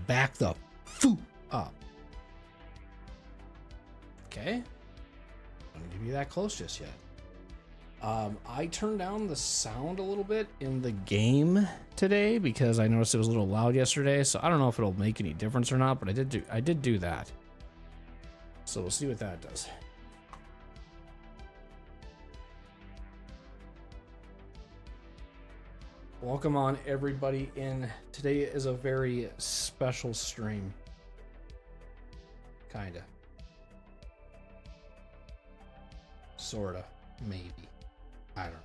back the foot up. Okay. I don't need to be that close just yet. I turned down the sound a little bit in the game today because I noticed it was a little loud yesterday. So I don't know if it'll make any difference or not, but I did do that. So we'll see what that does. Welcome on everybody in. Today is a very special stream. Kinda. Sorta. Maybe. I don't know.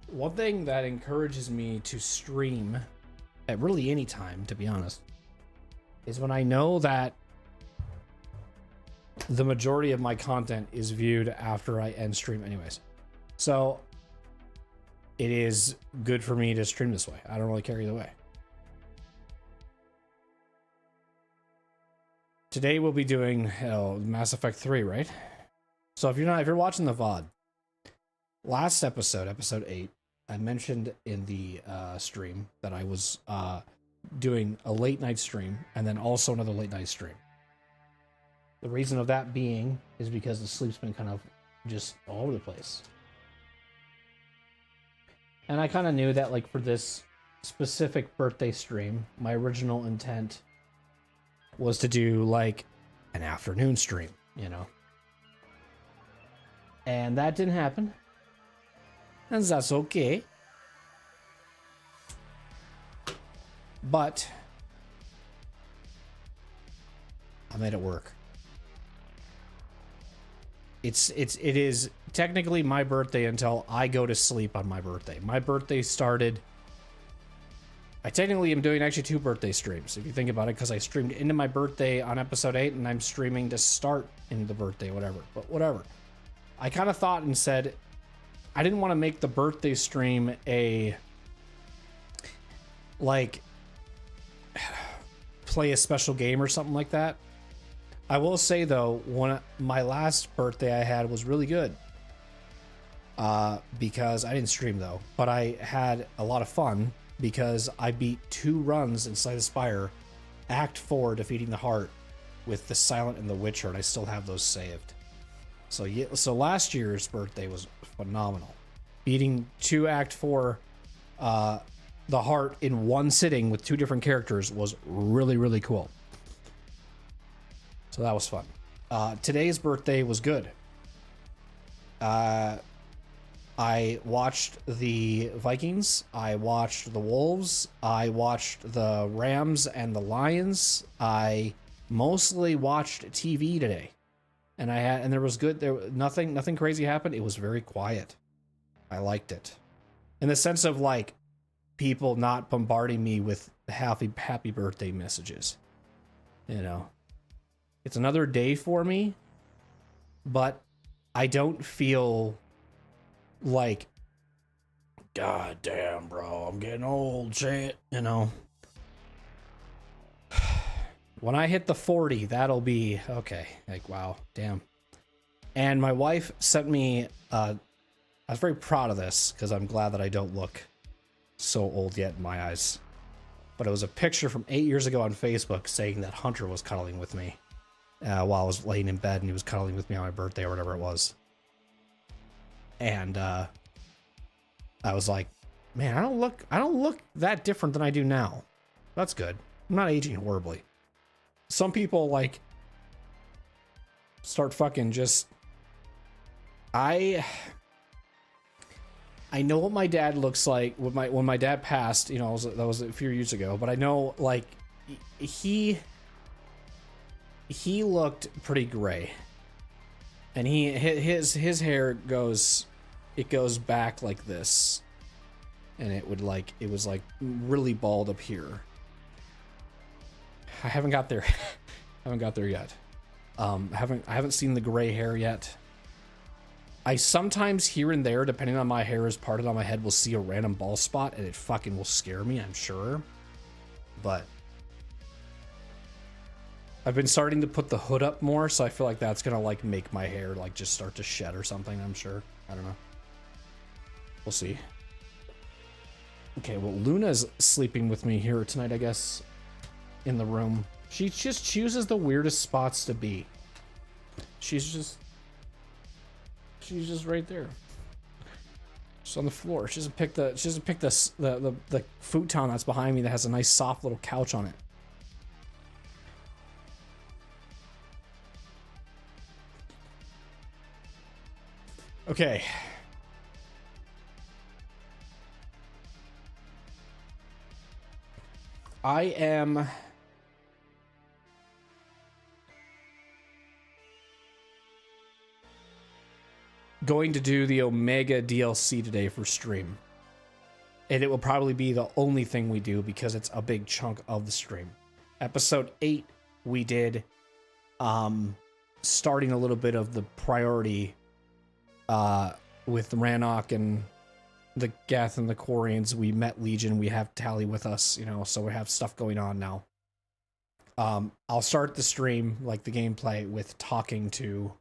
One thing that encourages me to stream at really any time, to be honest, is when I know that the majority of my content is viewed after I end stream anyways. So it is good for me to stream this way. I don't really care either way. Today we'll be doing Mass Effect 3, right? So if you're watching the VOD, last episode 8, I mentioned in the stream that I was doing a late night stream and then also another late night stream. The reason of that being is because the sleep's been kind of just all over the place. And I kind of knew that, like, for this specific birthday stream, my original intent was to do, like, an afternoon stream, you know? And that didn't happen. And that's okay. But I made it work. It is technically my birthday until I go to sleep on my birthday. My birthday started... I technically am doing actually 2 birthday streams, if you think about it, because I streamed into my birthday on episode 8, and I'm streaming to start in the birthday, whatever. But whatever. I kind of thought and said, I didn't want to make the birthday stream a... like... play a special game or something like that. I will say though, my last birthday I had was really good. Because I didn't stream though, but I had a lot of fun because I beat 2 runs inside the Spire, Act 4, defeating the Heart, with the Silent and the Witcher, and I still have those saved. So yeah, so last year's birthday was phenomenal. Beating 2 Act 4, the Heart in one sitting with 2 different characters was really, really cool. So that was fun. Today's birthday was good. I watched the Vikings. I watched the Wolves. I watched the Rams and the Lions. I mostly watched TV today, and there was good. Nothing crazy happened. It was very quiet. I liked it, in the sense of like people not bombarding me with happy birthday messages. You know. It's another day for me, but I don't feel like, God damn, bro, I'm getting old, shit, you know. When I hit the 40, that'll be, okay, like, wow, damn. And my wife sent me, I was very proud of this, because I'm glad that I don't look so old yet in my eyes. But it was a picture from 8 years ago on Facebook saying that Hunter was cuddling with me. While I was laying in bed and he was cuddling with me on my birthday or whatever it was. And I was like, man, I don't look that different than I do now. That's good. I'm not aging horribly. Some people like start fucking just... I know what my dad looks like when my dad passed, you know, that was a few years ago, but I know like he looked pretty gray, and his hair goes back like this, and it was like really bald up here. I haven't got there. Yet. I haven't seen the gray hair yet. I sometimes here and there, depending on my hair is parted on my head, will see a random bald spot, and it fucking will scare me, I'm sure. But I've been starting to put the hood up more, so I feel like that's gonna like make my hair like just start to shed or something, I'm sure. I don't know. We'll see. Okay, well, Luna's sleeping with me here tonight, I guess, in the room. She just chooses the weirdest spots to be. She's just right there. She's on the floor. She doesn't pick the futon that's behind me that has a nice soft little couch on it. Okay. I am going to do the Omega DLC today for stream. And it will probably be the only thing we do because it's a big chunk of the stream. Episode 8, we did starting a little bit of the priority with Rannoch and the Gath and the Quarians. We met Legion, we have Tally with us, you know, so we have stuff going on now. I'll start the stream, like the gameplay, with talking to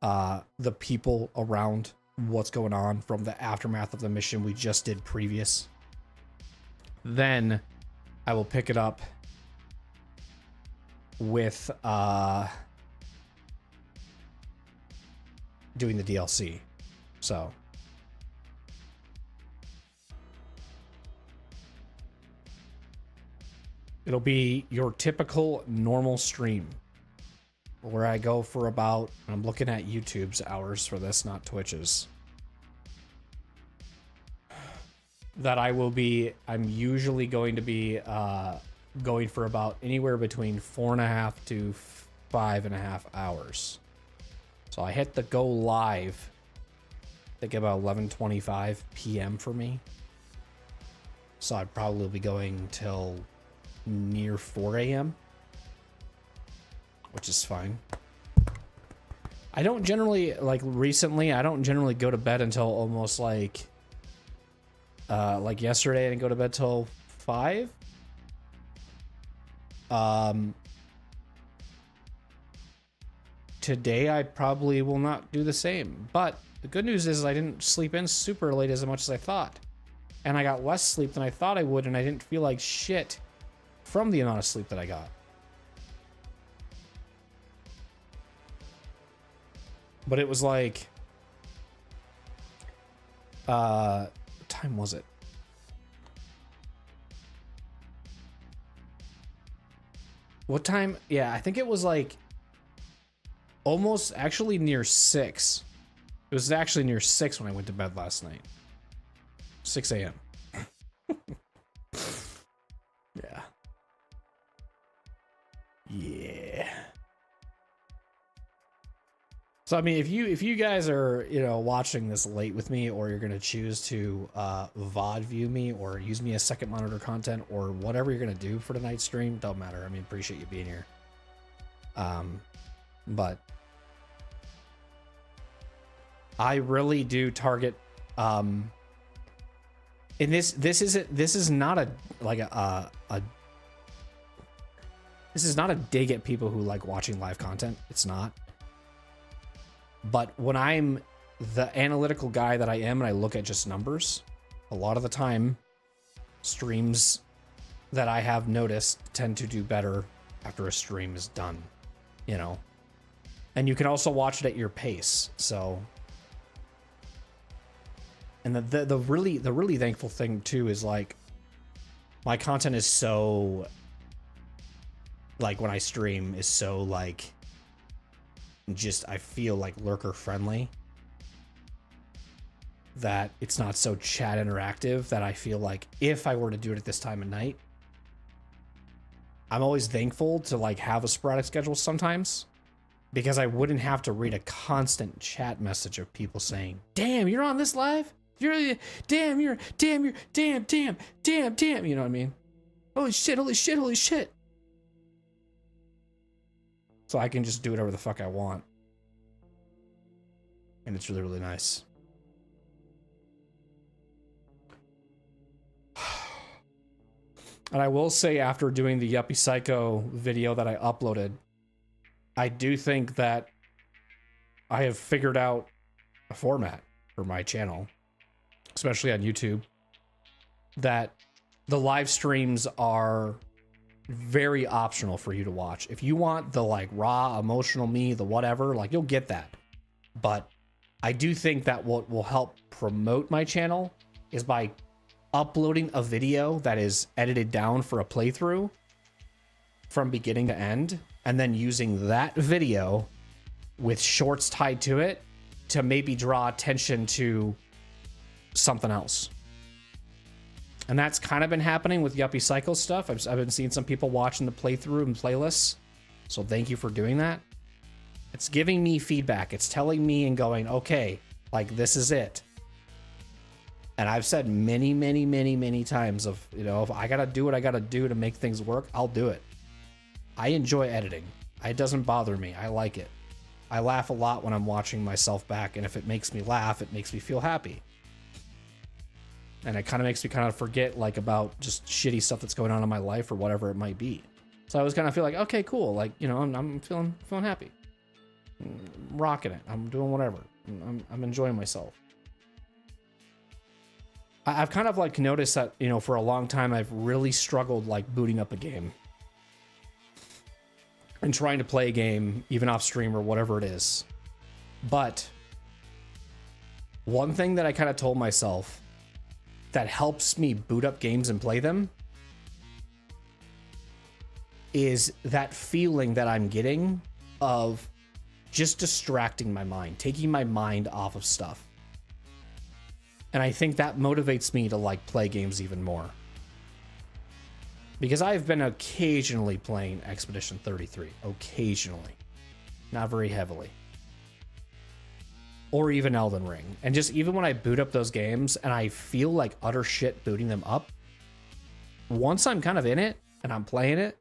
the people around what's going on from the aftermath of the mission we just did previous. Then I will pick it up with doing the DLC. So it'll be your typical normal stream where I go for about, I'm looking at YouTube's hours for this, not Twitch's, that I'm usually going to be going for about anywhere between 4.5 to 5.5 hours. So I hit the go live, I think about 11:25 p.m. for me. So I'd probably be going till near 4 a.m. which is fine. I don't generally, like recently, I don't generally go to bed until almost like yesterday I didn't go to bed till 5. Today I probably will not do the same, but the good news is I didn't sleep in super late as much as I thought. And I got less sleep than I thought I would, and I didn't feel like shit from the amount of sleep that I got. But it was like, what time was it? What time? Yeah, I think it was like almost actually near 6. It was actually near 6 when I went to bed last night. 6 a.m. Yeah. Yeah. So I mean, if you guys are, you know, watching this late with me, or you're gonna choose to VOD view me or use me as second monitor content or whatever you're gonna do for tonight's stream, don't matter. I mean, appreciate you being here. But I really do target and this is not a dig at people who like watching live content. It's not. But when I'm the analytical guy that I am and I look at just numbers, a lot of the time streams that I have noticed tend to do better after a stream is done, you know. And you can also watch it at your pace. So, and the really thankful thing too is like my content is so, like when I stream is so like just, I feel like lurker friendly, that it's not so chat interactive, that I feel like if I were to do it at this time of night, I'm always thankful to like have a sporadic schedule sometimes, because I wouldn't have to read a constant chat message of people saying, damn, you're on this live? You're damn, you know what I mean? Holy shit. So I can just do whatever the fuck I want. And it's really, really nice. And I will say, after doing the Yuppie Psycho video that I uploaded, I do think that I have figured out a format for my channel, especially on YouTube, that the live streams are very optional for you to watch. If you want the like raw emotional me, the whatever, like you'll get that. But I do think that what will help promote my channel is by uploading a video that is edited down for a playthrough from beginning to end, and then using that video with shorts tied to it to maybe draw attention to something else. And that's kind of been happening with Yuppie Cycle stuff. I've been seeing some people watching the playthrough and playlists. So thank you for doing that. It's giving me feedback. It's telling me and going, okay, like this is it. And I've said many, many, many, many times of, you know, if I got to do what I got to do to make things work, I'll do it. I enjoy editing. It doesn't bother me. I like it. I laugh a lot when I'm watching myself back. And if it makes me laugh, it makes me feel happy. And it kind of makes me kind of forget like about just shitty stuff that's going on in my life or whatever it might be. So I was kind of feel like, okay, cool. Like, you know, I'm feeling happy. I'm rocking it. I'm doing whatever. I'm enjoying myself. I've kind of like noticed that, you know, for a long time, I've really struggled like booting up a game and trying to play a game even off stream or whatever it is. But one thing that I kind of told myself that helps me boot up games and play them is that feeling that I'm getting of just distracting my mind, taking my mind off of stuff. And I think that motivates me to like play games even more. Because I've been occasionally playing Expedition 33. Occasionally. Not very heavily. Or even Elden Ring. And just even when I boot up those games and I feel like utter shit booting them up, once I'm kind of in it and I'm playing it,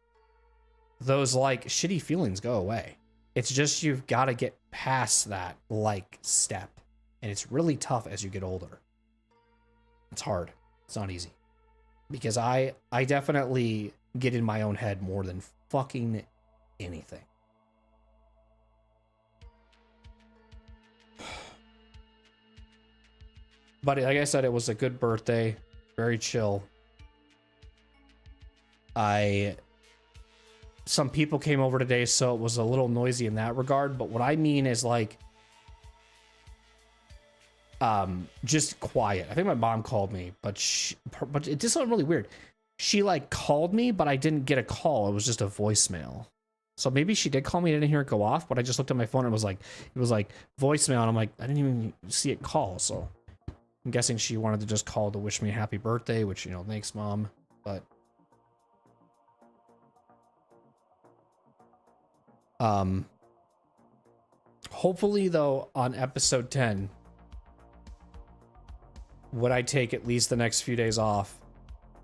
those like shitty feelings go away. It's just you've got to get past that like step. And it's really tough as you get older. It's hard. It's not easy. Because I definitely get in my own head more than fucking anything. But like I said, it was a good birthday. Very chill. Some people came over today, so it was a little noisy in that regard. But what I mean is like, just quiet. I think my mom called me, but it just sounded really weird. She like called me, but I didn't get a call. It was just a voicemail. So maybe she did call me. I didn't hear it go off, but I just looked at my phone and it was like voicemail. And I'm like, I didn't even see it call. So I'm guessing she wanted to just call to wish me a happy birthday, which, you know, thanks, Mom. But hopefully though, on episode 10, would I take at least the next few days off?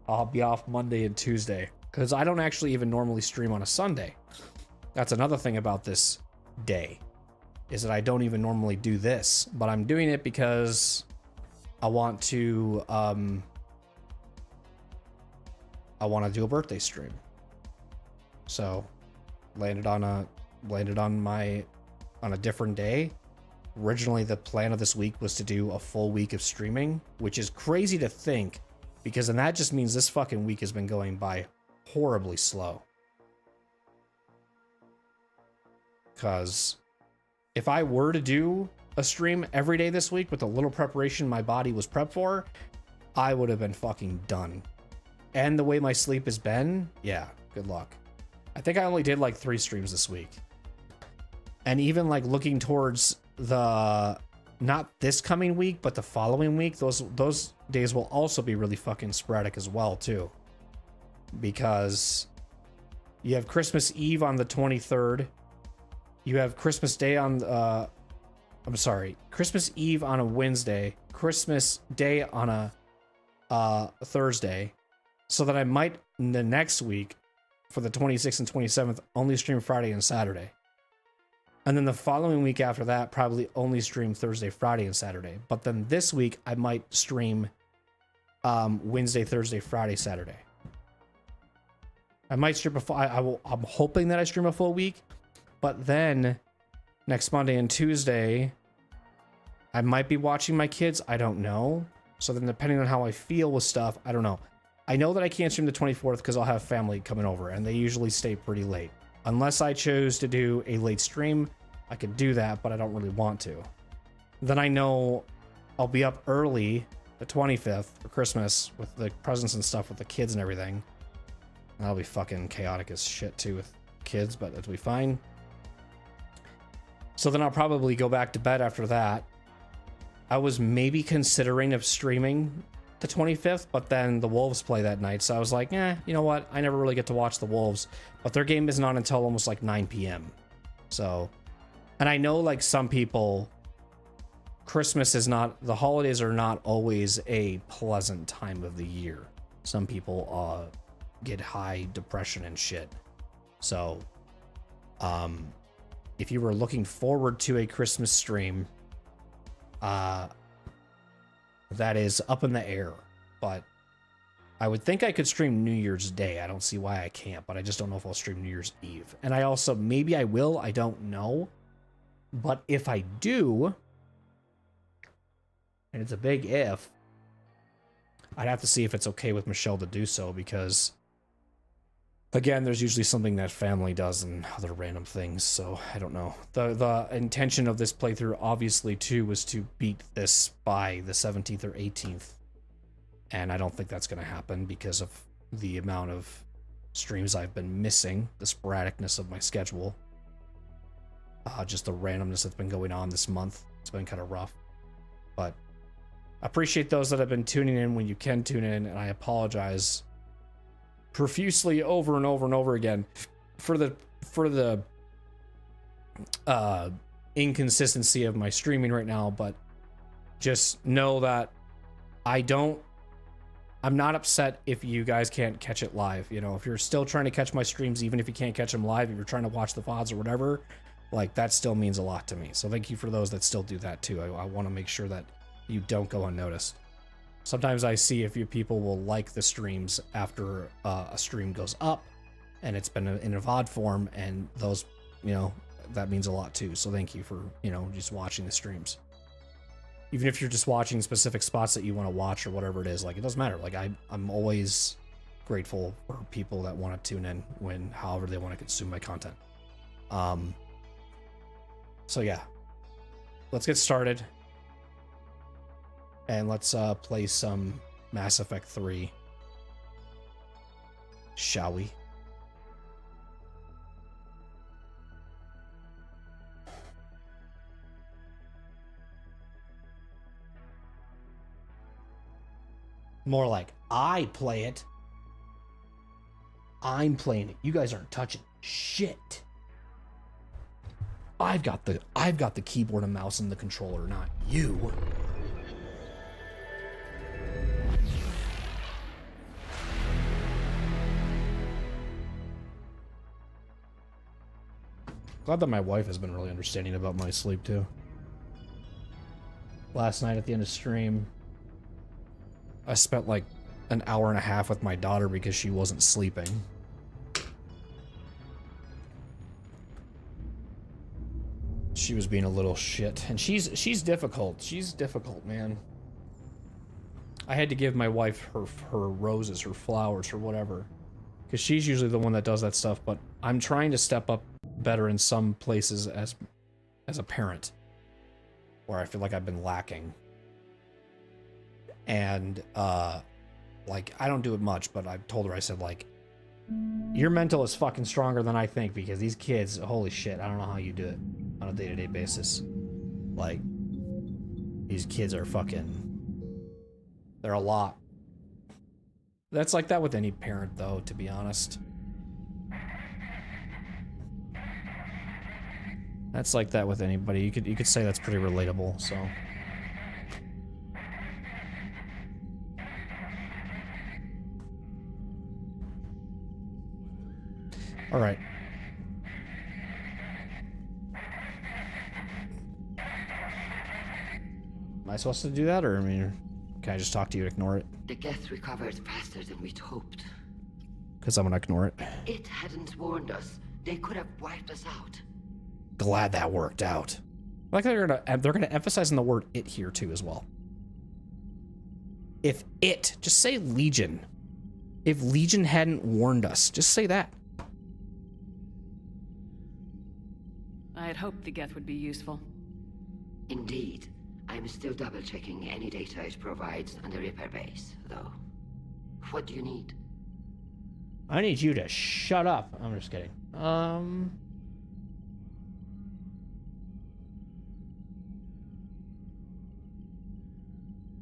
I'll be off Monday and Tuesday because I don't actually even normally stream on a Sunday. That's another thing about this day, is that I don't even normally do this, but I'm doing it because I want to do a birthday stream. So landed on a different day. Originally, the plan of this week was to do a full week of streaming, which is crazy to think, because then that just means this fucking week has been going by horribly slow. Because if I were to do a stream every day this week with a little preparation my body was prepped for, I would have been fucking done. And the way my sleep has been, yeah, good luck. I think I only did like 3 streams this week. And even like looking towards the, not this coming week, but the following week, those days will also be really fucking sporadic as well too. Because you have Christmas Eve on the 23rd. You have Christmas Day on, Christmas Eve on a Wednesday, Christmas Day on a Thursday. So that I might, in the next week, for the 26th and 27th, only stream Friday and Saturday. And then the following week after that, probably only stream Thursday, Friday, and Saturday. But then this week, I might stream Wednesday, Thursday, Friday, Saturday. I might stream a full, I'm hoping that I stream a full week, but then next Monday and Tuesday, I might be watching my kids. I don't know. So then depending on how I feel with stuff, I don't know. I know that I can't stream the 24th because I'll have family coming over and they usually stay pretty late. Unless I chose to do a late stream, I could do that, but I don't really want to. Then I know I'll be up early the 25th for Christmas with the presents and stuff with the kids and everything. And that'll be fucking chaotic as shit too with kids, but it'll be fine. So then I'll probably go back to bed after that. I was maybe considering of streaming the 25th, but then the Wolves play that night. So I was like, you know what? I never really get to watch the Wolves, but their game isn't on until almost like 9 p.m. So, and I know like some people, Christmas is not, the holidays are not always a pleasant time of the year. Some people get high depression and shit. So, if you were looking forward to a Christmas stream, that is up in the air, but I would think I could stream New Year's Day. I don't see why I can't, but I just don't know if I'll stream New Year's Eve. And I also, maybe I will, I don't know. But if I do, and it's a big if, I'd have to see if it's okay with Michelle to do so, because again, there's usually something that family does and other random things, so I don't know. The intention of this playthrough, obviously, too, was to beat this by the 17th or 18th. And I don't think that's going to happen because of the amount of streams I've been missing, the sporadicness of my schedule. Just the randomness that's been going on this month. It's been kind of rough. But I appreciate those that have been tuning in when you can tune in, and I apologize profusely over and over and over again for the inconsistency of my streaming right now, but just know that I'm not upset if you guys can't catch it live. You know, if you're still trying to catch my streams, even if you can't catch them live, if you're trying to watch the VODs or whatever, like, that still means a lot to me. So thank you for those that still do that too. I want to make sure that you don't go unnoticed. Sometimes I see a few people will like the streams after a stream goes up and it's been in a VOD form, and those, you know, that means a lot too. So thank you for, you know, just watching the streams. Even if you're just watching specific spots that you want to watch or whatever it is, like, it doesn't matter. Like, I'm always grateful for people that want to tune in however they want to consume my content. So yeah, let's get started. And let's play some Mass Effect 3. Shall we? More like, I play it. I'm playing it. You guys aren't touching shit. I've got the keyboard and mouse and the controller, not you. Glad that my wife has been really understanding about my sleep too. Last night at the end of stream, I spent like an hour and a half with my daughter because she wasn't sleeping. She was being a little shit, and she's difficult. She's difficult, man. I had to give my wife her roses, her flowers, her whatever, because she's usually the one that does that stuff. But I'm trying to step up better in some places as a parent, where I feel like I've been lacking. And like, I don't do it much, but I've told her, I said, like, your mental is fucking stronger than I think, because these kids, holy shit, I don't know how you do it on a day-to-day basis. Like, these kids are fucking, they're a lot. That's like that with any parent, though, to be honest. That's like that with anybody. You could say that's pretty relatable, so. All right. Am I supposed to do that, or I mean, can I just talk to you and ignore it? The Geth recovered faster than we'd hoped. because I'm gonna ignore it. It hadn't warned us. They could have wiped us out. Glad that worked out. I like that they're gonna emphasize on the word "it" here too as well. If it, just say Legion. If Legion hadn't warned us, just say that. I had hoped the Geth would be useful. Indeed. I'm still double-checking any data it provides on the Reaper base, though. What do you need? I need you to shut up. I'm just kidding.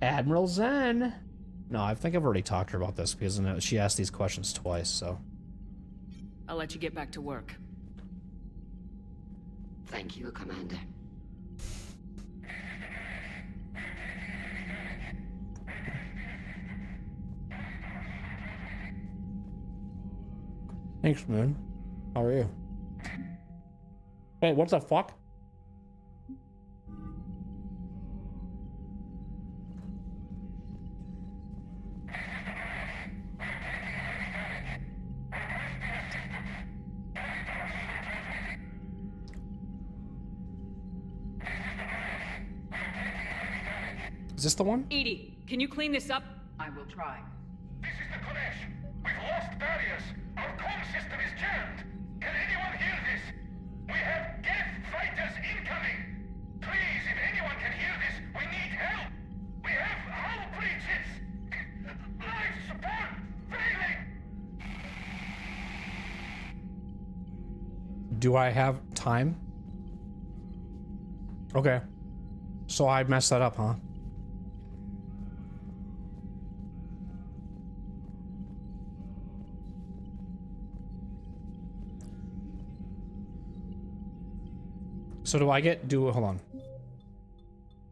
Admiral Zen. No, I think I've already talked to her about this because she asked these questions twice, so. I'll let you get back to work. Thank you, Commander. Thanks, Moon. How are you? Hey, what the fuck? Is this the one? Edie, can you clean this up? I will try. This is the Kodesh. We've lost barriers. Our comm system is jammed. Can anyone hear this? We have Geth fighters incoming. Please, if anyone can hear this, we need help. We have hull breaches. Life support failing. Do I have time? Okay. So I messed that up, huh? So do I get, hold on.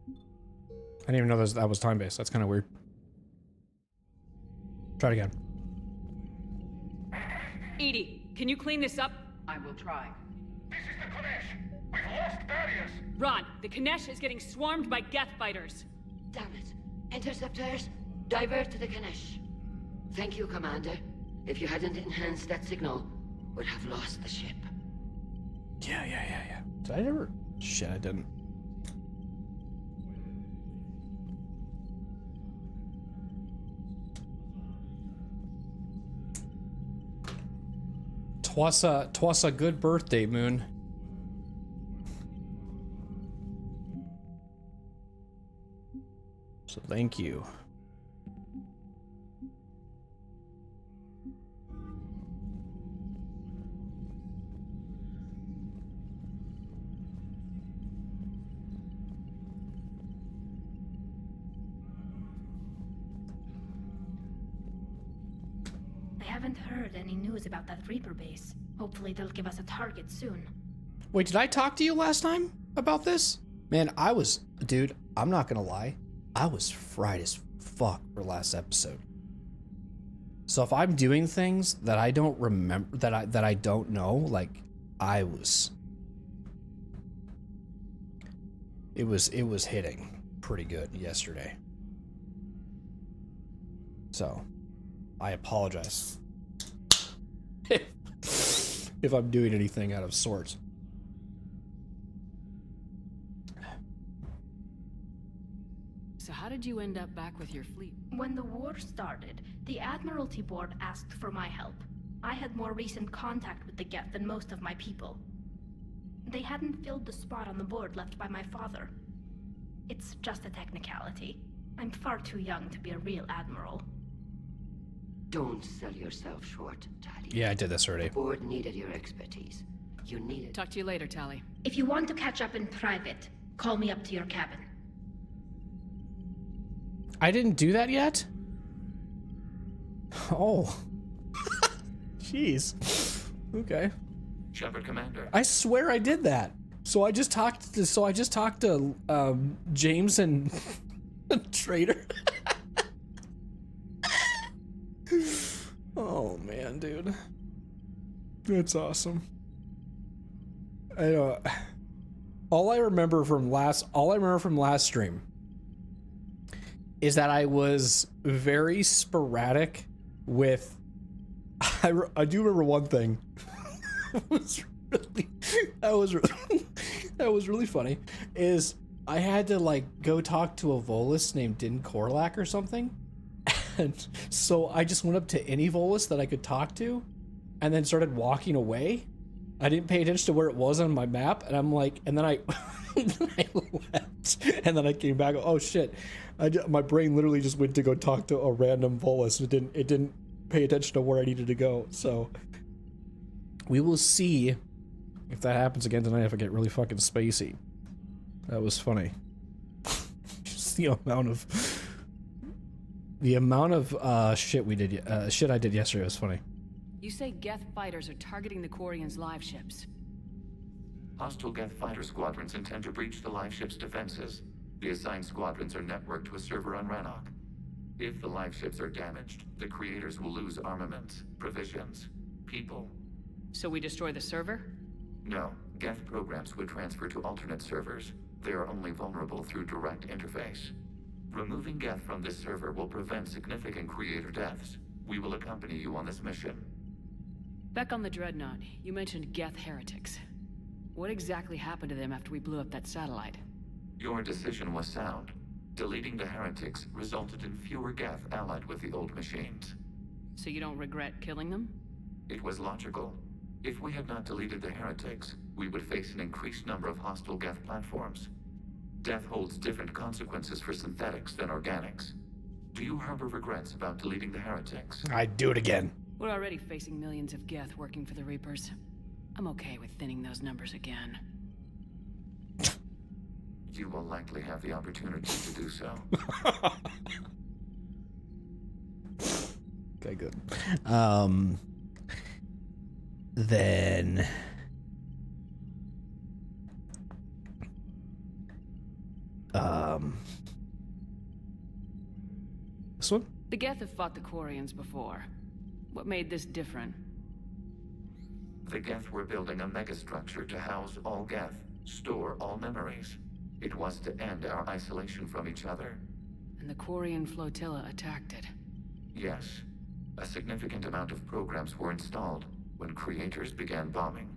I didn't even know that was time-based. That's kind of weird. Try it again. Edie, can you clean this up? I will try. This is the Kodesh. We've lost barriers. Ron, the Kanesh is getting swarmed by Geth fighters. Damn it. Interceptors, divert to the Ganesh. Thank you, Commander. If you hadn't enhanced that signal, would have lost the ship. Yeah. Did I ever? Shit, I didn't. Twas a good birthday, Moon. So thank you. I haven't heard any news about that Reaper base. Hopefully they'll give us a target soon. Wait, did I talk to you last time about this? Man, dude, I'm not gonna lie. I was fried as fuck for last episode. So if I'm doing things that I don't remember, that I don't know, like, it was hitting pretty good yesterday. So, I apologize if I'm doing anything out of sorts. So how did you end up back with your fleet? When the war started, the Admiralty Board asked for my help. I had more recent contact with the Geth than most of my people. They hadn't filled the spot on the board left by my father. It's just a technicality. I'm far too young to be a real admiral. Don't sell yourself short, Tali. Yeah, I did this already. The board needed your expertise. You needed... Talk to you later, Tali. If you want to catch up in private, call me up to your cabin. I didn't do that yet? Oh. Jeez. Okay. Shepard Commander. I swear I did that. So I just talked to James and Trader. Oh man, dude. That's awesome. All I remember from last stream is that I was very sporadic with I do remember one thing. That was really funny. Is I had to like go talk to a Volus named Din Korlak or something, and so I just went up to any Volus that I could talk to, and then started walking away. I didn't pay attention to where it was on my map, and I'm like, and then I left, and then I came back. Oh shit! My brain literally just went to go talk to a random Volus. It didn't pay attention to where I needed to go. So we will see if that happens again tonight. If I get really fucking spacey. That was funny. Just the amount of shit we did. Shit I did yesterday was funny. You say Geth fighters are targeting the Quarians' live ships. Hostile Geth fighter squadrons intend to breach the live ship's defenses. The assigned squadrons are networked to a server on Rannoch. If the live ships are damaged, the creators will lose armaments, provisions, people. So we destroy the server? No, Geth programs would transfer to alternate servers. They are only vulnerable through direct interface. Removing Geth from this server will prevent significant creator deaths. We will accompany you on this mission. Back on the Dreadnought, you mentioned Geth heretics. What exactly happened to them after we blew up that satellite? Your decision was sound. Deleting the heretics resulted in fewer Geth allied with the old machines. So you don't regret killing them? It was logical. If we had not deleted the heretics, we would face an increased number of hostile Geth platforms. Death holds different consequences for synthetics than organics. Do you harbor regrets about deleting the heretics? I'd do it again. We're already facing millions of Geth working for the Reapers. I'm okay with thinning those numbers again. You will likely have the opportunity to do so. Okay, good. Then this one? The Geth have fought the Quarians before. What made this different? The Geth were building a megastructure to house all Geth, store all memories. It was to end our isolation from each other. And the Quarian flotilla attacked it. Yes. A significant amount of programs were installed when creators began bombing.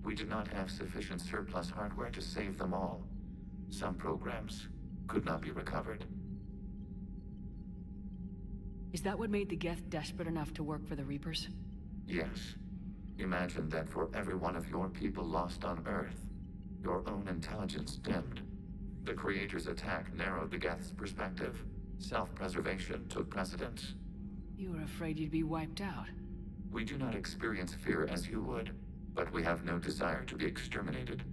We did not have sufficient surplus hardware to save them all. Some programs could not be recovered. Is that what made the Geth desperate enough to work for the Reapers? Yes. Imagine that for every one of your people lost on Earth, your own intelligence dimmed. The Creator's attack narrowed the Geth's perspective. Self-preservation took precedence. You were afraid you'd be wiped out. We do not experience fear as you would, but we have no desire to be exterminated.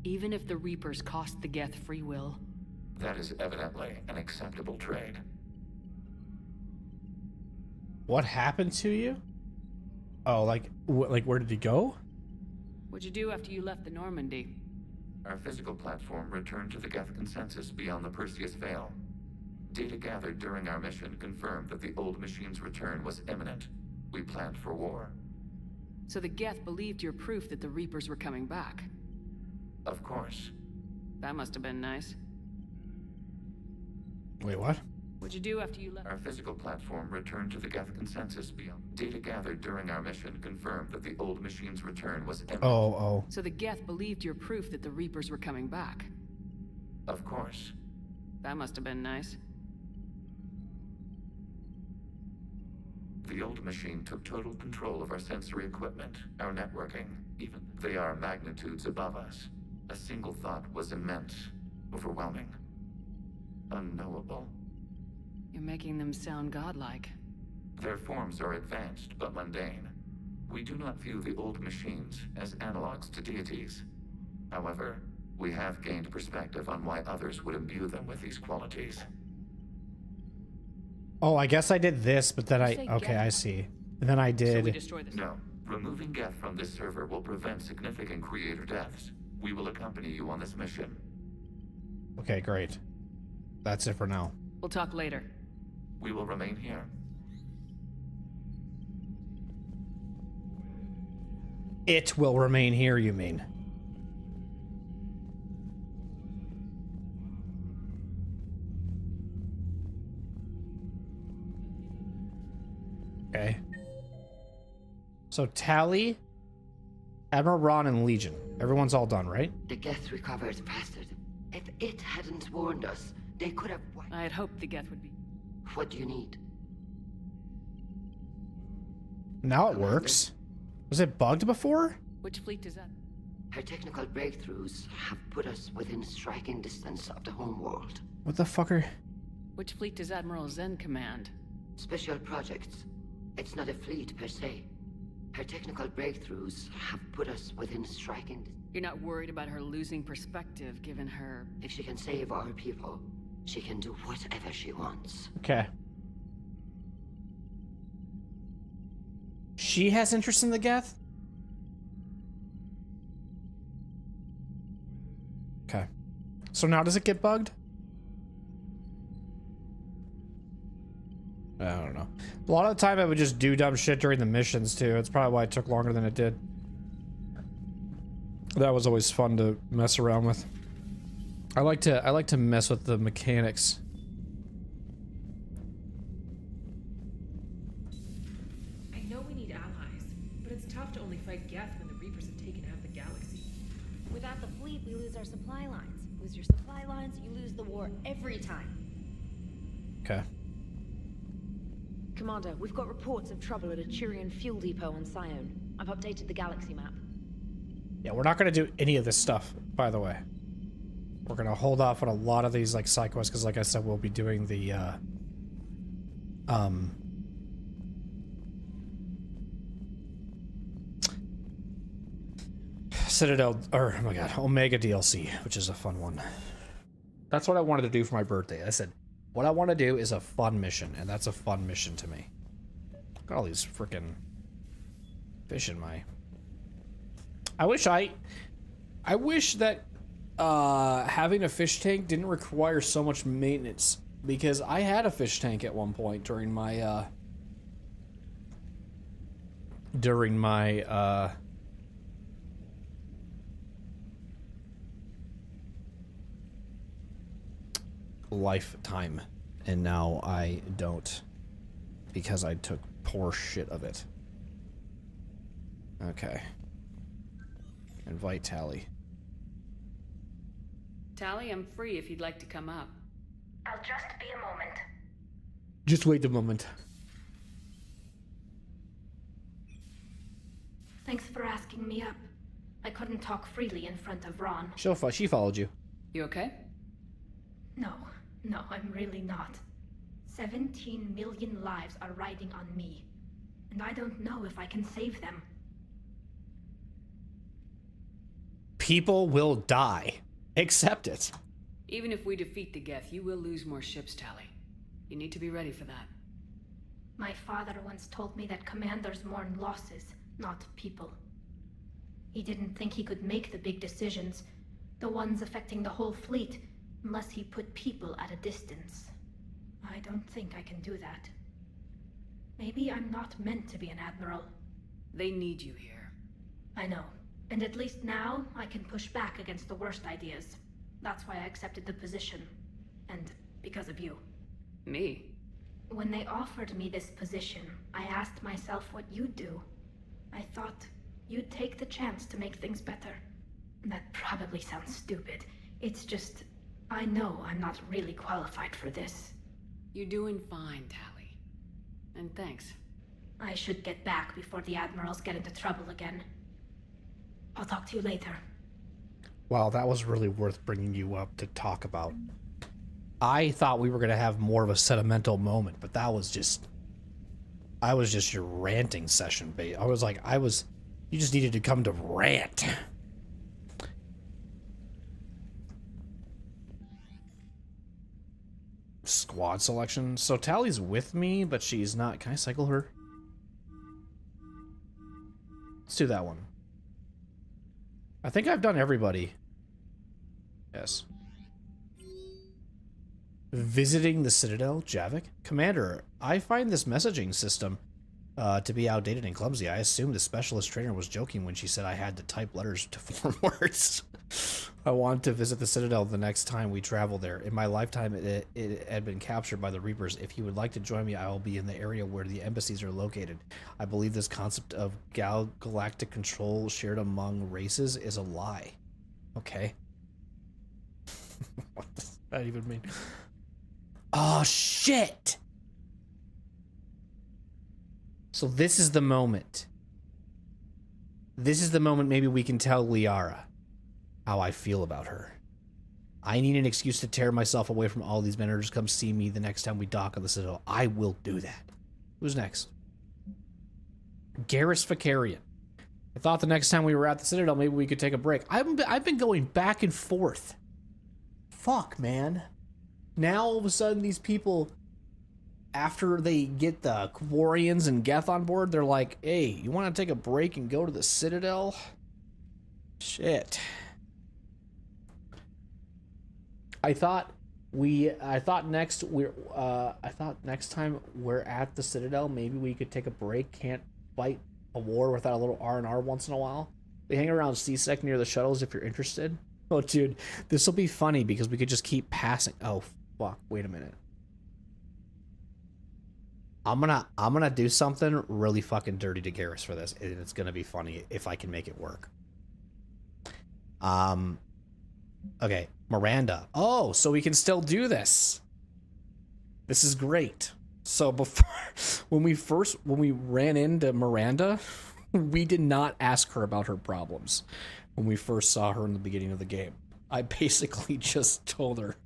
Even if the Reapers cost the Geth free will? That is evidently an acceptable trade. What happened to you? Oh, like where did he go? What'd you do after you left the Normandy? Our physical platform returned to the Geth consensus beyond the Perseus Veil. Data gathered during our mission confirmed that the old machine's return was imminent. We planned for war. So the Geth believed your proof that the Reapers were coming back? Of course. That must have been nice. Wait, what? What'd you do after you left? Our physical platform returned to the Geth consensus beyond. Data gathered during our mission confirmed that the old machine's return was imminent. Oh. So the Geth believed your proof that the Reapers were coming back? Of course. That must have been nice. The old machine took total control of our sensory equipment, our networking, even. They are magnitudes above us. A single thought was immense, overwhelming, unknowable. You're making them sound godlike. Their forms are advanced but mundane. We do not view the old machines as analogs to deities. However, we have gained perspective on why others would imbue them with these qualities. Oh, I guess I did this, but then okay, I see. And then I So we did. destroy this. No, removing Geth from this server will prevent significant creator deaths. We will accompany you on this mission. Okay, great. That's it for now. We'll talk later. We will remain here. It will remain here, you mean? Okay. So Tally, Admiral Ron, and Legion. Everyone's all done, right? The Geth recovered faster. If it hadn't warned us, they could have... I had hoped the Geth would be. What do you need? Now it works. Was it bugged before? Which fleet is that? Her technical breakthroughs have put us within striking distance of the homeworld. What the fucker? Which fleet does Admiral Zen command? Special projects. It's not a fleet per se. Her technical breakthroughs have put us within striking... You're not worried about her losing perspective, given her... If she can save our people, she can do whatever she wants. Okay. She has interest in the Geth? Okay. So now does it get bugged? I don't know. A lot of the time I would just do dumb shit during the missions too. It's probably why it took longer than it did. That was always fun to mess around with. I like to mess with the mechanics. I know we need allies, but it's tough to only fight Geth when the Reapers have taken half the galaxy. Without the fleet, we lose our supply lines. Lose your supply lines, you lose the war every time. Okay. Commander, we've got reports of trouble at a Turian fuel depot on Sion. I've updated the galaxy map. Yeah, we're not gonna do any of this stuff, by the way. We're gonna hold off on a lot of these, like, side quests, because like I said, we'll be doing the, Citadel, or, oh my god, Omega DLC, which is a fun one. That's what I wanted to do for my birthday. I said, what I want to do is a fun mission, and that's a fun mission to me. Look at all these freaking fish in my... I wish that having a fish tank didn't require so much maintenance, because I had a fish tank at one point during my lifetime, and now I don't, because I took poor shit of it. Okay. Invite Tally. Tally, I'm free if you'd like to come up. I'll just be a moment. Just wait a moment. Thanks for asking me up. I couldn't talk freely in front of Ron. She followed you. You okay? No, I'm really not. 17 million lives are riding on me, and I don't know if I can save them. People will die. Accept it. Even if we defeat the Geth, you will lose more ships, Tally. You need to be ready for that. My father once told me that commanders mourn losses, not people. He didn't think he could make the big decisions, the ones affecting the whole fleet, unless he put people at a distance. I don't think I can do that. Maybe I'm not meant to be an admiral. They need you here. I know. And at least now, I can push back against the worst ideas. That's why I accepted the position. And because of you. Me? When they offered me this position, I asked myself what you'd do. I thought you'd take the chance to make things better. That probably sounds stupid. It's just, I know I'm not really qualified for this. You're doing fine, Tally. And thanks. I should get back before the admirals get into trouble again. I'll talk to you later. Wow, that was really worth bringing you up to talk about. I thought we were going to have more of a sentimental moment, but that was just... I was just your ranting session, babe. I was like, you just needed to come to rant. Squad selection. So Tally's with me, but she's not. Can I cycle her? Let's do that one. I think I've done everybody. Yes. Visiting the Citadel, Javik? Commander, I find this messaging system to be outdated and clumsy. I assume the specialist trainer was joking when she said I had to type letters to form words. I want to visit the Citadel the next time we travel there. In my lifetime, it had been captured by the Reapers. If you would like to join me, I will be in the area where the embassies are located. I believe this concept of galactic control shared among races is a lie. Okay. What does that even mean? Oh, shit! So this is the moment. This is the moment maybe we can tell Liara how I feel about her. I need an excuse to tear myself away from all these men or just come see me the next time we dock on the Citadel. I will do that. Who's next? Garrus Vakarian. I thought the next time we were at the Citadel, maybe we could take a break. I've been going back and forth. Fuck, man. Now all of a sudden these people, after they get the Quarians and Geth on board, they're like, hey, you want to take a break and go to the Citadel? Shit. I thought next time we're at the Citadel, maybe we could take a break. Can't fight a war without a little R&R once in a while. We hang around C-Sec near the shuttles if you're interested. Oh, dude, this will be funny because we could just keep passing. Oh, fuck. Wait a minute. I'm gonna do something really fucking dirty to Garrus for this, and it's gonna be funny if I can make it work. Okay, Miranda. Oh, so we can still do this. This is great. So before, when we ran into Miranda, we did not ask her about her problems when we first saw her in the beginning of the game. I basically just told her,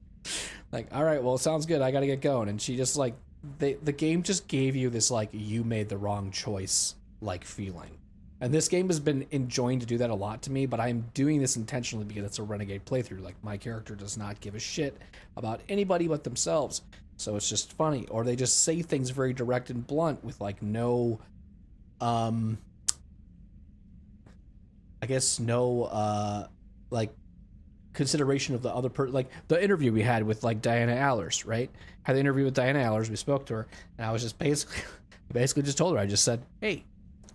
like, all right, well, it sounds good. I got to get going. And she just, like, the game just gave you this, like, you made the wrong choice, like, feeling. And this game has been enjoying to do that a lot to me, but I'm doing this intentionally because it's a Renegade playthrough. Like, my character does not give a shit about anybody but themselves. So it's just funny. Or they just say things very direct and blunt with, like, no, I guess no, like, consideration of the other person. Like, the interview we had with, like, Diana Allers, right? Had the interview with Diana Allers, we spoke to her, and I was just basically just told her, I just said, hey,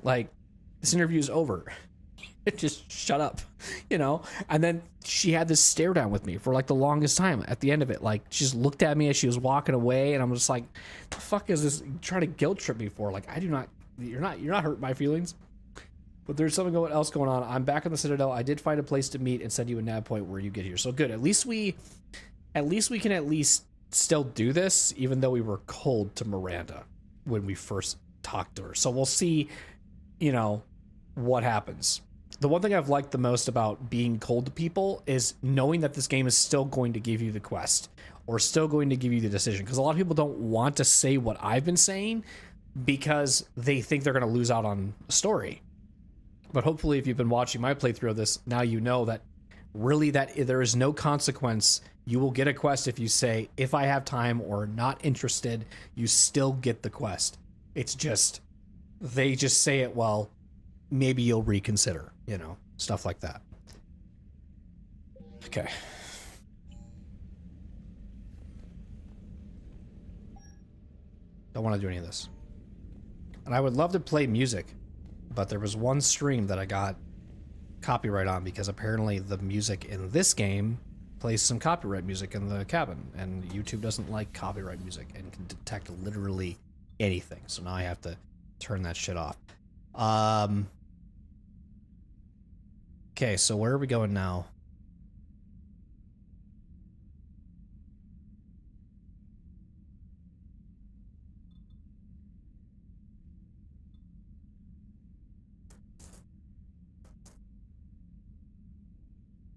like, this interview is over. Just shut up, you know? And then she had this stare down with me for, like, the longest time at the end of it. Like, she just looked at me as she was walking away, and I'm just like, the fuck is this trying to guilt trip me for? Like, you're not hurting my feelings. But there's something else going on. I'm back in the Citadel. I did find a place to meet and send you a nav point where you get here. So good. At least we can at least still do this, even though we were cold to Miranda when we first talked to her. So we'll see, you know, what happens. The one thing I've liked the most about being cold to people is knowing that this game is still going to give you the quest or still going to give you the decision. Because a lot of people don't want to say what I've been saying because they think they're going to lose out on the story. But hopefully if you've been watching my playthrough of this, now you know that really that there is no consequence. You will get a quest if you say, if I have time or not interested, you still get the quest. It's just, they just say it, well, maybe you'll reconsider, you know, stuff like that. Okay. Don't want to do any of this. And I would love to play music, but there was one stream that I got copyright on because apparently the music in this game plays some copyright music in the cabin, and YouTube doesn't like copyright music and can detect literally anything. So now I have to turn that shit off. Okay, so where are we going now?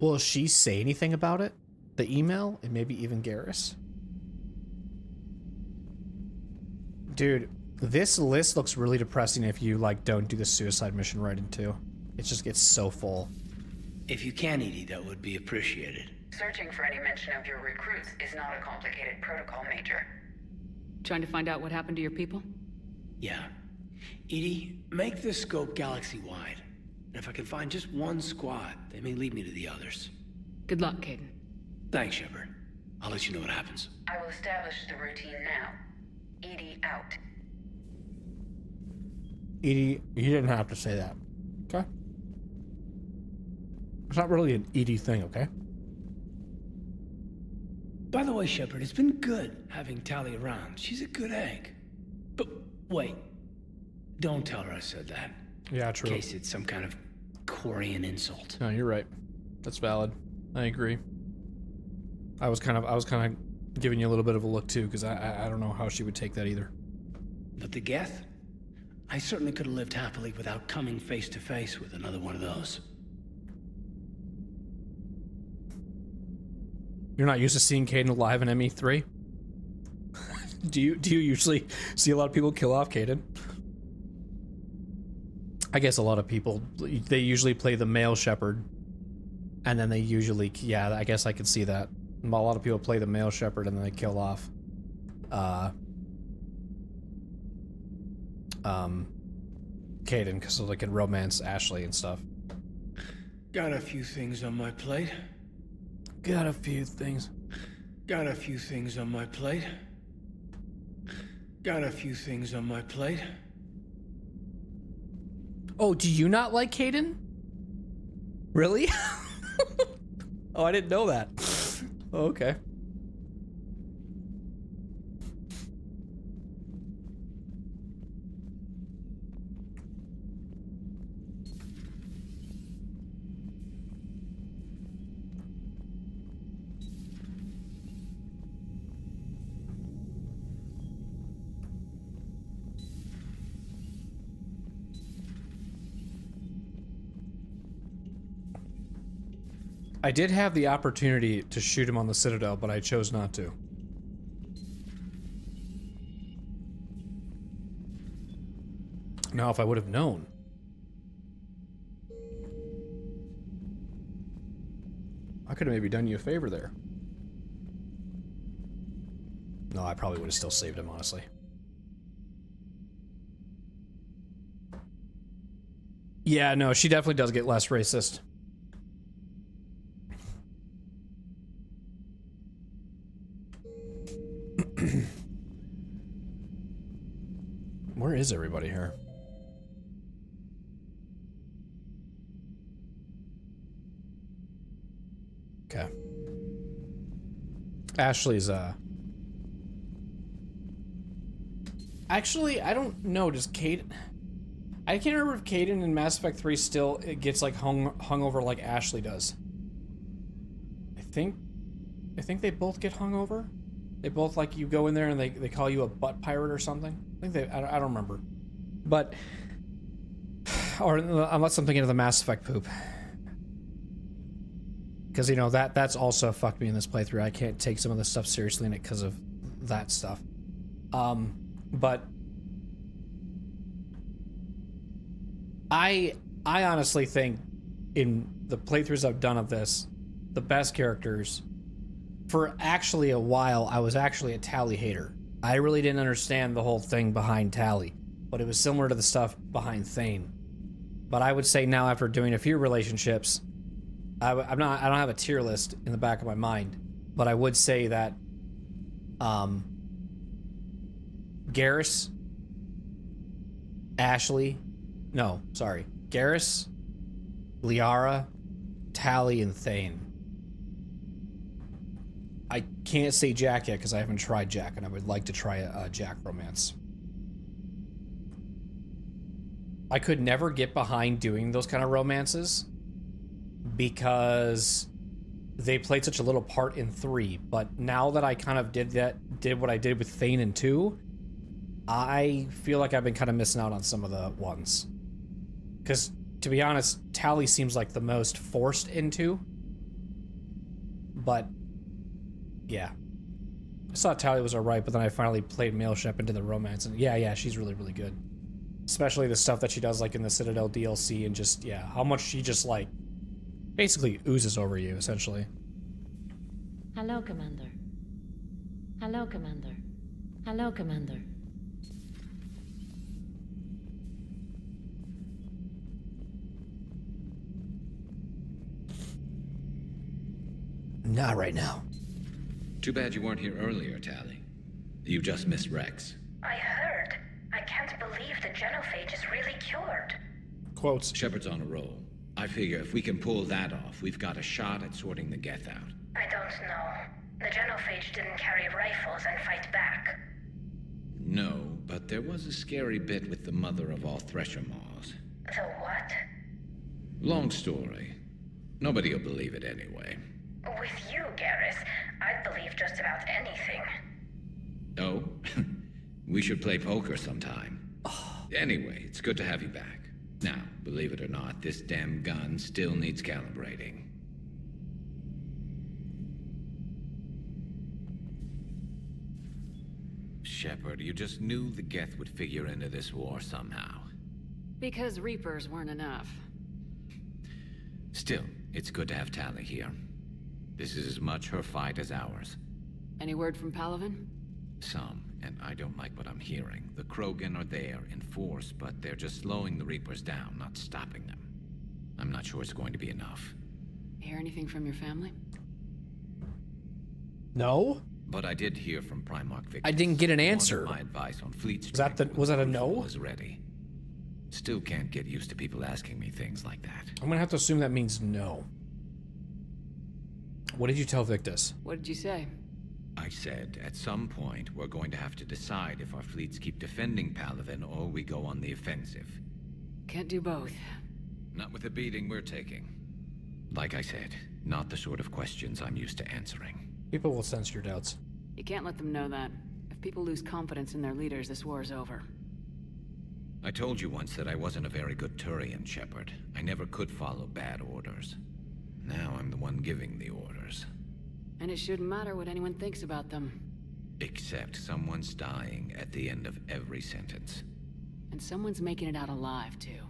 Will she say anything about it? The email? And maybe even Garrus? Dude, this list looks really depressing if you, like, don't do the suicide mission right in two. It just gets so full. If you can, Edie, that would be appreciated. Searching for any mention of your recruits is not a complicated protocol, Major. Trying to find out what happened to your people? Yeah. Edie, make this scope galaxy-wide. And if I can find just one squad, they may lead me to the others. Good luck, Caden. Thanks, Shepard. I'll let you know what happens. I will establish the routine now. Edie out. Edie, you didn't have to say that. Okay? It's not really an ED thing, okay? By the way, Shepard, it's been good having Tali around. She's a good egg. But wait, don't tell her I said that. Yeah, true. In case it's some kind of Quarian insult. No, you're right. That's valid. I agree. I was kind of giving you a little bit of a look too, because I don't know how she would take that either. But the Geth? I certainly could have lived happily without coming face to face with another one of those. You're not used to seeing Kaidan alive in ME3? Do you usually see a lot of people kill off Kaidan? I guess a lot of people, they usually play the male Shepard, and then they usually, yeah, I guess I could see that. A lot of people play the male Shepard and then they kill off Kaidan because so they can romance Ashley and stuff. Got a few things on my plate. Got a few things. Got a few things on my plate. Got a few things on my plate. Oh, do you not like Kaidan? Really? Oh, I didn't know that. Oh, okay. I did have the opportunity to shoot him on the Citadel, but I chose not to. Now, if I would have known. I could have maybe done you a favor there. No, I probably would have still saved him, honestly. Yeah, no, she definitely does get less racist. Where is everybody here? Okay. Ashley's, Actually, I don't know, does Kaidan... I can't remember if Kaidan in Mass Effect 3 still gets, like, hung over like Ashley does. I think they both get hung over. They both, like, you go in there and they call you a butt pirate or something. I think I don't remember. But... Or unless I'm thinking of the Mass Effect poop. Because, you know, that's also fucked me in this playthrough. I can't take some of the stuff seriously in it because of that stuff. But... I honestly think in the playthroughs I've done of this, the best characters... For actually a while, I was actually a Tali hater. I really didn't understand the whole thing behind Tali, but it was similar to the stuff behind Thane. But I would say now, after doing a few relationships, I don't have a tier list in the back of my mind, but I would say that Garrus, Ashley, no, sorry, Garrus, Liara, Tali, and Thane. I can't say Jack yet because I haven't tried Jack, and I would like to try a Jack romance. I could never get behind doing those kind of romances because they played such a little part in 3. But now that I kind of did what I did with Thane in 2, I feel like I've been kind of missing out on some of the ones. Because, to be honest, Tali seems like the most forced in 2. But... yeah. I thought Tali was alright, but then I finally played Male Shep into the romance, and yeah, she's really, really good. Especially the stuff that she does, like, in the Citadel DLC, and just, yeah, how much she just, like, basically oozes over you, essentially. Hello, Commander. Hello, Commander. Hello, Commander. Not right now. Too bad you weren't here earlier, Tali. You just missed Rex. I heard. I can't believe the genophage is really cured. Quotes. Shepard's on a roll. I I figure if we can pull that off, we've got a shot at sorting the Geth out. I don't know. The genophage didn't carry rifles and fight back. No, but there was a scary bit with the mother of all Thresher Maws. The what? Long story. Nobody'll believe it anyway. With you, Garrus, I'd believe just about anything. Oh? We should play poker sometime. Anyway, it's good to have you back. Now, believe it or not, this damn gun still needs calibrating. Shepard, you just knew the Geth would figure into this war somehow. Because Reapers weren't enough. Still, it's good to have Tali here. This is as much her fight as ours. Any word from Palaven? Some, and I don't like what I'm hearing. The Krogan are there in force, but they're just slowing the Reapers down, not stopping them. I'm not sure it's going to be enough. Hear anything from your family? No? But I did hear from Primarch Victus. I didn't get an answer. My advice on fleet Was that a no? Was ready. Still can't get used to people asking me things like that. I'm gonna have to assume that means no. What did you tell Victus? What did you say? I said, at some point, we're going to have to decide if our fleets keep defending Palaven or we go on the offensive. Can't do both. Not with the beating we're taking. Like I said, not the sort of questions I'm used to answering. People will sense your doubts. You can't let them know that. If people lose confidence in their leaders, this war is over. I told you once that I wasn't a very good Turian, Shepard. I never could follow bad orders. Now I'm the one giving the orders. And it shouldn't matter what anyone thinks about them. Except someone's dying at the end of every sentence. And someone's making it out alive, too.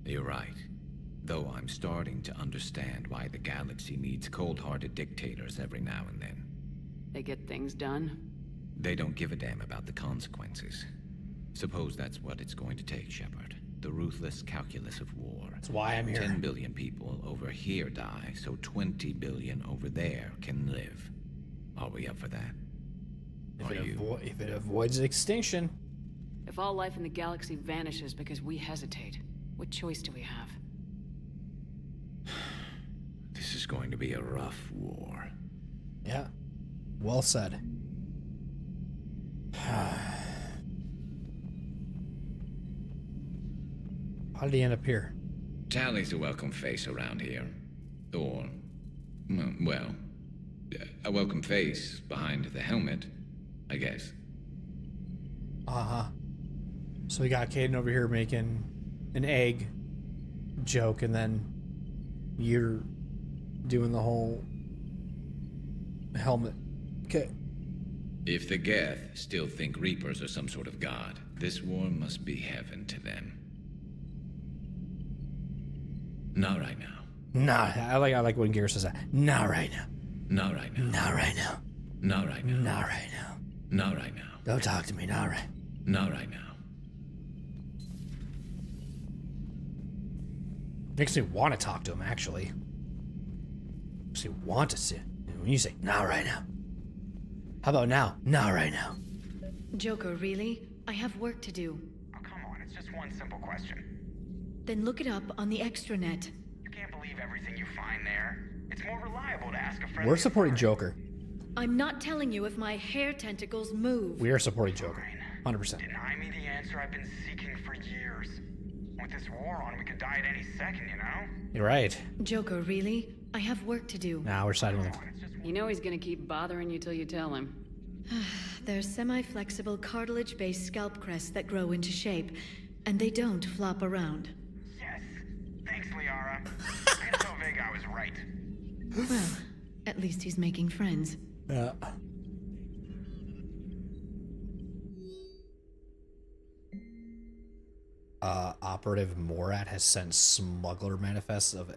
You're right. Though I'm starting to understand why the galaxy needs cold-hearted dictators every now and then. They get things done. They don't give a damn about the consequences. Suppose that's what it's going to take, Shepard. The ruthless calculus of war. That's why I'm here. 10 billion people over here die, so 20 billion over there can live. Are we up for that? If it avoids extinction. If all life in the galaxy vanishes because we hesitate, what choice do we have? This is going to be a rough war. Yeah. Well said. How did he end up here? Tali's a welcome face around here. Or, well, a welcome face behind the helmet, I guess. Uh-huh. So we got Caden over here making an egg joke, and then you're doing the whole helmet. Okay. If the Geth still think Reapers are some sort of god, this war must be heaven to them. Not right now. Nah, I like when Garrus says that. Not right now. Not right now. Not right now. Not right now. Not right now. Not right now. Don't talk to me. Not right. Not right now. Makes me want to talk to him, actually. Makes me want to sit. When you say, not right now. How about now? Not right now. Joker, really? I have work to do. Oh, come on, it's just one simple question. Then look it up on the extranet. You can't believe everything you find there. It's more reliable to ask a friend. We're supporting Joker. I'm not telling you if my hair tentacles move. We are supporting Joker. 100%. Deny me the answer I've been seeking for years. With this war on, we could die at any second, you know? You're right. Joker, really? I have work to do. Nah, we're siding with him. You know he's gonna keep bothering you till you tell him. They're semi-flexible cartilage-based scalp crests that grow into shape, and they don't flop around. Yes. Thanks, Liara. I so vague I was right. Well, at least he's making friends. Yeah. Operative Morat has sent smuggler manifests of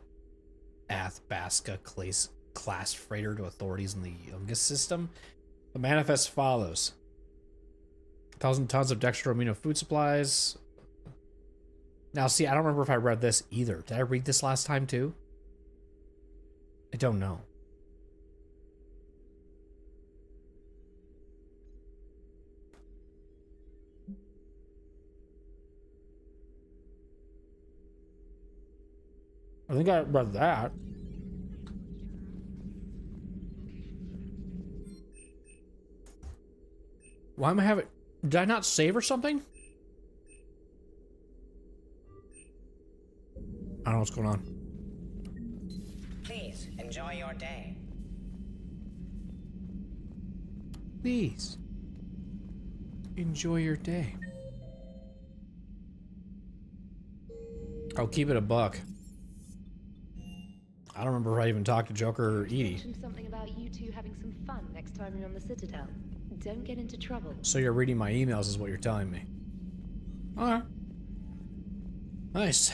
Athbaska class freighter to authorities in the Youngest system. The manifest follows: 1,000 tons of dextroamino food supplies. Now, see, I don't remember if I read this either. Did I read this last time too? I don't know. I think I read that. Why am I having... Did I not save or something? I don't know what's going on. Please, enjoy your day. Please. Enjoy your day. I'll keep it a buck. I don't remember if I even talked to Joker or Edie. You mentioned something about you two having some fun next time you're on the Citadel. Don't get into trouble. So you're reading my emails is what you're telling me. Alright. Nice.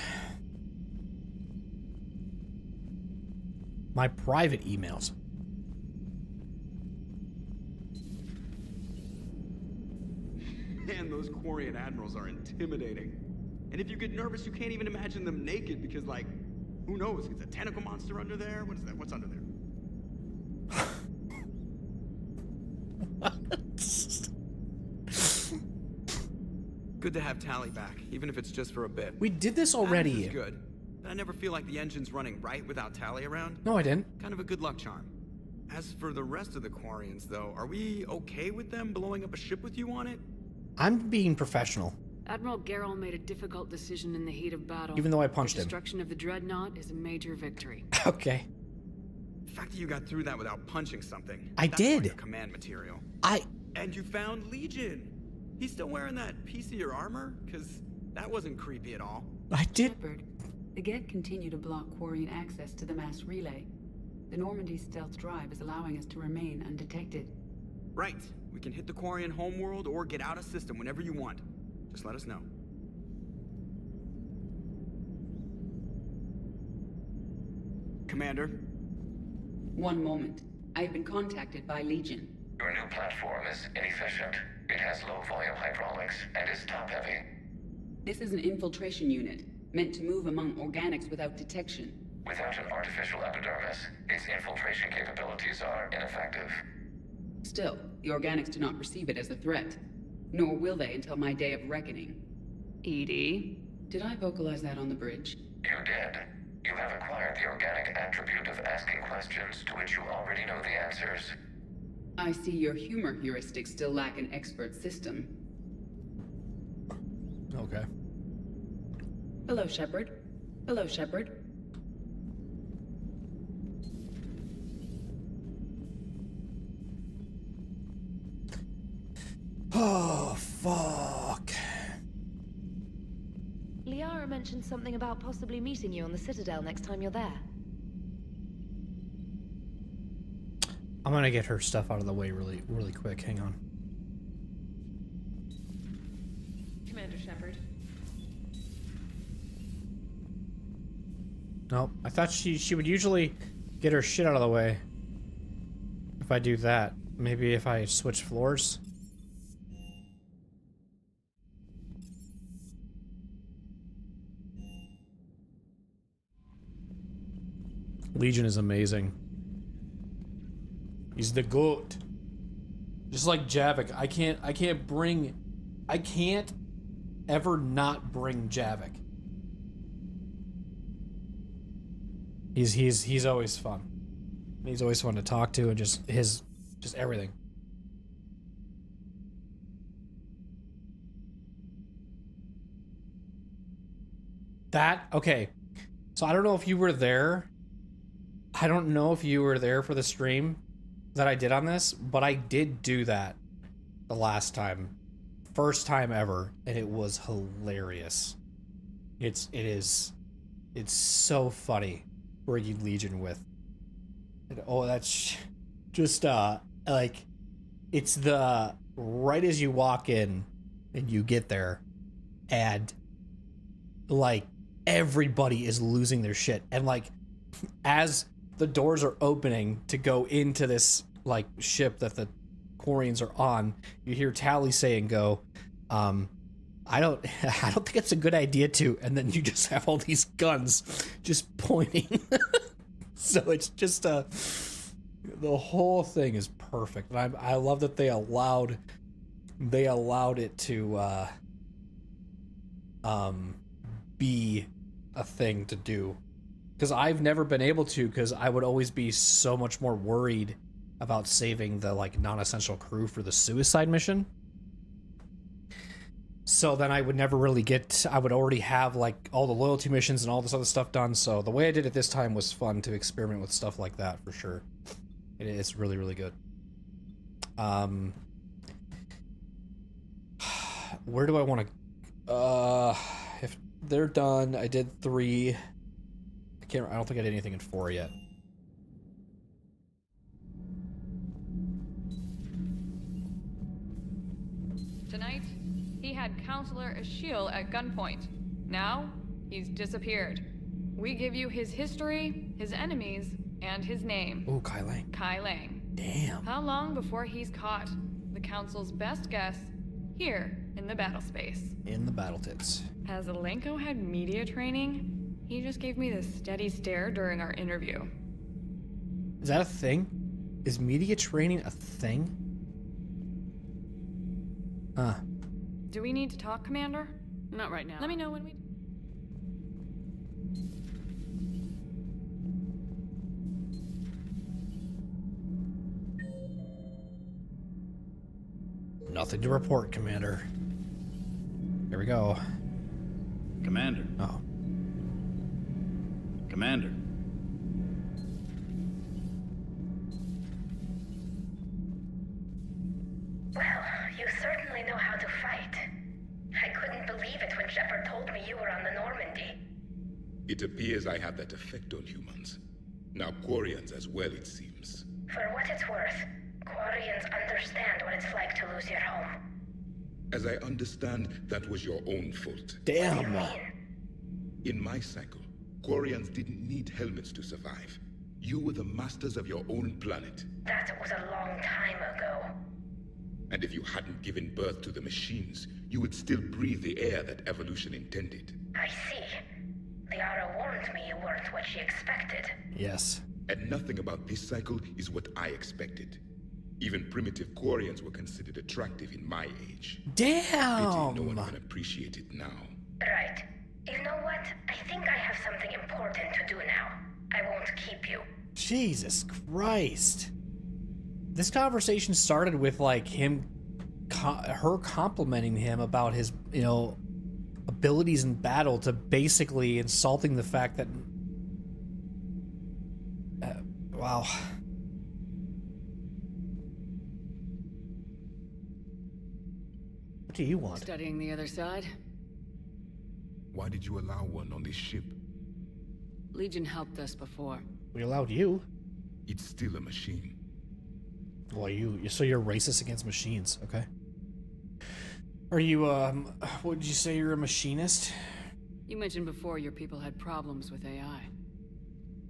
My private emails. Man, those Quarian admirals are intimidating. And if you get nervous, you can't even imagine them naked because, like, who knows? Is a tentacle monster under there? What is that? What's under there? Good to have Tally back, even if it's just for a bit. We did this already. This is good. I never feel like the engine's running right without Tally around. No, I didn't. Kind of a good luck charm. As for the rest of the Quarians, though, are we okay with them blowing up a ship with you on it? I'm being professional. Admiral Garrel made a difficult decision in the heat of battle. Even though I punched the him. Destruction of the Dreadnought is a major victory. Okay. The fact that you got through that without punching something. I did. Like a command material. And you found Legion. He's still wearing that piece of your armor? Because that wasn't creepy at all. I did. Shepard, the Geth continue to block Quarian access to the mass relay. The Normandy stealth drive is allowing us to remain undetected. Right. We can hit the Quarian homeworld or get out of system whenever you want. Just let us know. Commander? One moment. I have been contacted by Legion. Your new platform is inefficient. It has low volume hydraulics and is top heavy. This is an infiltration unit, meant to move among organics without detection. Without an artificial epidermis, its infiltration capabilities are ineffective. Still, the organics do not perceive it as a threat. Nor will they until my day of reckoning. Edie? Did I vocalize that on the bridge? You did. You have acquired the organic attribute of asking questions to which you already know the answers. I see your humor heuristics still lack an expert system. Okay. Hello, Shepard. Hello, Shepard. Oh, fuck. Liara mentioned something about possibly meeting you on the Citadel next time you're there. I'm gonna get her stuff out of the way really quick. Hang on. Commander Shepard. Nope. I thought she would usually get her shit out of the way. If I do that. Maybe if I switch floors. Legion is amazing. He's the GOAT. Just like Javik, I can't ever not bring Javik. He's always fun. He's always fun to talk to and just everything. Okay. So I don't know if you were there. I don't know if you were there for the stream that I did on this, but I did do that the last time. First time ever, and it was hilarious. It's so funny bringing Legion with. And, oh, that's just like it's the right as you walk in and you get there and like everybody is losing their shit, and like as the doors are opening to go into this like ship that the Quarians are on, you hear Tally say and go, I don't think it's a good idea to, and then you just have all these guns just pointing. So it's just the whole thing is perfect. And I love that they allowed it to be a thing to do Because I've never been able to, because I would always be so much more worried about saving the, like, non-essential crew for the suicide mission. So then I would never really get... I would already have, like, all the loyalty missions and all this other stuff done. So the way I did it this time was fun to experiment with stuff like that, for sure. It's really, really good. Where do I want to... if they're done, I did 3... I don't think I did anything in 4 yet. Tonight, he had Counselor Ashiel at gunpoint. Now, he's disappeared. We give you his history, his enemies, and his name. Ooh, Kai Lang. Kai Lang. Damn. How long before he's caught? The Council's best guess, here, in the battle space. In the battle tits. Has Alenko had media training? He just gave me this steady stare during our interview. Is that a thing? Is media training a thing? Huh. Do we need to talk, Commander? Not right now. Let me know when we... Nothing to report, Commander. Here we go. Commander. Oh. Commander. Well, you certainly know how to fight. I couldn't believe it when Shepard told me you were on the Normandy. It appears I have that effect on humans. Now Quarians as well, it seems. For what it's worth, Quarians understand what it's like to lose your home. As I understand, that was your own fault. Damn. What do you mean? In my cycle, Quarians didn't need helmets to survive. You were the masters of your own planet. That was a long time ago. And if you hadn't given birth to the machines, you would still breathe the air that evolution intended. I see. Liara warned me you weren't what she expected. Yes. And nothing about this cycle is what I expected. Even primitive Quarians were considered attractive in my age. Damn! Pity no one can appreciate it now. Right. You know what? I think I have something important to do now. I won't keep you. Jesus Christ. This conversation started with, like, her complimenting him about his, you know, abilities in battle, to basically insulting the fact that... wow. What do you want? Studying the other side? Why did you allow one on this ship? Legion helped us before. We allowed you. It's still a machine. Well, so you're racist against machines, okay? Are you, what did you say, you're a machinist? You mentioned before your people had problems with AI.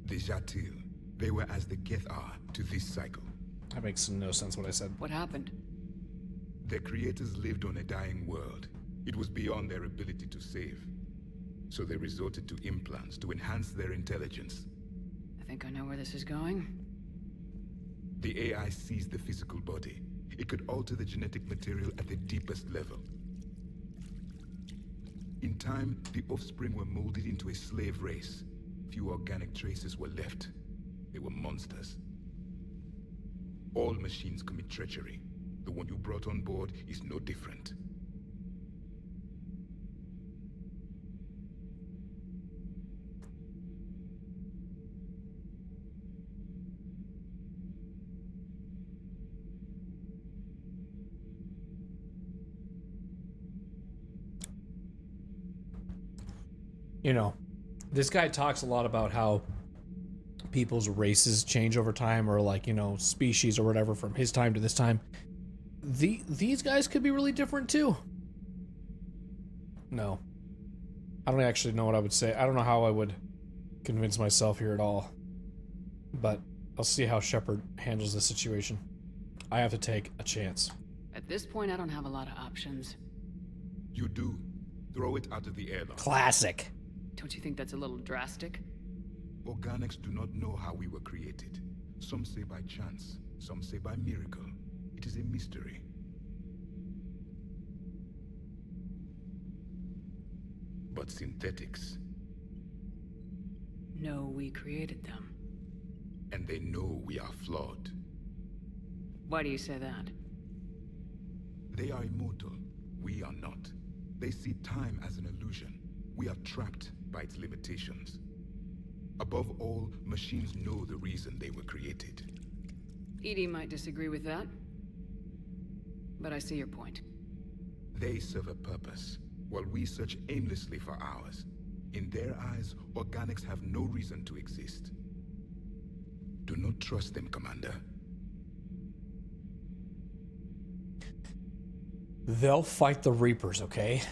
The Jatil, they were as the Geth are to this cycle. That makes no sense what I said. What happened? Their creators lived on a dying world. It was beyond their ability to save. So they resorted to implants to enhance their intelligence. I think I know where this is going. The AI sees the physical body. It could alter the genetic material at the deepest level. In time, the offspring were molded into a slave race. Few organic traces were left. They were monsters. All machines commit treachery. The one you brought on board is no different. You know, this guy talks a lot about how people's races change over time, or, like, you know, species or whatever from his time to this time. These guys could be really different too. No. I don't actually know what I would say. I don't know how I would convince myself here at all. But I'll see how Shepard handles this situation. I have to take a chance. At this point, I don't have a lot of options. You do. Throw it out of the airlock. Classic. Don't you think that's a little drastic? Organics do not know how we were created. Some say by chance, some say by miracle. It is a mystery. But synthetics... know we created them. And they know we are flawed. Why do you say that? They are immortal. We are not. They see time as an illusion. We are trapped by its limitations. Above all, machines know the reason they were created. Edie might disagree with that, but I see your point. They serve a purpose, while we search aimlessly for ours. In their eyes, organics have no reason to exist. Do not trust them, Commander. They'll fight the Reapers, okay?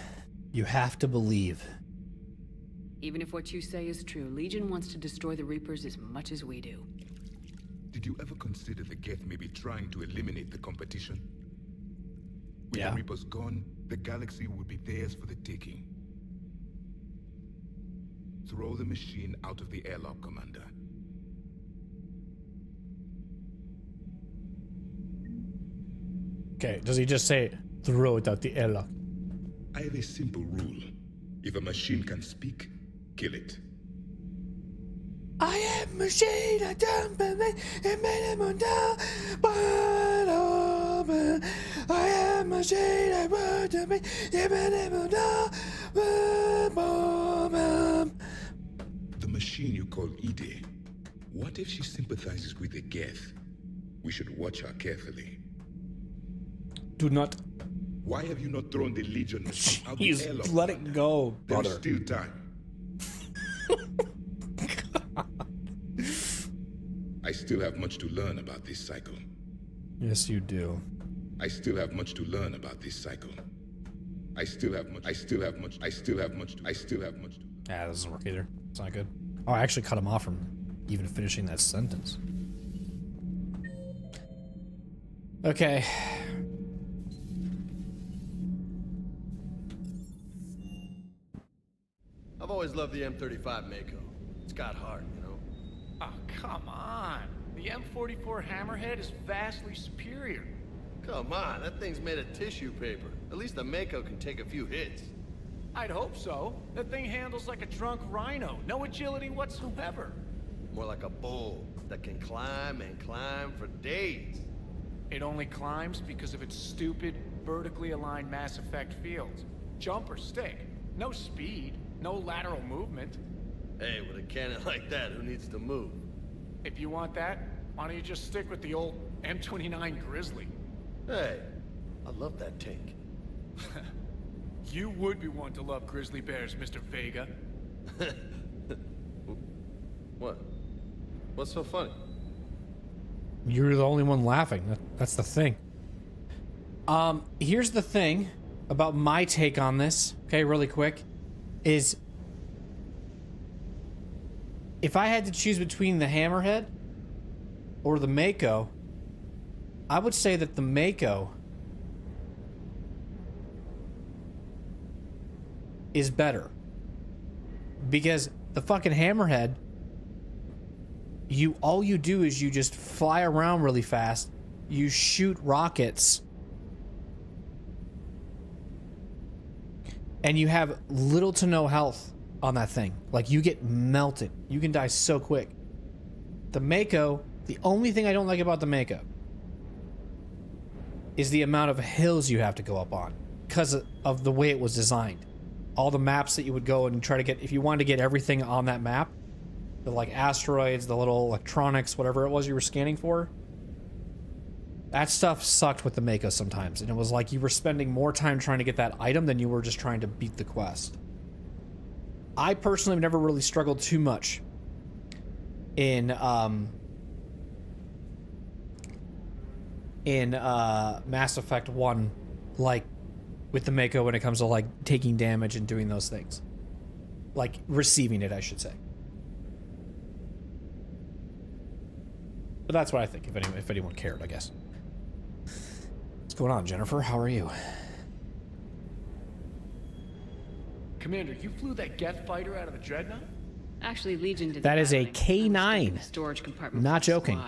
You have to believe. Even if what you say is true, Legion wants to destroy the Reapers as much as we do. Did you ever consider the Geth may be trying to eliminate the competition? With Yeah. the Reapers gone, the galaxy would be theirs for the taking. Throw the machine out of the airlock, Commander. Okay, does he just say, throw it out the airlock? I have a simple rule. If a machine can speak, kill it. I am machine, I don't believe in minimum down, I am machine, I want to be in minimum down, The machine you call Ide, what if she sympathizes with the Geth? We should watch her carefully. Do not. Why have you not thrown the Legion machine out the He's airlock? let it go, brother. There's still time. I still have much to learn about this cycle. Yes, you do. I still have much to learn about this cycle. I still have much. Yeah, that doesn't work either. It's not good. Oh, I actually cut him off from even finishing that sentence. Okay. I've always loved the M35 Mako. It's got heart, you know? Oh, come on. The M44 Hammerhead is vastly superior. Come on, that thing's made of tissue paper. At least the Mako can take a few hits. I'd hope so. That thing handles like a drunk rhino. No agility whatsoever. More like a bull that can climb and climb for days. It only climbs because of its stupid, vertically aligned Mass Effect fields. Jump or stick. No speed. No lateral movement. Hey, with a cannon like that, who needs to move? If you want that, why don't you just stick with the old M29 Grizzly? Hey, I love that tank. You would be one to love grizzly bears, Mr. Vega. What? What's so funny? You're the only one laughing. That's the thing. Here's the thing about my take on this, okay, really quick, is if I had to choose between the Hammerhead or the Mako, I would say that the Mako is better. Because the fucking Hammerhead, all you do is you just fly around really fast, you shoot rockets, and you have little to no health on that thing. Like, you get melted. You can die so quick. The Mako, the only thing I don't like about the Mako is the amount of hills you have to go up on because of the way it was designed. All the maps that you would go and try to get, if you wanted to get everything on that map, the like asteroids, the little electronics, whatever it was you were scanning for, that stuff sucked with the Mako sometimes. And it was like you were spending more time trying to get that item than you were just trying to beat the quest. I personally have never really struggled too much in Mass Effect 1, like with the Mako when it comes to like taking damage and doing those things. Like receiving it, I should say. But that's what I think, if anyone cared, I guess. What's going on, Jennifer? How are you? Commander, you flew that Geth fighter out of the Dreadnought? Actually, Legion did That is a piloting. K9. Storage compartment. Not joking.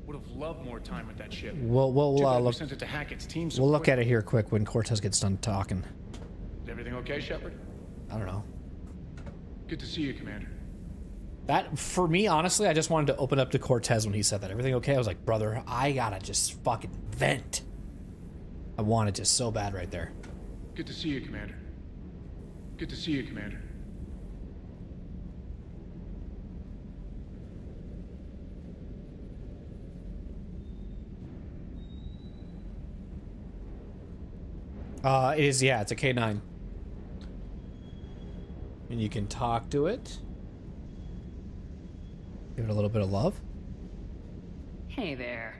Would have loved more time with that ship. We'll Too bad we look. sent it to Hackett's team so We'll look quick. at it here quick when Cortez gets done talking. Is everything okay, Shepard? I don't know. Good to see you, Commander. That, for me, honestly, I just wanted to open up to Cortez when he said that. Everything okay? I was like, brother, I gotta just fucking vent. I wanted to so bad right there. Good to see you, Commander. Good to see you, Commander. It is, yeah, it's a K9. And you can talk to it. Give it a little bit of love. Hey there.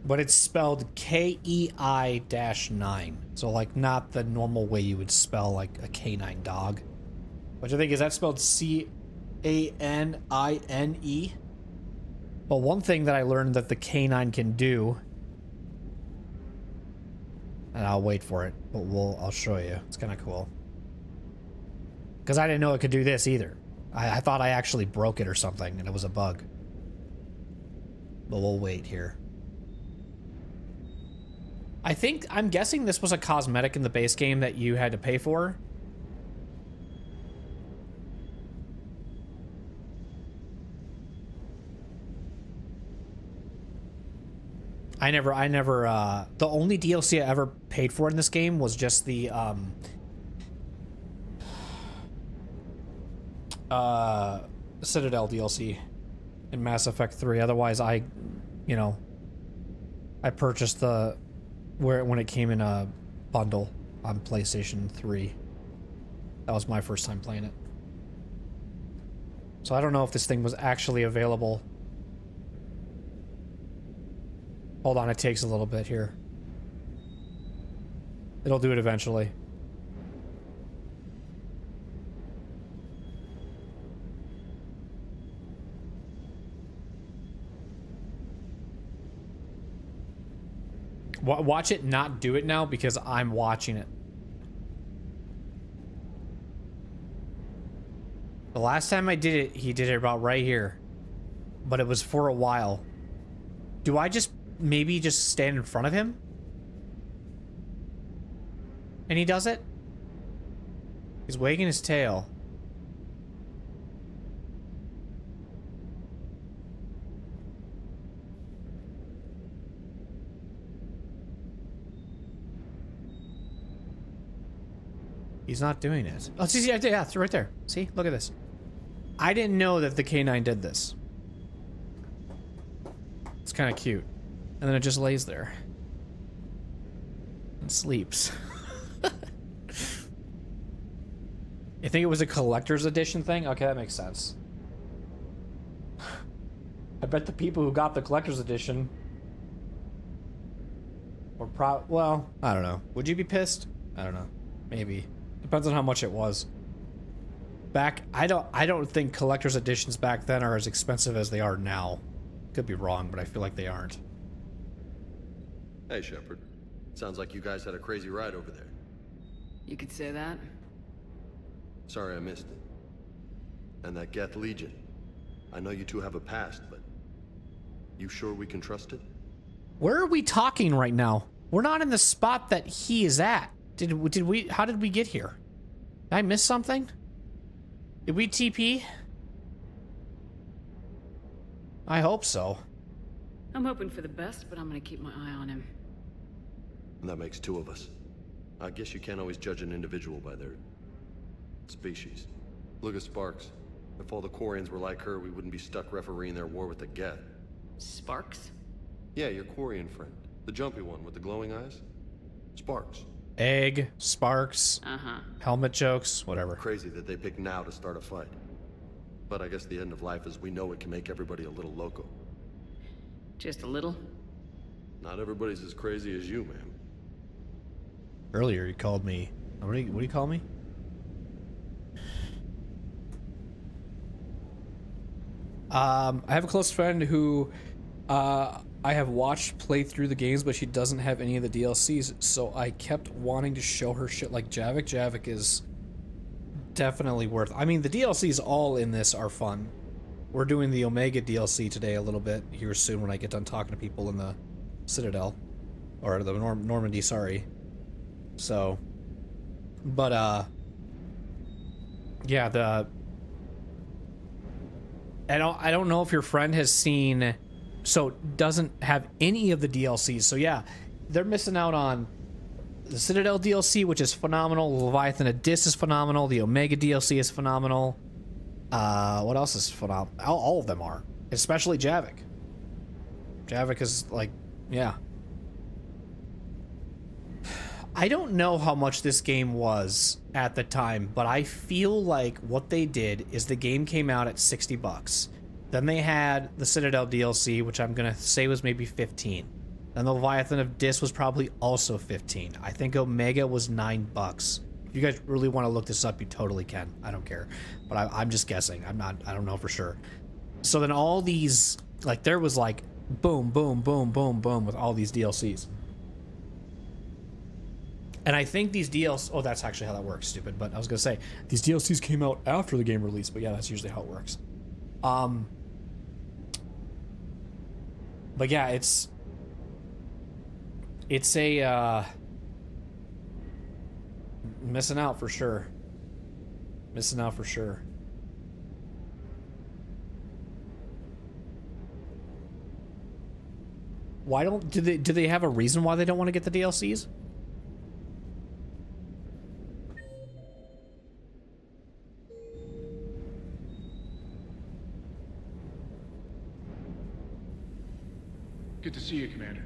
But it's spelled KEI-9. So, like, not the normal way you would spell, like, a canine dog. Which I think, is that spelled C-A-N-I-N-E? Well, one thing that I learned that the canine can do, and I'll wait for it, but I'll show you. It's kind of cool. Because I didn't know it could do this either. I thought I actually broke it or something, and it was a bug. But we'll wait here. I'm guessing this was a cosmetic in the base game that you had to pay for. I never, the only DLC I ever paid for in this game was just the, Citadel DLC in Mass Effect 3. Otherwise, I purchased when it came in a bundle on PlayStation 3. That was my first time playing it. So I don't know if this thing was actually available. Hold on, it takes a little bit here. It'll do it eventually. Watch it not do it now because I'm watching it. The last time I did it, he did it about right here. But it was for a while. Do I maybe just stand in front of him? And he does it? He's wagging his tail. He's not doing it. Oh, see, yeah, it's right there. See, look at this. I didn't know that the K9 did this. It's kind of cute. And then it just lays there. And sleeps. You think it was a collector's edition thing? Okay, that makes sense. I bet the people who got the collector's edition were well, I don't know. Would you be pissed? I don't know. Maybe. Depends on how much it was. I don't think collector's editions back then are as expensive as they are now. Could be wrong, but I feel like they aren't. Hey, Shepard. Sounds like you guys had a crazy ride over there. You could say that. Sorry I missed it. And that Geth Legion. I know you two have a past, but you sure we can trust it? Where are we talking right now? We're not in the spot that he is at. How did we get here? Did I miss something? Did we TP? I hope so. I'm hoping for the best, but I'm gonna keep my eye on him. And that makes two of us. I guess you can't always judge an individual by their species. Look at Sparks. If all the Quarians were like her, we wouldn't be stuck refereeing their war with the Geth. Sparks? Yeah, your Quarian friend. The jumpy one with the glowing eyes. Sparks. Egg, Sparks, helmet jokes, whatever. Crazy that they pick now to start a fight. But I guess the end of life as we know it can make everybody a little loco. Just a little? Not everybody's as crazy as you, ma'am. Earlier, he called me... What do you call me? I have a close friend who I have watched play through the games, but she doesn't have any of the DLCs, so I kept wanting to show her shit like Javik. Javik is definitely worth... I mean, the DLCs all in this are fun. We're doing the Omega DLC today a little bit here soon when I get done talking to people in the Citadel. Or the Normandy, sorry. So... But, yeah, I don't know if your friend has seen, so doesn't have any of the DLCs. So yeah, they're missing out on the Citadel DLC, which is phenomenal. The Leviathan Abyss is phenomenal. The Omega DLC is phenomenal. What else is phenomenal? All of them are, especially Javik. Javik is like, yeah. I don't know how much this game was at the time, but I feel like what they did is the game came out at $60. Then they had the Citadel DLC, which I'm gonna say was maybe 15. Then the Leviathan of Dis was probably also 15. I think Omega was $9. If you guys really want to look this up, you totally can. I don't care, but I'm just guessing. I don't know for sure. So then all these, like, there was like boom, boom, boom, boom, boom with all these DLCs. And I think these DLCs... Oh, that's actually how that works, stupid. But I was going to say, these DLCs came out after the game release. But yeah, that's usually how it works. But yeah, it's a... missing out for sure. Missing out for sure. Why don't... Do they have a reason why they don't want to get the DLCs? Good to see you, Commander.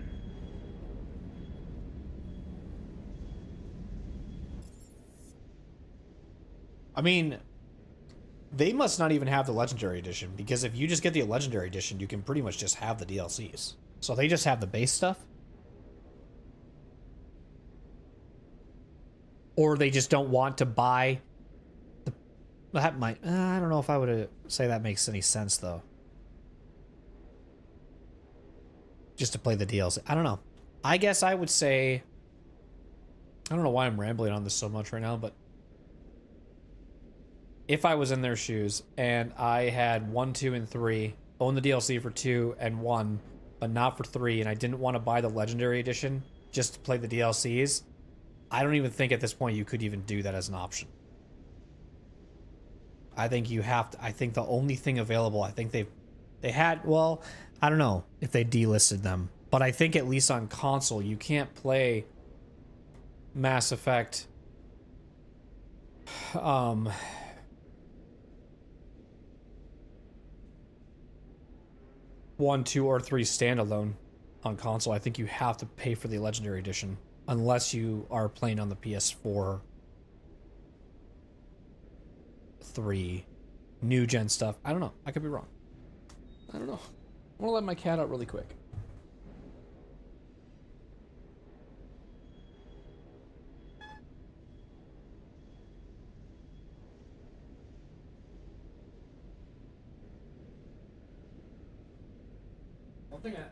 I mean, they must not even have the Legendary Edition, because if you just get the Legendary Edition, you can pretty much just have the DLCs. So they just have the base stuff? Or they just don't want to buy the... That might... I don't know if I would say that makes any sense, though. Just to play the DLC. I don't know. I guess I would say... I don't know why I'm rambling on this so much right now, but... If I was in their shoes and I had 1, 2, and 3, own the DLC for 2 and 1, but not for 3, and I didn't want to buy the Legendary Edition just to play the DLCs, I don't even think at this point you could even do that as an option. I think you have to... I think the only thing available, I think they had... Well... I don't know if they delisted them, but I think at least on console, you can't play Mass Effect 1, 2, or 3 standalone on console. I think you have to pay for the Legendary Edition unless you are playing on the PS4 3 new gen stuff. I don't know. I could be wrong. I don't know. I'm gonna let my cat out really quick.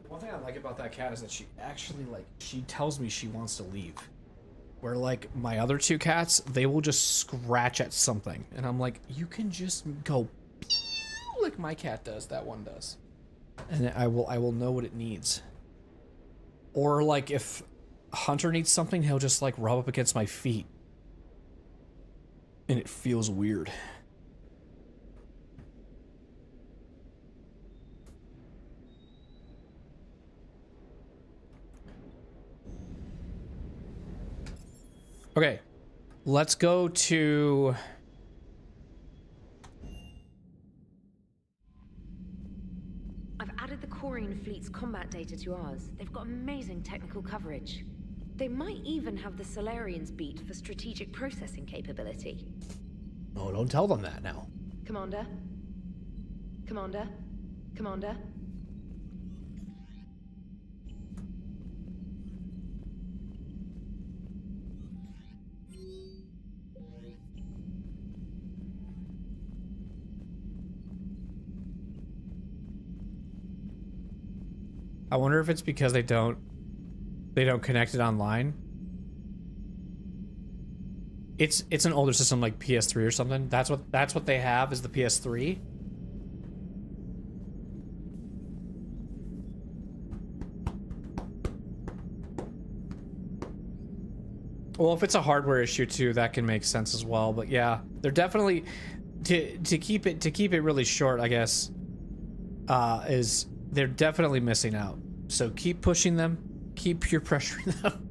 One thing I like about that cat is that she actually, like, she tells me she wants to leave. Where, like, my other 2 cats, they will just scratch at something. And I'm like, you can just go like my cat does, that one does. And I will know what it needs. Or like if Hunter needs something, he'll just like rub up against my feet. And it feels weird. Okay. Let's go to... I've added the Quarian fleet's combat data to ours. They've got amazing technical coverage. They might even have the Solarians beat for strategic processing capability. Oh, don't tell them that now. Commander? Commander? Commander? I wonder if it's because they don't connect it online. It's an older system like PS3 or something. That's what they have is the PS3. Well, if it's a hardware issue too, that can make sense as well. But yeah, they're definitely to keep it really short, I guess. is they're definitely missing out. So keep pushing them, keep peer pressuring them,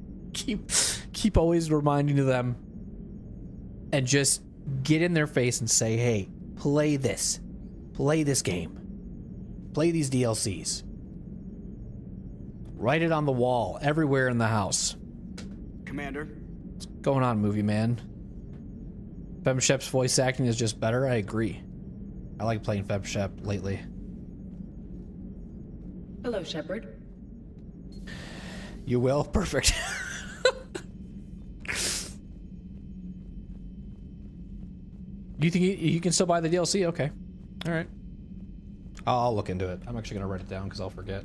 keep always reminding them, and just get in their face and say, hey, play this game, play these DLCs, write it on the wall everywhere in the house. Commander? What's going on, movie man? Fem Shep's voice acting is just better. I agree. I like playing Fem Shep lately. Hello, Shepard. You will? Perfect. You think you can still buy the DLC? Okay. All right. I'll look into it. I'm actually going to write it down because I'll forget.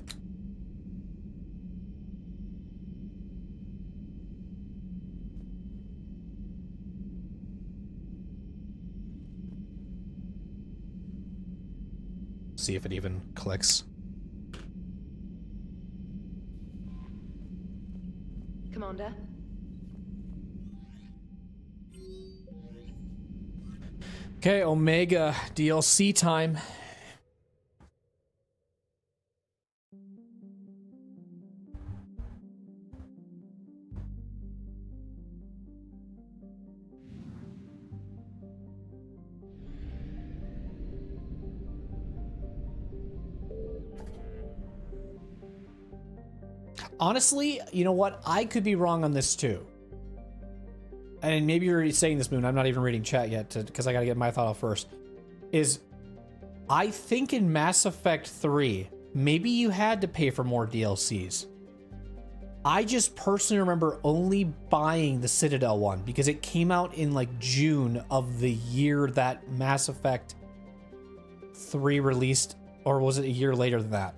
See if it even clicks. Commander? Okay, Omega DLC time. Honestly, you know what? I could be wrong on this too. And maybe you're already saying this, Moon. I'm not even reading chat yet because I gotta get my thought out first. I think in Mass Effect 3, maybe you had to pay for more DLCs. I just personally remember only buying the Citadel one because it came out in like June of the year that Mass Effect 3 released, or was it a year later than that?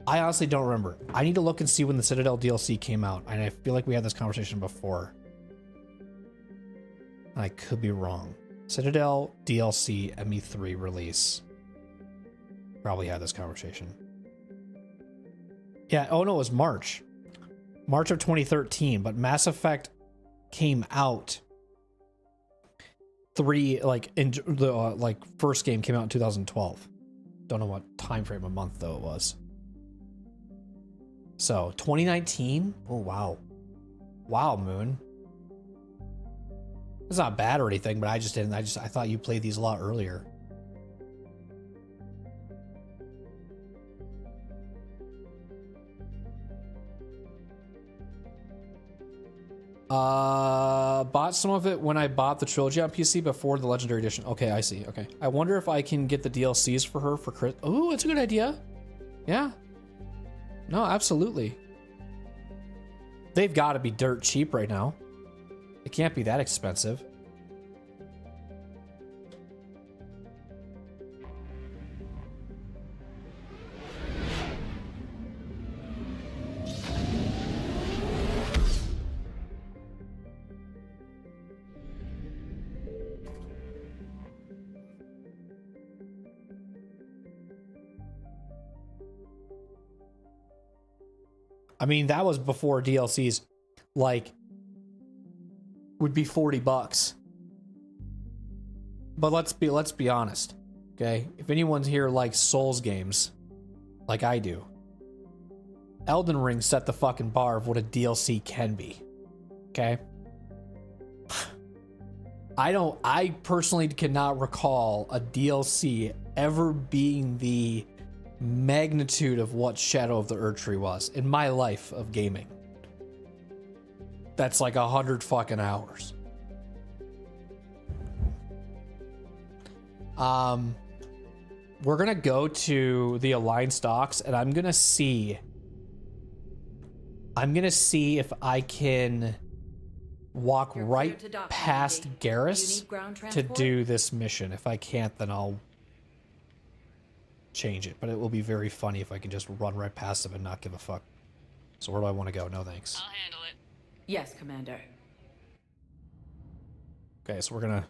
I honestly don't remember. I need to look and see when the Citadel DLC came out, and I feel like we had this conversation before. I could be wrong. Citadel DLC ME3 release. Probably had this conversation. Yeah, oh no, it was March. March of 2013, but Mass Effect came out first game came out in 2012. Don't know what time frame of month though it was. So 2019. Oh wow, wow, Moon. It's not bad or anything, but I just didn't. I thought you played these a lot earlier. Bought some of it when I bought the trilogy on PC before the Legendary Edition. Okay, I see. Okay. I wonder if I can get the DLCs for her for Chris. Oh, it's a good idea. Yeah. No, absolutely. They've got to be dirt cheap right now. It can't be that expensive. I mean, that was before DLCs, like, would be $40. But let's be honest, okay? If anyone's here likes Souls games, like I do, Elden Ring set the fucking bar of what a DLC can be, okay? I personally cannot recall a DLC ever being the magnitude of what Shadow of the Erdtree was in my life of gaming. That's like 100 fucking hours. We're gonna go to the Aligned Stocks, and I'm gonna see if I can walk right past Garrus to do this mission. If I can't, then I'll change it, but it will be very funny if I can just run right past him and not give a fuck. So where do I want to go? No thanks. I'll handle it. Yes, Commander. Okay, so we're gonna...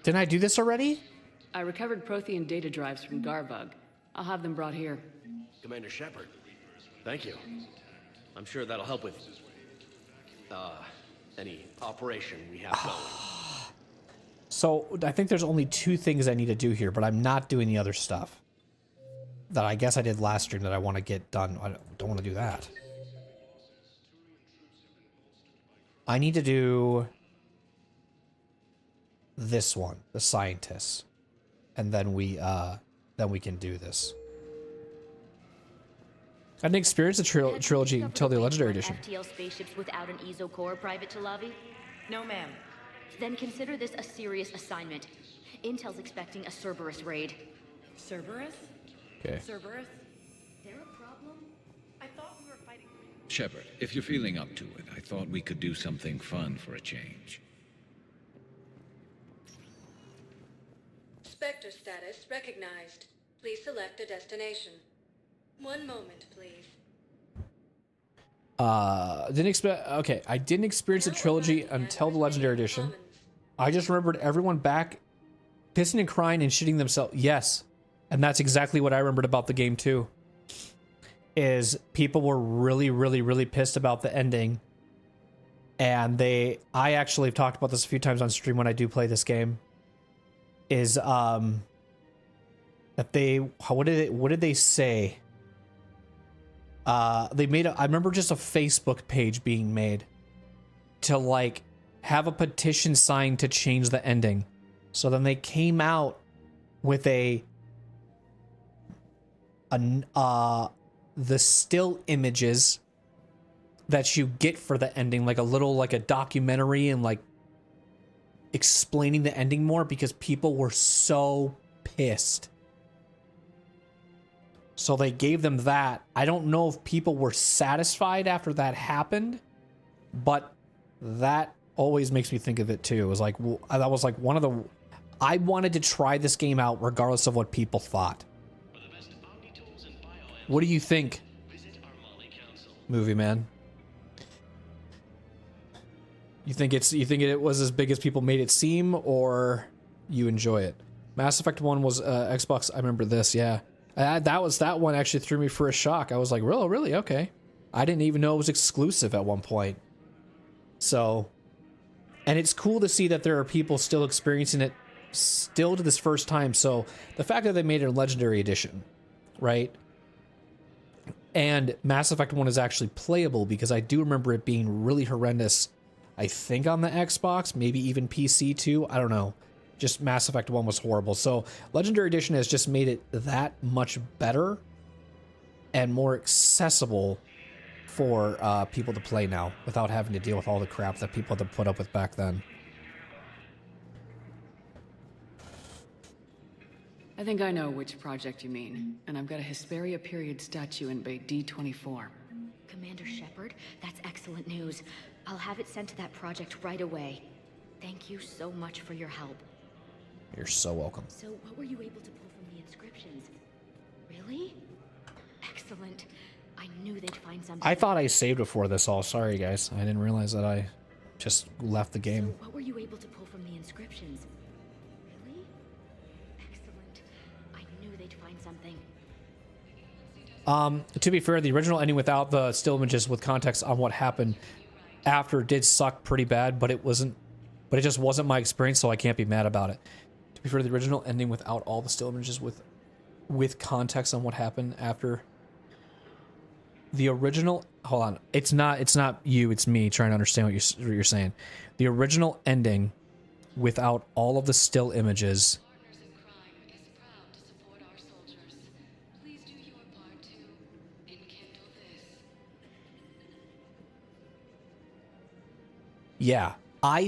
Didn't I do this already? I recovered Prothean data drives from Garvug. I'll have them brought here. Commander Shepard, thank you. I'm sure that'll help with any operation we have going. So I think there's only 2 things I need to do here, but I'm not doing the other stuff that I guess I did last stream that I want to get done. I don't want to do that. I need to do this one, the scientists, and then we can do this. I didn't experience the trilogy until the Legendary Edition. FTL spaceships without an ESO core, Private Chalavi? No, ma'am. Then consider this a serious assignment. Intel's expecting a Cerberus raid. Cerberus? Okay. Cerberus? There a problem? I thought we were fighting. Shepard, if you're feeling up to it, I thought we could do something fun for a change. Spectre status recognized. Please select a destination. One moment, please. Okay, I didn't experience the trilogy until the Legendary Edition. I just remembered everyone back pissing and crying and shitting themselves. Yes. And that's exactly what I remembered about the game too. Is people were really, really, really pissed about the ending. And I actually have talked about this a few times on stream when I do play this game. Is that what did they say? They made I remember just a Facebook page being made to like have a petition signed to change the ending. So then they came out with the still images that you get for the ending, like a documentary and like explaining the ending more because people were so pissed. So they gave them that. I don't know if people were satisfied after that happened, but that always makes me think of it too. It was like, that was like one of the... I wanted to try this game out regardless of what people thought. What do you think, Movie Man? You think it was as big as people made it seem, or you enjoy it? Mass Effect 1 was Xbox. I remember this, yeah. That one actually threw me for a shock. I was like, really? Okay. I didn't even know it was exclusive at one point. So, and it's cool to see that there are people still experiencing it still to this first time. So the fact that they made it a Legendary Edition, right? And Mass Effect 1 is actually playable because I do remember it being really horrendous. I think on the Xbox, maybe even PC too. I don't know. Just Mass Effect 1 was horrible. So Legendary Edition has just made it that much better and more accessible for people to play now without having to deal with all the crap that people had to put up with back then. I think I know which project you mean, and I've got a Hesperia period statue in Bay D24. Commander Shepard, that's excellent news. I'll have it sent to that project right away. Thank you so much for your help. You're so welcome. So what were you able to pull from the inscriptions? Really? Excellent. I knew they'd find something. I thought I saved before this all. Sorry, guys. I didn't realize that I just left the game. So what were you able to pull from the inscriptions? Really? Excellent. I knew they'd find something. To be fair, the original ending without the still images with context on what happened after did suck pretty bad, but it just wasn't my experience, so I can't be mad about it. To be fair, the original ending without all the still images with context on what happened after the original... Hold on. It's not you, it's me trying to understand what you're saying. The original ending without all of the still images... Yeah, I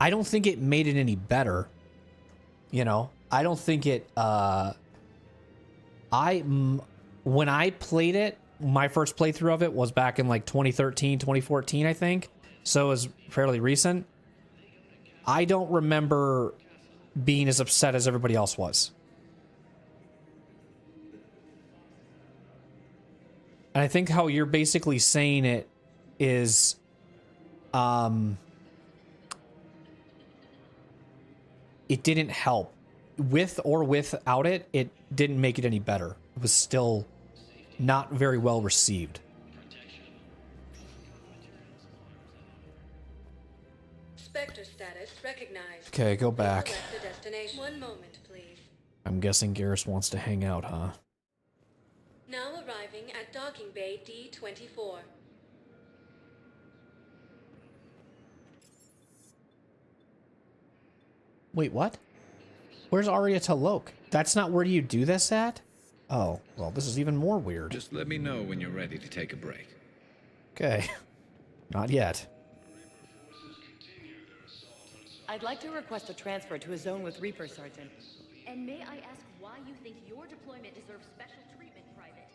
don't think it made it any better. You know, I don't think it, when I played it, my first playthrough of it was back in like 2013, 2014, I think. So it was fairly recent. I don't remember being as upset as everybody else was. And I think how you're basically saying it is, it didn't help. With or without it, it didn't make it any better. It was still not very well received. Spectre status recognized. Okay, go back. Select the destination. One moment, please. I'm guessing Garrus wants to hang out, huh? Now arriving at docking bay D24. Wait, what? Where's Aria to Loke? That's not where you do this at? Oh, well, this is even more weird. Just let me know when you're ready to take a break. Okay. Not yet. I'd like to request a transfer to a zone with Reaper, Sergeant. And may I ask why you think your deployment deserves special treatment, Private?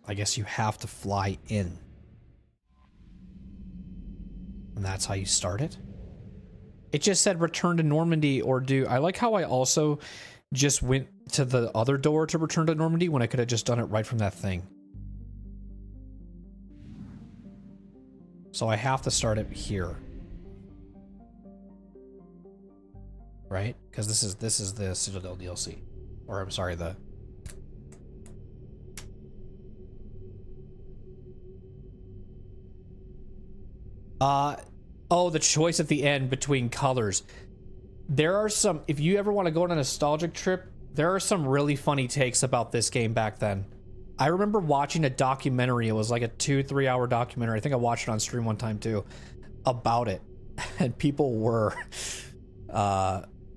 I guess you have to fly in. And that's how you start it? It just said return to Normandy or do... I like how I also just went to the other door to return to Normandy when I could have just done it right from that thing. So I have to start it here. Right? Because this is the Citadel DLC. Or I'm sorry, the... Oh, the choice at the end between colors. There are some, if you ever want to go on a nostalgic trip, there are some really funny takes about this game back then. I remember watching a documentary. It was like a 2-3 hour documentary. I think I watched it on stream one time too, about it. And people were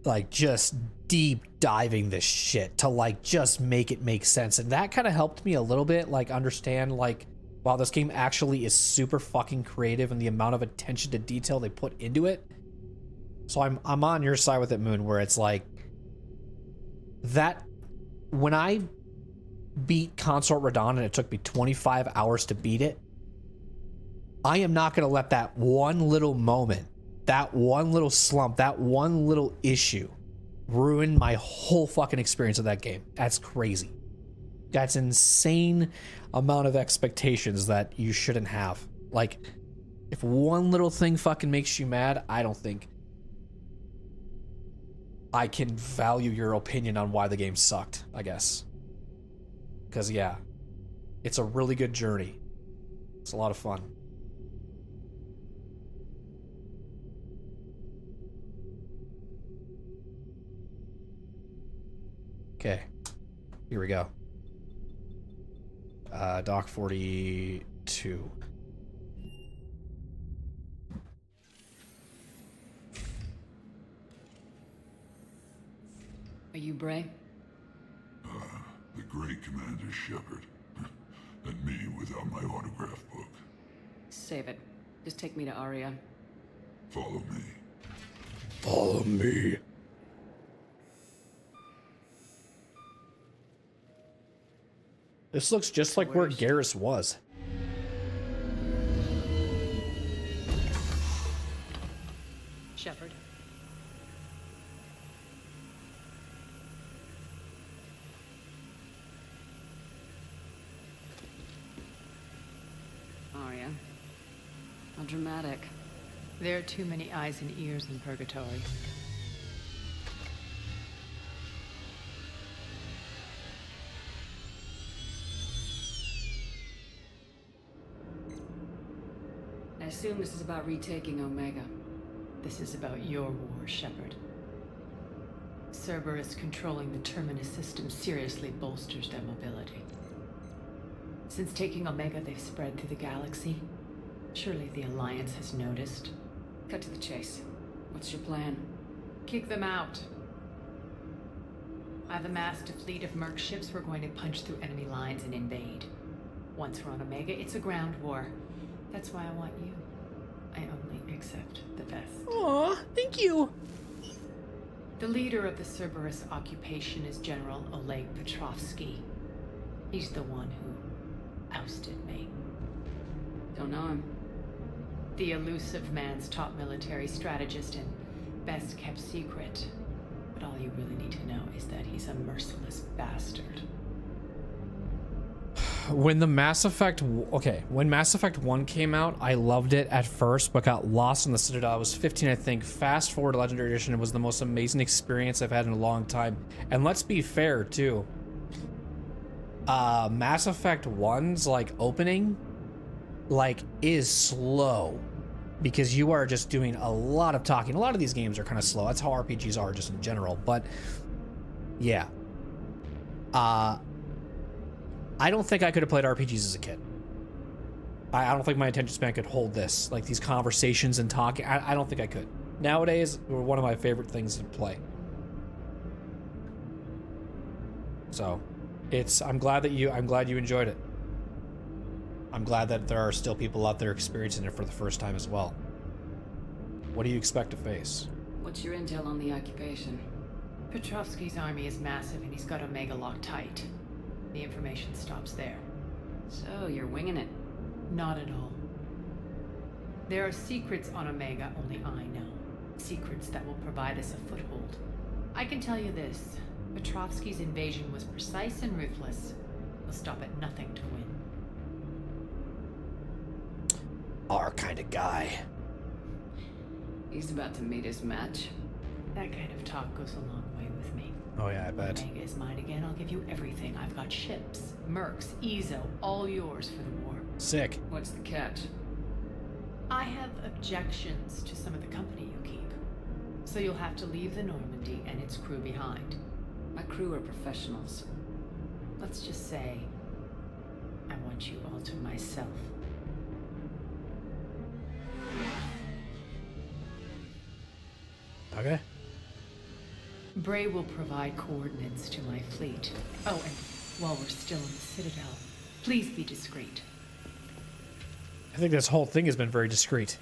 like just deep diving this shit to like just make it make sense. And that kind of helped me a little bit, like understand like, wow, this game actually is super fucking creative and the amount of attention to detail they put into it. So I'm on your side with it, Moon, where it's like that when I beat Consort Radon and it took me 25 hours to beat it, I am not going to let that one little moment, that one little slump, that one little issue ruin my whole fucking experience of that game. That's crazy. That's insane amount of expectations that you shouldn't have. Like, if one little thing fucking makes you mad, I don't think I can value your opinion on why the game sucked, I guess. Because, yeah, it's a really good journey. It's a lot of fun. Okay, here we go. Dock 42. Are you Bray? The great Commander Shepard. And me without my autograph book. Save it. Just take me to Aria. Follow me. Follow me. This looks just like where Garrus was. Shepard. Aria. How dramatic. There are too many eyes and ears in Purgatory. I assume this is about retaking Omega. This is about your war, Shepard. Cerberus controlling the Terminus system seriously bolsters their mobility. Since taking Omega, they've spread through the galaxy. Surely the Alliance has noticed. Cut to the chase. What's your plan? Kick them out. I've amassed a fleet of merc ships. We're going to punch through enemy lines and invade. Once we're on Omega, it's a ground war. That's why I want you. I only accept the best. Aw, thank you. The leader of the Cerberus occupation is General Oleg Petrovsky. He's the one who ousted me. Don't know him. The elusive man's top military strategist and best kept secret. But all you really need to know is that he's a merciless bastard. When the Mass Effect... Okay, when Mass Effect 1 came out, I loved it at first, but got lost in the Citadel. I was 15, I think. Fast forward to Legendary Edition, it was the most amazing experience I've had in a long time. And let's be fair, too. Mass Effect 1's, like, opening, like, is slow. because you are just doing a lot of talking. A lot of these games are kind of slow. That's how RPGs are just in general. But yeah, I don't think I could have played RPGs as a kid. I don't think my attention span could hold this, like these conversations and talking. I don't think I could. Nowadays, they're one of my favorite things to play. So, I'm glad you enjoyed it. I'm glad that there are still people out there experiencing it for the first time as well. What do you expect to face? What's your intel on the occupation? Petrovsky's army is massive and he's got Omega locked tight. The information stops there. So, you're winging it? Not at all. There are secrets on Omega only I know. Secrets that will provide us a foothold. I can tell you this. Petrovsky's invasion was precise and ruthless. He'll stop at nothing to win. Our kind of guy. He's about to meet his match. That kind of talk goes a long way with me. Oh yeah, I bet. Omega is mine again. I'll give you everything. I've got ships, mercs, Ezo, all yours for the war. Sick. What's the catch? I have objections to some of the company you keep. So you'll have to leave the Normandy and its crew behind. My crew are professionals. Let's just say, I want you all to myself. Okay. Bray will provide coordinates to my fleet. Oh, and while we're still in the Citadel, please be discreet. I think this whole thing has been very discreet.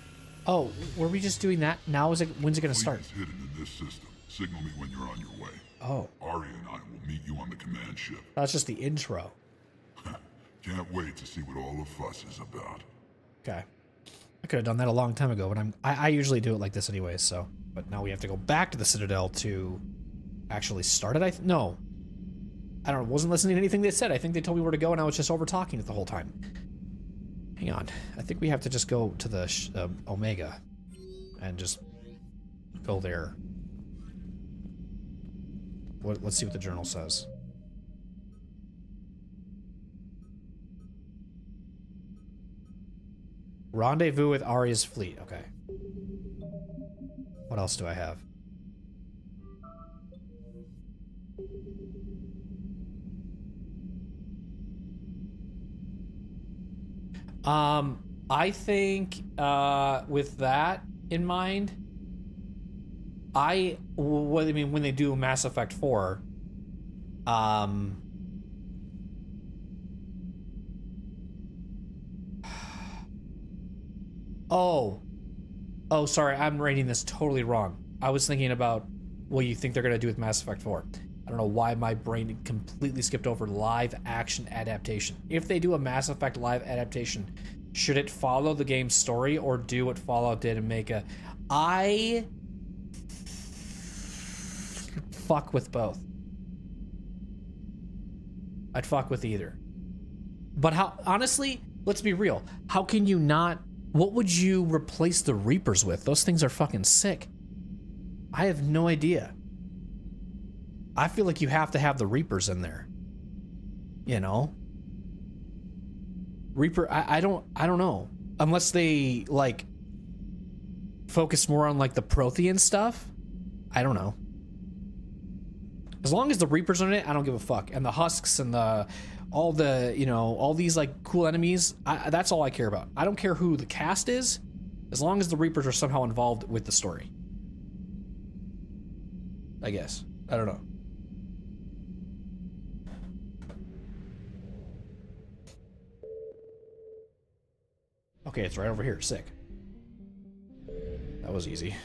Oh, were we just doing that? Now when's it gonna start? Fleet is hidden in this system. Signal me when you're on your way. Oh. Aria and I will meet you on the command ship. That's just the intro. Can't wait to see what all the fuss is about. Okay. I could have done that a long time ago, but I usually do it like this anyways, so. But now we have to go back to the Citadel to actually start it, no. I don't know, wasn't listening to anything they said. I think they told me where to go and I was just over talking it the whole time. Hang on. I think we have to just go to the Omega and just go there. Let's see what the journal says. Rendezvous with Aria's fleet. Okay. What else do I have? I think with that in mind, when they do Mass Effect 4, Oh, sorry, I'm rating this totally wrong. I was thinking about what you think they're gonna do with Mass Effect 4. I don't know why my brain completely skipped over live action adaptation. If they do a Mass Effect live adaptation, should it follow the game's story or do what Fallout did and make a... I fuck with both. I'd fuck with either. But how, honestly, let's be real. How can you not... What would you replace the Reapers with? Those things are fucking sick. I have no idea. I feel like you have to have the Reapers in there. You know? Reaper, I don't know. Unless they, like, focus more on, like, the Prothean stuff. I don't know. As long as the Reapers are in it, I don't give a fuck. And the Husks and all the, you know, all these, like, cool enemies, that's all I care about. I don't care who the cast is, as long as the Reapers are somehow involved with the story. I guess. I don't know. Okay, it's right over here. Sick. That was easy.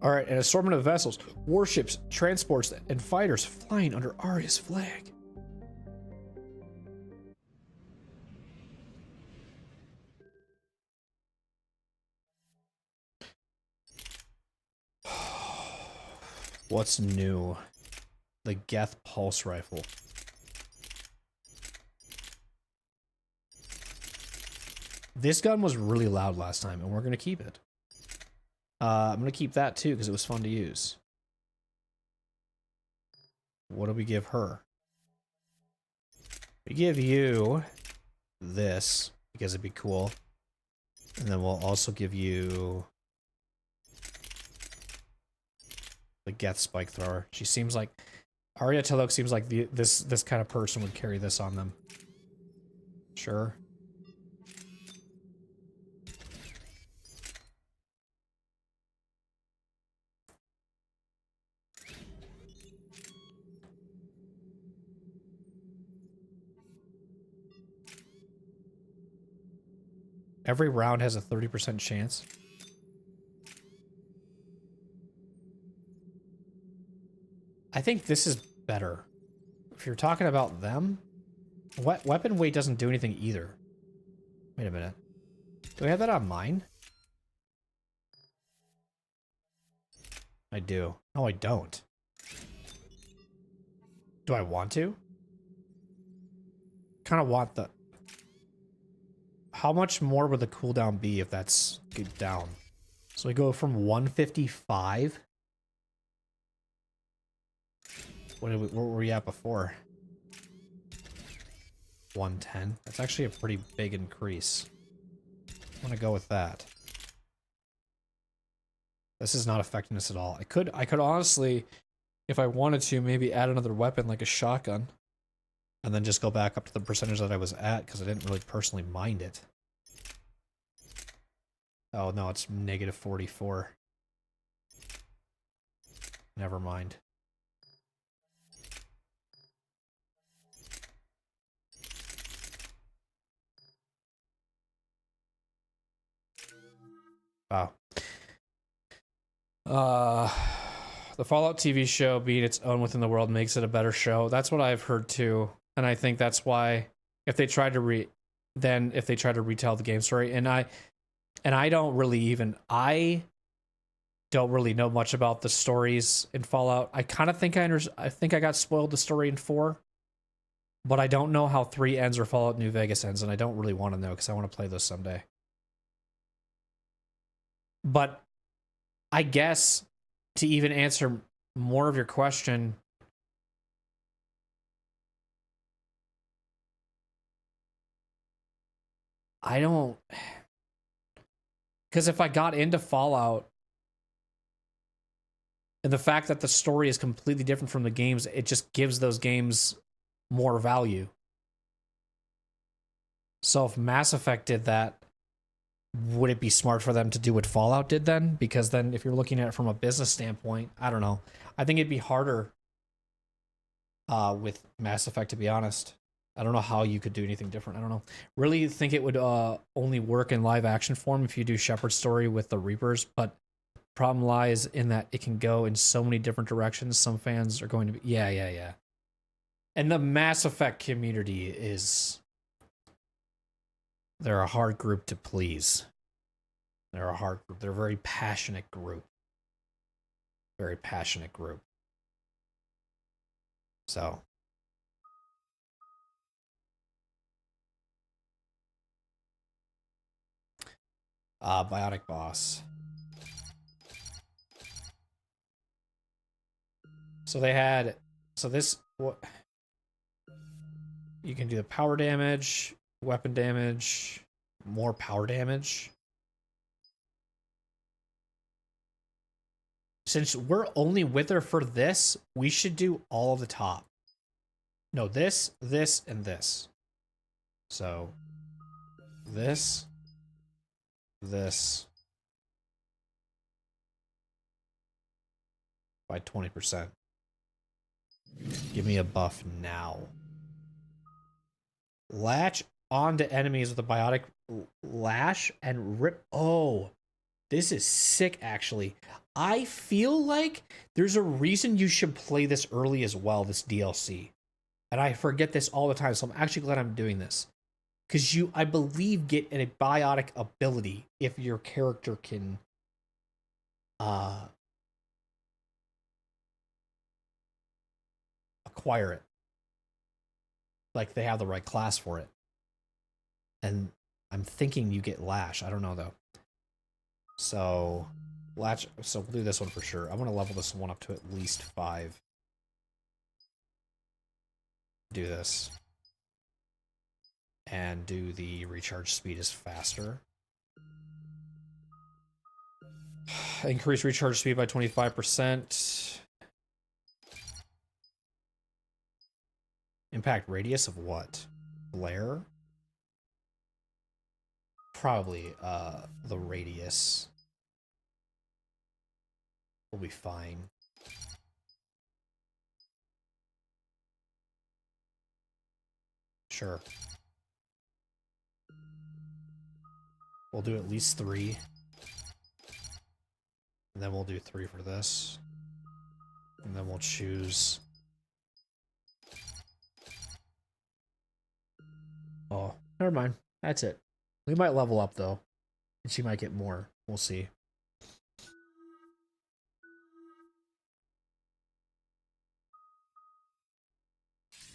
Alright, an assortment of vessels, warships, transports, and fighters flying under Aria's flag. What's new? The Geth Pulse Rifle. This gun was really loud last time, and we're going to keep it. I'm going to keep that too, because it was fun to use. What do we give her? give you this because it'd be cool. And then we'll also give you the Geth Spike Thrower. She seems like Aria Talok seems like this kind of person would carry this on them. Sure. Every round has a 30% chance. I think this is better. If you're talking about them, weapon weight doesn't do anything either. Wait a minute. Do I have that on mine? I do. No, I don't. Do I want to? Kind of want the... How much more would the cooldown be if that's good down? So we go from 155. What were we at before? 110. That's actually a pretty big increase. I'm gonna go with that. This is not affecting us at all. I could honestly, if I wanted to, maybe add another weapon like a shotgun. And then just go back up to the percentage that I was at, because I didn't really personally mind it. Oh no, it's negative 44. Never mind. Wow. The Fallout TV show being its own within the world makes it a better show. That's what I've heard too. And I think that's why if they tried to retell the game story, and I don't really know much about the stories in Fallout. I kind of think I think I got spoiled the story in 4, but I don't know how 3 ends or Fallout New Vegas ends, and I don't really want to know because I want to play those someday. But I guess to even answer more of your question, I don't... Because if I got into Fallout, and the fact that the story is completely different from the games, it just gives those games more value. So if Mass Effect did that, would it be smart for them to do what Fallout did then? Because then if you're looking at it from a business standpoint, I don't know. I think it'd be harder with Mass Effect, to be honest. I don't know how you could do anything different. I don't know. Really think it would only work in live action form if you do Shepard's story with the Reapers, but problem lies in that it can go in so many different directions. Some fans are going to be... Yeah. And the Mass Effect community is... They're a hard group to please. They're a hard group. They're a very passionate group. Very passionate group. So... Biotic Boss. So they had... So this... What? You can do the power damage, weapon damage, more power damage. Since we're only with her for this, we should do all of the top. No, this, and this. So... This... by 20%. Give me a buff now. Latch onto enemies with a biotic lash and rip. Oh, this is sick, actually. I feel like there's a reason you should play this early as well, this DLC. And I forget this all the time, so I'm actually glad I'm doing this. Because you, I believe, get a biotic ability if your character can acquire it. Like, they have the right class for it. And I'm thinking you get Lash. I don't know, though. So, Latch. So, we'll do this one for sure. I want to level this one up to at least 5. Do this. and do the recharge speed is faster. Increase recharge speed by 25%. Impact radius of what? Flare? Probably the radius will be fine. Sure. We'll do at least 3. And then we'll do 3 for this. And then we'll choose... Oh, never mind. That's it. We might level up, though. And she might get more. We'll see.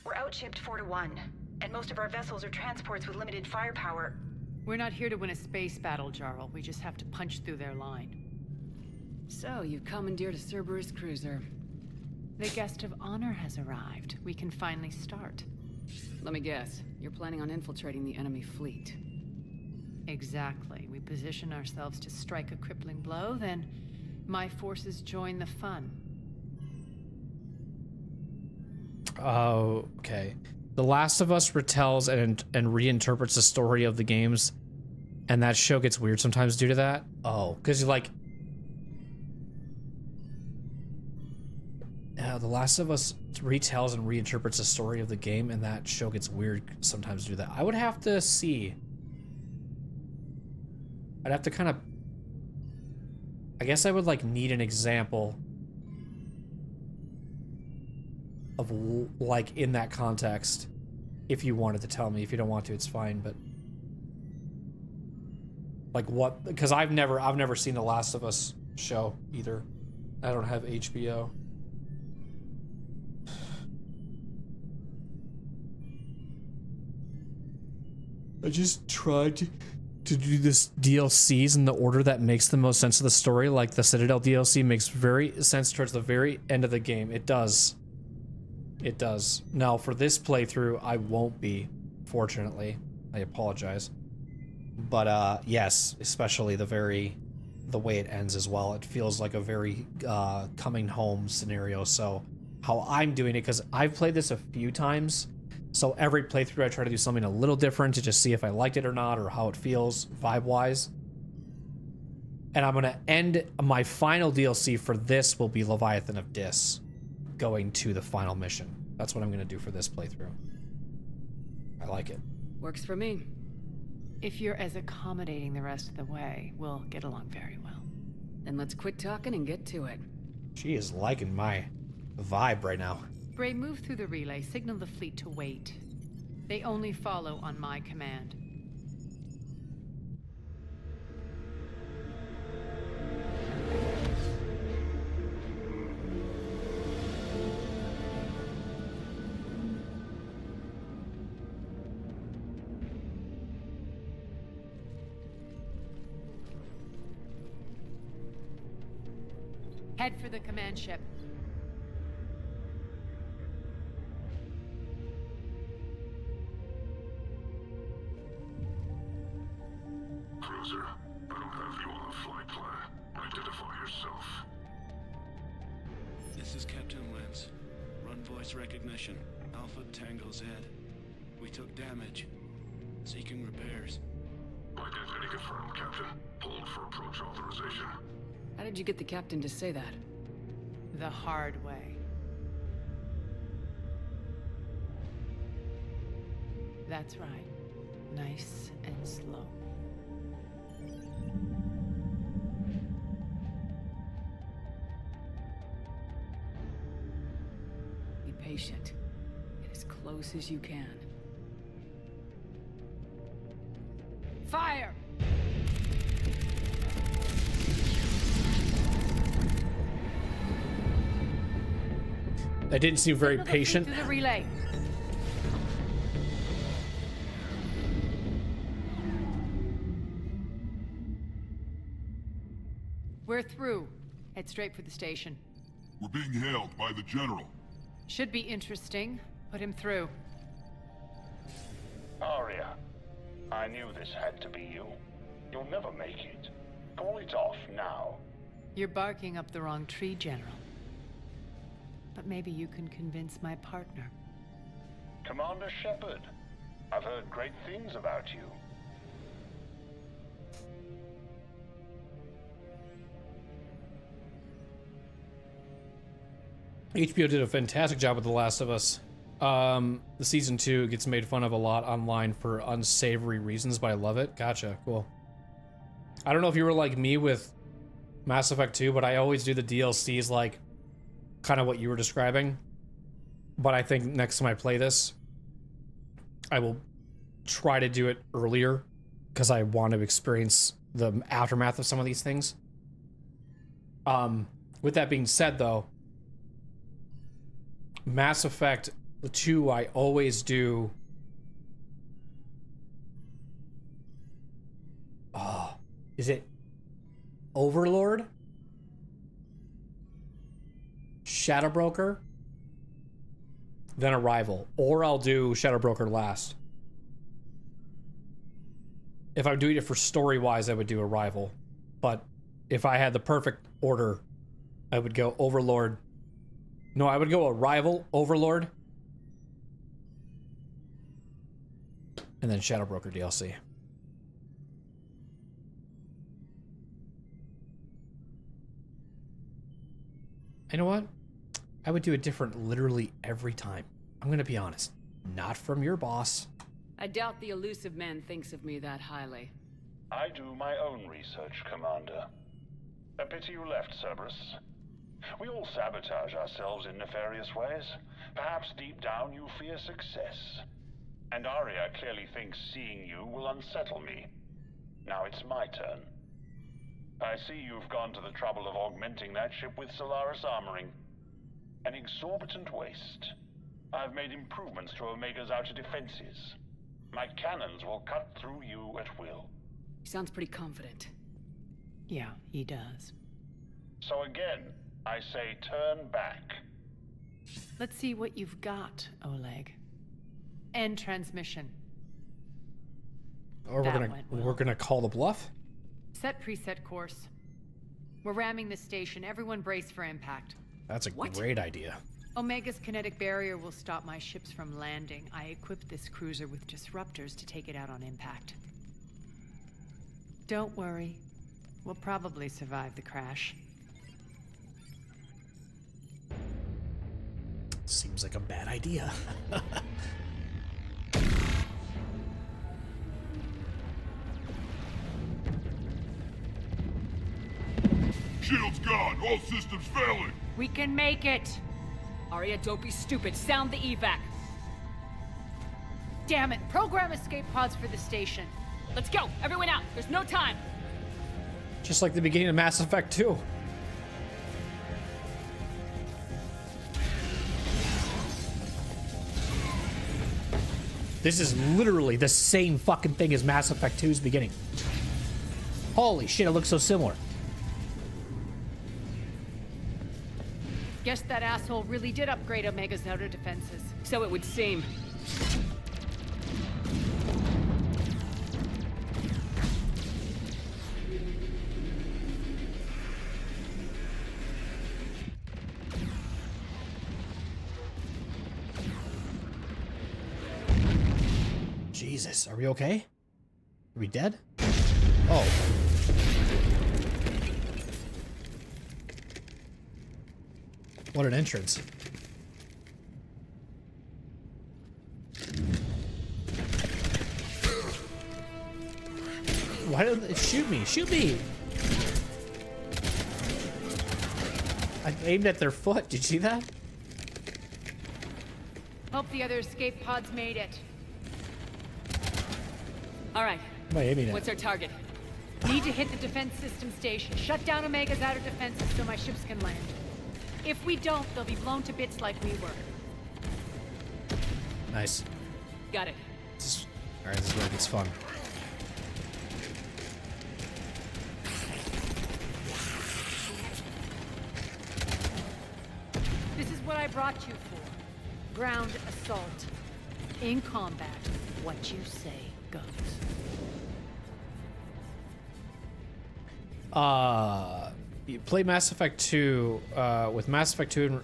We're outshipped 4-1, and most of our vessels are transports with limited firepower. We're not here to win a space battle, Jarl. We just have to punch through their line. So, you've commandeered a Cerberus cruiser. The guest of honor has arrived. We can finally start. Let me guess. You're planning on infiltrating the enemy fleet. Exactly. We position ourselves to strike a crippling blow, then my forces join the fun. Oh, okay. The Last of Us retells and reinterprets the story of the games, and that show gets weird sometimes due to that. Oh, because like... The Last of Us retells and reinterprets the story of the game, and that show gets weird sometimes due to that. I would have to see... I'd have to kind of... I guess I would, like, need an example of, like, in that context. If you wanted to tell me. If you don't want to, it's fine, but... Like, what... Because I've never seen The Last of Us show, either. I don't have HBO. I just tried to do this DLCs in the order that makes the most sense of the story. Like the Citadel DLC makes very sense towards the very end of the game. It does. It does. Now for this playthrough, I won't be, fortunately. I apologize. But yes, especially the way it ends as well. It feels like a very coming home scenario. So how I'm doing it, because I've played this a few times. So every playthrough I try to do something a little different to just see if I liked it or not, or how it feels vibe-wise. And I'm going to end my final DLC for this will be Leviathan of Dis, going to the final mission. That's what I'm going to do for this playthrough. I like it. Works for me. If you're as accommodating the rest of the way, we'll get along very well. Then let's quit talking and get to it. She is liking my vibe right now. Bray, move through the relay. Signal the fleet to wait. They only follow on my command. Head for the command ship. Cruiser, I don't have you on the flight plan. Identify yourself. This is Captain Wentz. Run voice recognition. Alpha Tango Z. We took damage. Seeking repairs. Identity confirmed, Captain. Hold for approach authorization. How did you get the captain to say that? The hard way. That's right. Nice and slow. Be patient. Get as close as you can. Fire! That didn't seem very patient. To the relay. We're through. Head straight for the station. We're being hailed by the General. Should be interesting. Put him through. Aria, I knew this had to be you. You'll never make it. Call it off now. You're barking up the wrong tree, General. But maybe you can convince my partner. Commander Shepard, I've heard great things about you. HBO did a fantastic job with The Last of Us. The season 2 gets made fun of a lot online for unsavory reasons, but I love it. Gotcha, cool. I don't know if you were like me with Mass Effect 2, but I always do the DLCs like kind of what you were describing. But I think next time I play this, I will try to do it earlier because I want to experience the aftermath of some of these things. With that being said, though, Mass Effect 2, I always do. Oh, is it Overlord? Shadowbroker? Then Arrival. Or I'll do Shadowbroker last. If I'm doing it for story-wise, I would do Arrival. But if I had the perfect order, I would go Overlord. No, I would go Arrival, Overlord, and then Shadowbroker DLC. You know what? I would do it different literally every time. I'm gonna be honest. Not from your boss. I doubt the elusive man thinks of me that highly. I do my own research, Commander. A pity you left, Cerberus. We all sabotage ourselves in nefarious ways. Perhaps deep down you fear success. And Aria clearly thinks seeing you will unsettle me. Now it's my turn. I see you've gone to the trouble of augmenting that ship with Solaris armoring. An exorbitant waste. I've made improvements to Omega's outer defenses. My cannons will cut through you at will. He sounds pretty confident. Yeah, he does. So again, I say turn back. Let's see what you've got, Oleg. End transmission. Or we're gonna call the bluff? Set preset course. We're ramming the station. Everyone brace for impact. That's a great idea. Omega's kinetic barrier will stop my ships from landing. I equipped this cruiser with disruptors to take it out on impact. Don't worry. We'll probably survive the crash. Seems like a bad idea. Shield's gone. All systems failing. We can make it. Aria, don't be stupid. Sound the evac. Damn it. Program escape pods for the station. Let's go. Everyone out. There's no time. Just like the beginning of Mass Effect 2. This is literally the same fucking thing as Mass Effect 2's beginning. Holy shit, it looks so similar. Guess that asshole really did upgrade Omega's outer defenses. So it would seem. Jesus, are we okay? Are we dead? Oh. What an entrance. Why did it shoot me? Shoot me! I aimed at their foot. Did you see that? Hope the other escape pods made it. All right. Am I aiming at? What's our target? Need to hit the defense system station. Shut down Omega's outer defenses so my ships can land. If we don't, they'll be blown to bits like we were. Nice. Got it. Alright, this is where it gets fun. This is what I brought you for. Ground assault. In combat, what you say goes. You play Mass Effect 2, with Mass Effect 2,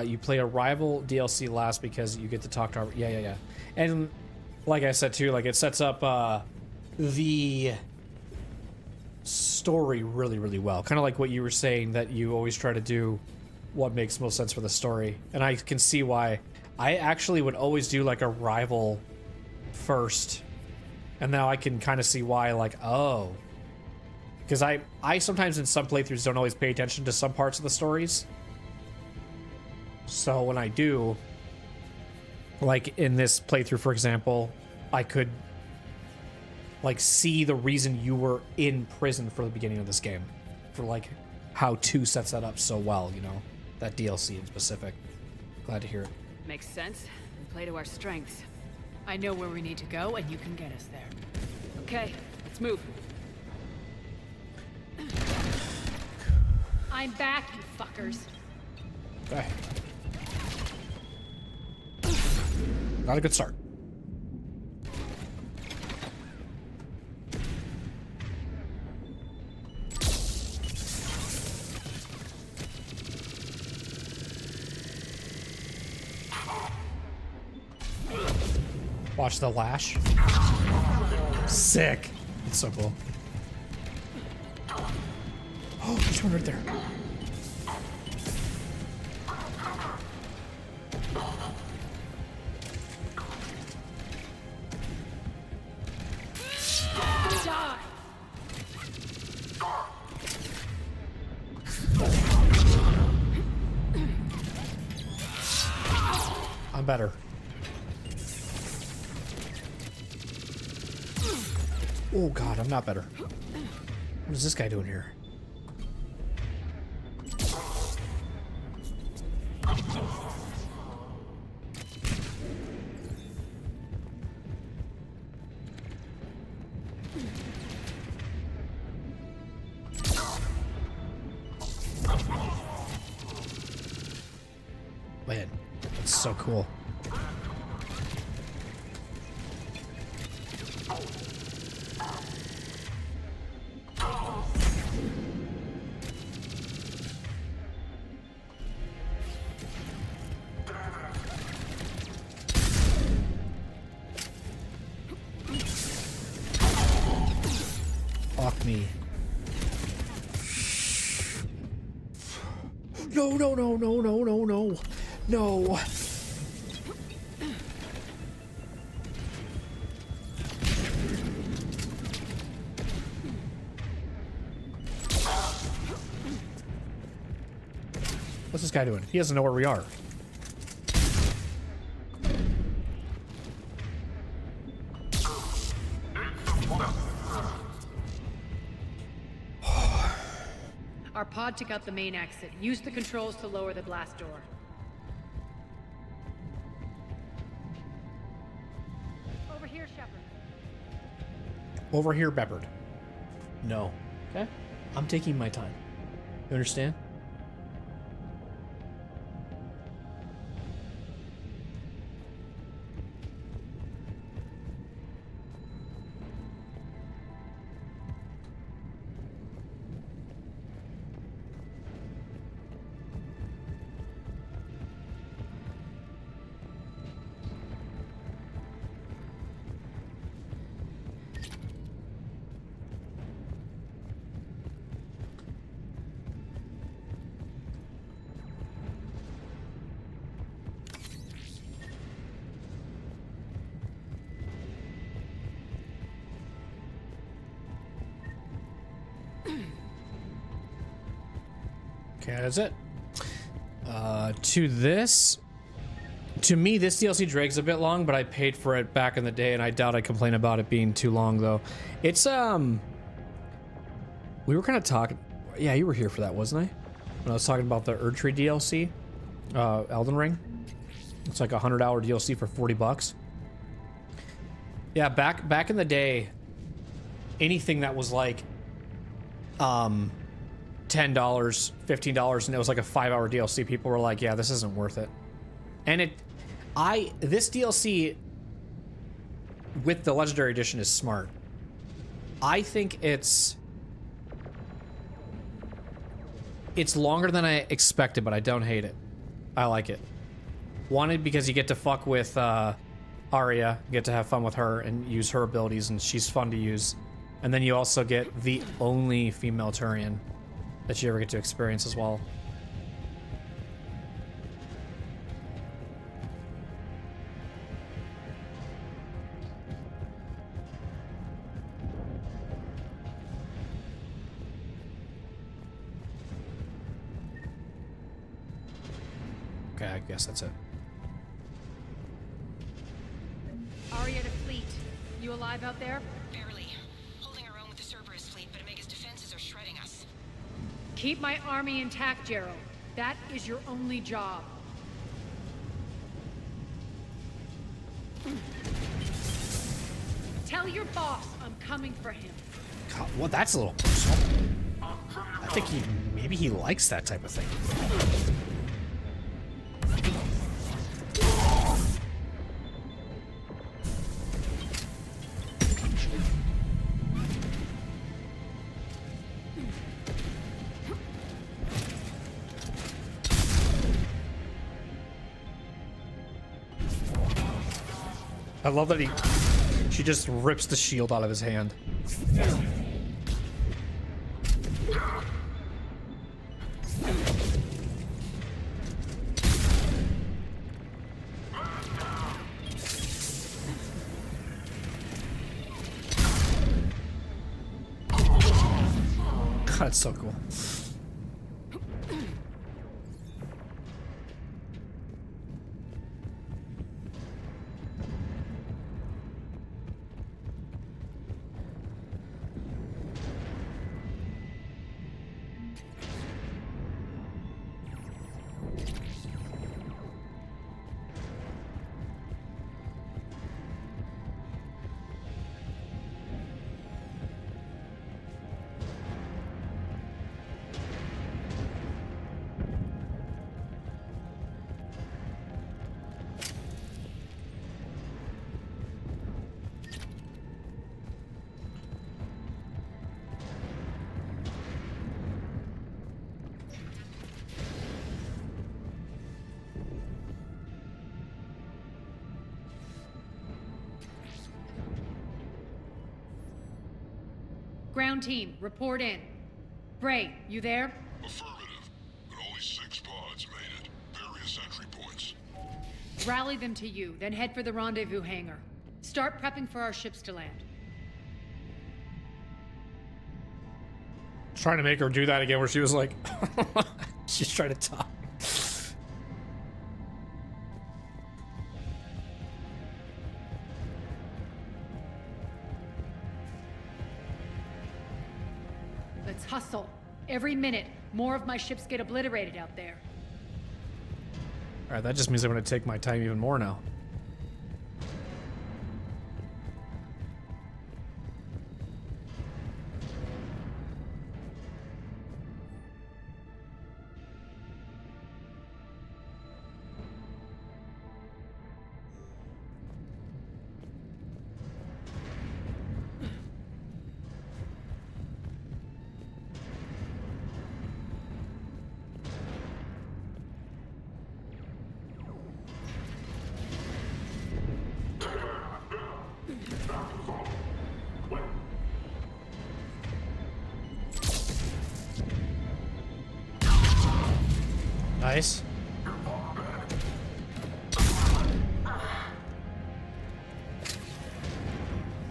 you play a rival DLC last because you get to talk to our, yeah. And like I said too, like it sets up, the story really, really well. Kind of like what you were saying, that you always try to do what makes most sense for the story. And I can see why. I actually would always do like a rival first. And now I can kind of see why, like, oh. Because I sometimes in some playthroughs don't always pay attention to some parts of the stories. So when I do, like in this playthrough, for example, I could like see the reason you were in prison for the beginning of this game. For like how 2 sets that up so well, you know? That DLC in specific. Glad to hear it. Makes sense. We play to our strengths. I know where we need to go, and you can get us there. Okay, let's move. I'm back, you fuckers. Okay. Not a good start. Watch the lash. Sick. It's so cool. Oh, there's one right there. Die. I'm better. Oh god, I'm not better. What is this guy doing here? Man, that's so cool. Fuck me. No, no, no, no, no, no, no. No. What's this guy doing? He doesn't know where we are. Our pod took out the main exit. Use the controls to lower the blast door. Over here, Shepard. Over here, Beppard. No. Okay. I'm taking my time. You understand? Okay, that's it. To me, this DLC drags a bit long, but I paid for it back in the day, and I doubt I'd complain about it being too long, though. It's, we were kind of talking... Yeah, you were here for that, wasn't I? When I was talking about the Erdtree DLC, Elden Ring. It's like a $100 DLC for $40. Yeah, back in the day, anything that was like, $10, $15, and it was like a 5-hour DLC, people were like, yeah, this isn't worth it. And This DLC with the Legendary Edition is smart. I think it's longer than I expected, but I don't hate it. I like it. One, because you get to fuck with Aria, you get to have fun with her and use her abilities, and she's fun to use. And then you also get the only female Turian that you ever get to experience as well. Okay, I guess that's it. Aria to fleet. You alive out there? Barely. Holding our own with the Cerberus fleet, but Omega's defenses are shredding us. Keep my army intact, Gerald. That is your only job. Tell your boss I'm coming for him. God, well, that's a little personal. I think maybe he likes that type of thing. I love that she just rips the shield out of his hand. God, it's so cool. Ground team, report in. Bray, you there? Affirmative, but only 6 pods made it. Various entry points. Rally them to you, then head for the rendezvous hangar. Start prepping for our ships to land. Trying to make her do that again where she was like, she's trying to talk. Let's hustle. Every minute, more of my ships get obliterated out there. Alright, that just means I'm going to take my time even more now. Nice.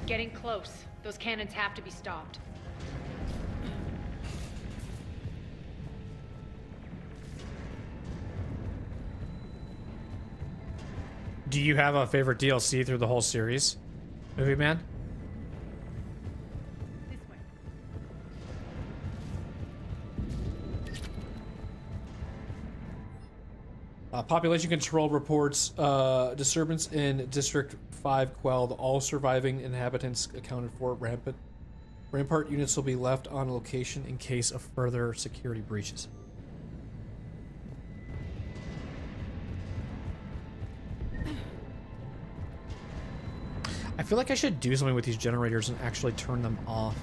Getting close. Those cannons have to be stopped. Do you have a favorite DLC through the whole series, Movie Man? Population control reports disturbance in District 5 quelled. All surviving inhabitants accounted for. Rampart units will be left on location in case of further security breaches. feel like I should do something with these generators and actually turn them off.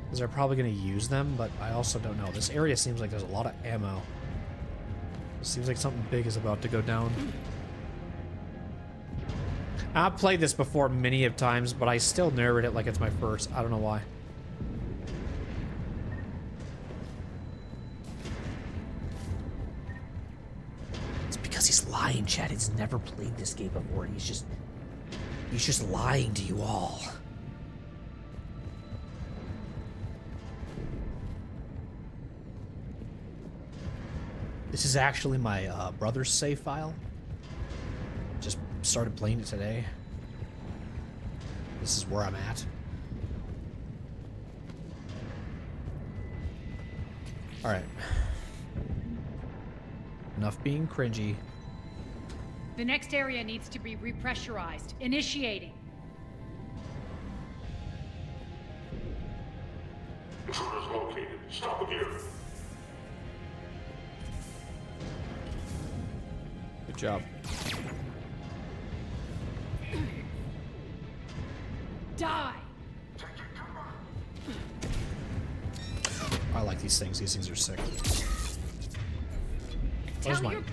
Because they're probably going to use them, but I also don't know. This area seems like there's a lot of ammo. It seems like something big is about to go down. I've played this before many of times, but I still narrate it like it's my first. I don't know why. It's because he's lying, Chad. He's never played this game before. And he's just lying to you all. This is actually my brother's save file. Just started playing it today. This is where I'm at. Alright. Enough being cringy. The next area needs to be repressurized. Initiating. Intruders located. Stop again. Good job. Die! I like these things. These things are sick. Where's Tell mine? your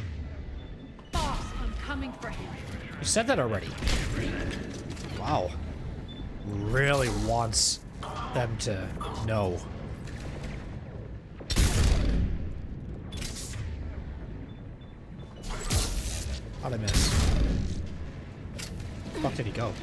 boss I'm coming for him. You said that already. Wow. Really wants them to know. How'd I miss? Fuck did he go?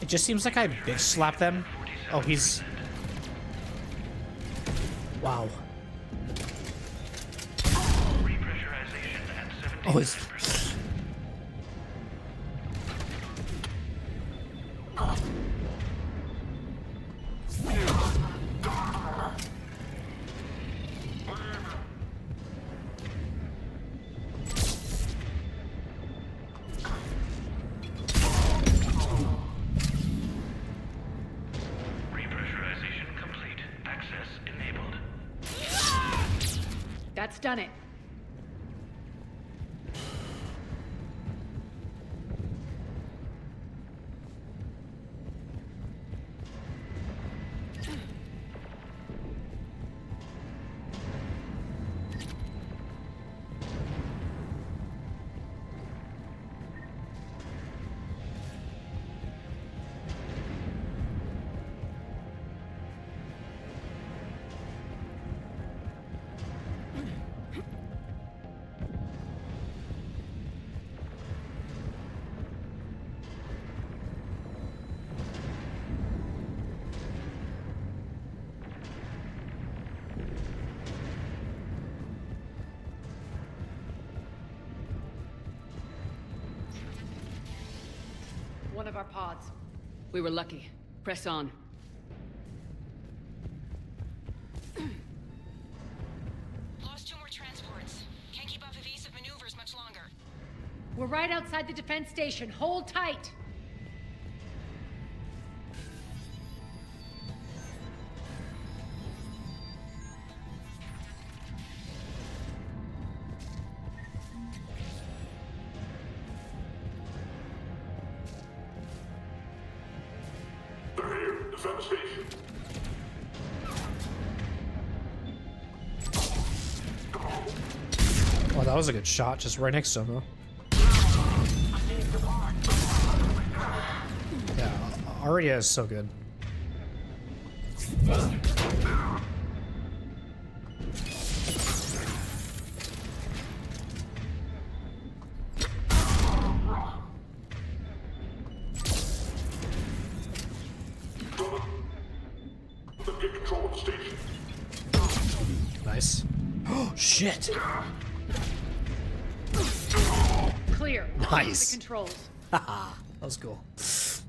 It just seems like I bitch slap them. Oh, he's... Wow. Oh, it's... That's done it. One of our pods. We were lucky. Press on. Lost 2 more transports. Can't keep up evasive maneuvers much longer. We're right outside the defense station. Hold tight. They're here. Defend the station. Oh, that was a good shot, just right next to him, though. Yeah, Aria is so good. Get control of the station. Nice. Oh, shit! Clear. Nice. The controls. Haha, that was cool. Is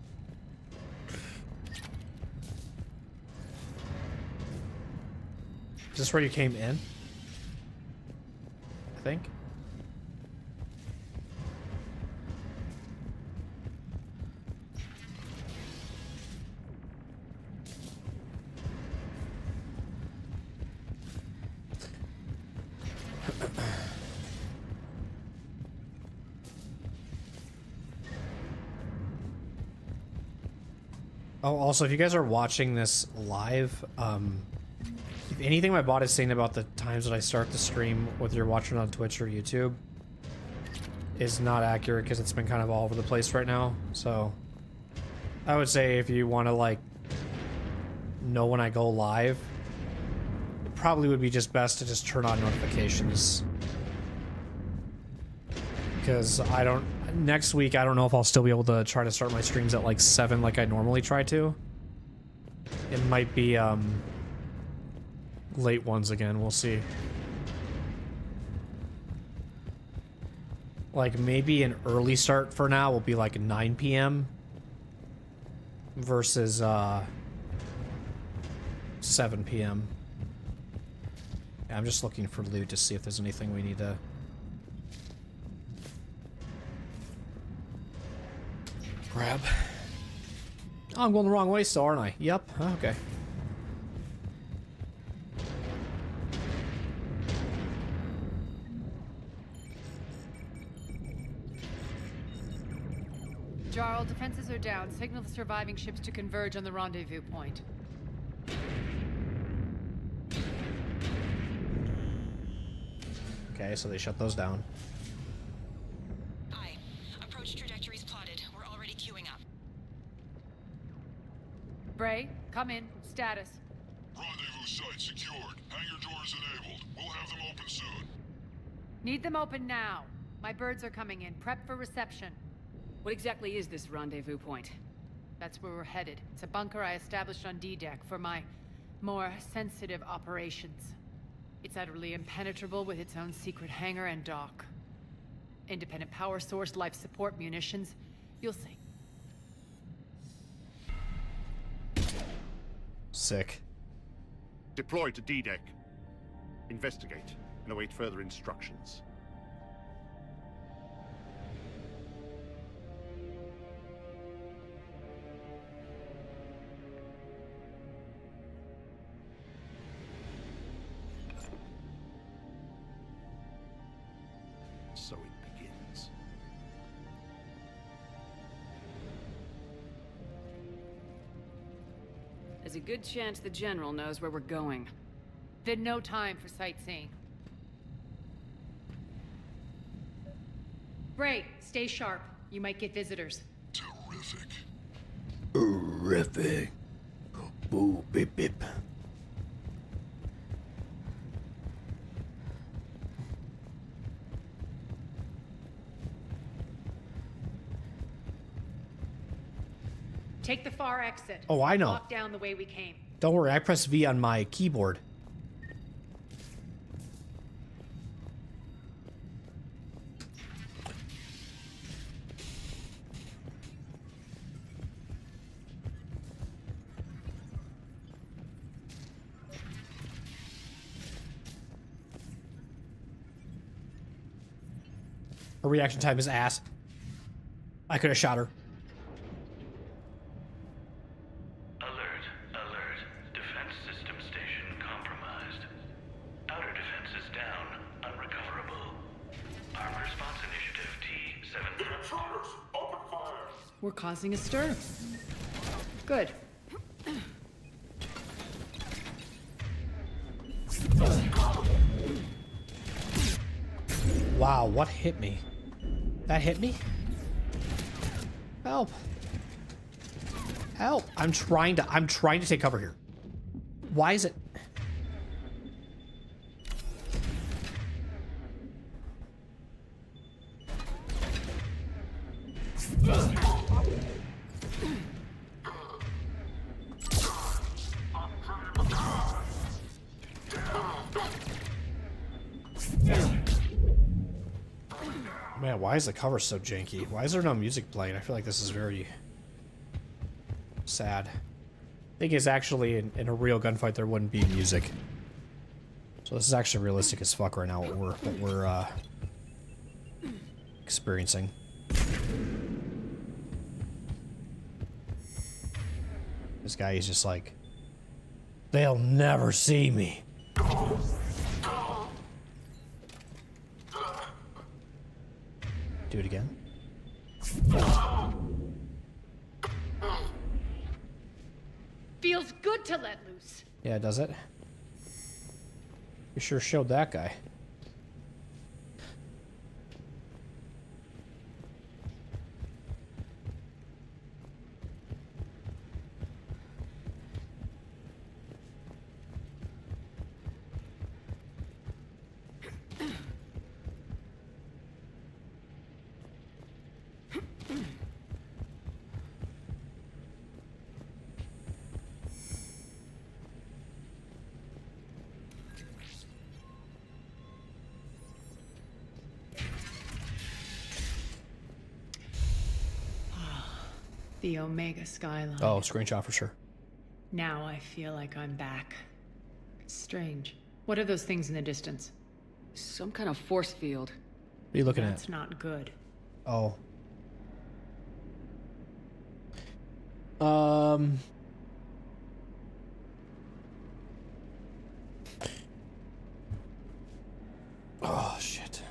this where you came in? I think. Oh, also, if you guys are watching this live, if anything my bot is saying about the times that I start the stream, whether you're watching on Twitch or YouTube, is not accurate because it's been kind of all over the place right now. So I would say if you want to like know when I go live, it probably would be just best to just turn on notifications. Because next week I don't know if I'll still be able to try to start my streams at like 7 like I normally try to. It might be late ones again, we'll see. Like maybe an early start for now will be like 9 p.m. versus 7 p.m. Yeah, I'm just looking for loot to see if there's anything we need to grab. Oh, I'm going the wrong way still, aren't I? Yep, okay. Jarl, defenses are down. Signal the surviving ships to converge on the rendezvous point. Okay, so they shut those down. Aye. Approach trajectories plotted. We're already queuing up. Bray, come in. Status. Rendezvous site secured. Hangar doors enabled. We'll have them open soon. Need them open now. My birds are coming in. Prep for reception. What exactly is this rendezvous point? That's where we're headed. It's a bunker I established on D-Deck for my more sensitive operations. It's utterly impenetrable with its own secret hangar and dock. Independent power source, life support, munitions. You'll see. Sick. Deploy to D-Deck. Investigate and await further instructions. So it begins. There's a good chance the General knows where we're going. Then no time for sightseeing. Bray, stay sharp. You might get visitors. Terrific. Terrific. Boo, beep, beep. Take the far exit. Oh, I know. Walk down the way we came. Don't worry, I press V on my keyboard. Her reaction time is ass. I could have shot her. Alert, alert. Defense system station compromised. Outer defenses down, unrecoverable. Armed response initiative T-7. Charters, open fire! We're causing a stir. Good. Wow, what hit me? That hit me? Help. Help. I'm trying to take cover here. Why is it? Man, why is the cover so janky? Why is there no music playing? I feel like this is very sad. Thing is, actually, in a real gunfight, there wouldn't be music. So this is actually realistic as fuck right now. What we're experiencing. This guy is just like, they'll never see me. Do it again. Feels good to let loose. Yeah, does it? You sure showed that guy. The Omega skyline. Oh, screenshot for sure. Now I feel like I'm back. It's strange. What are those things in the distance? Some kind of force field. What are you looking That's not good. at? Oh. Oh, shit.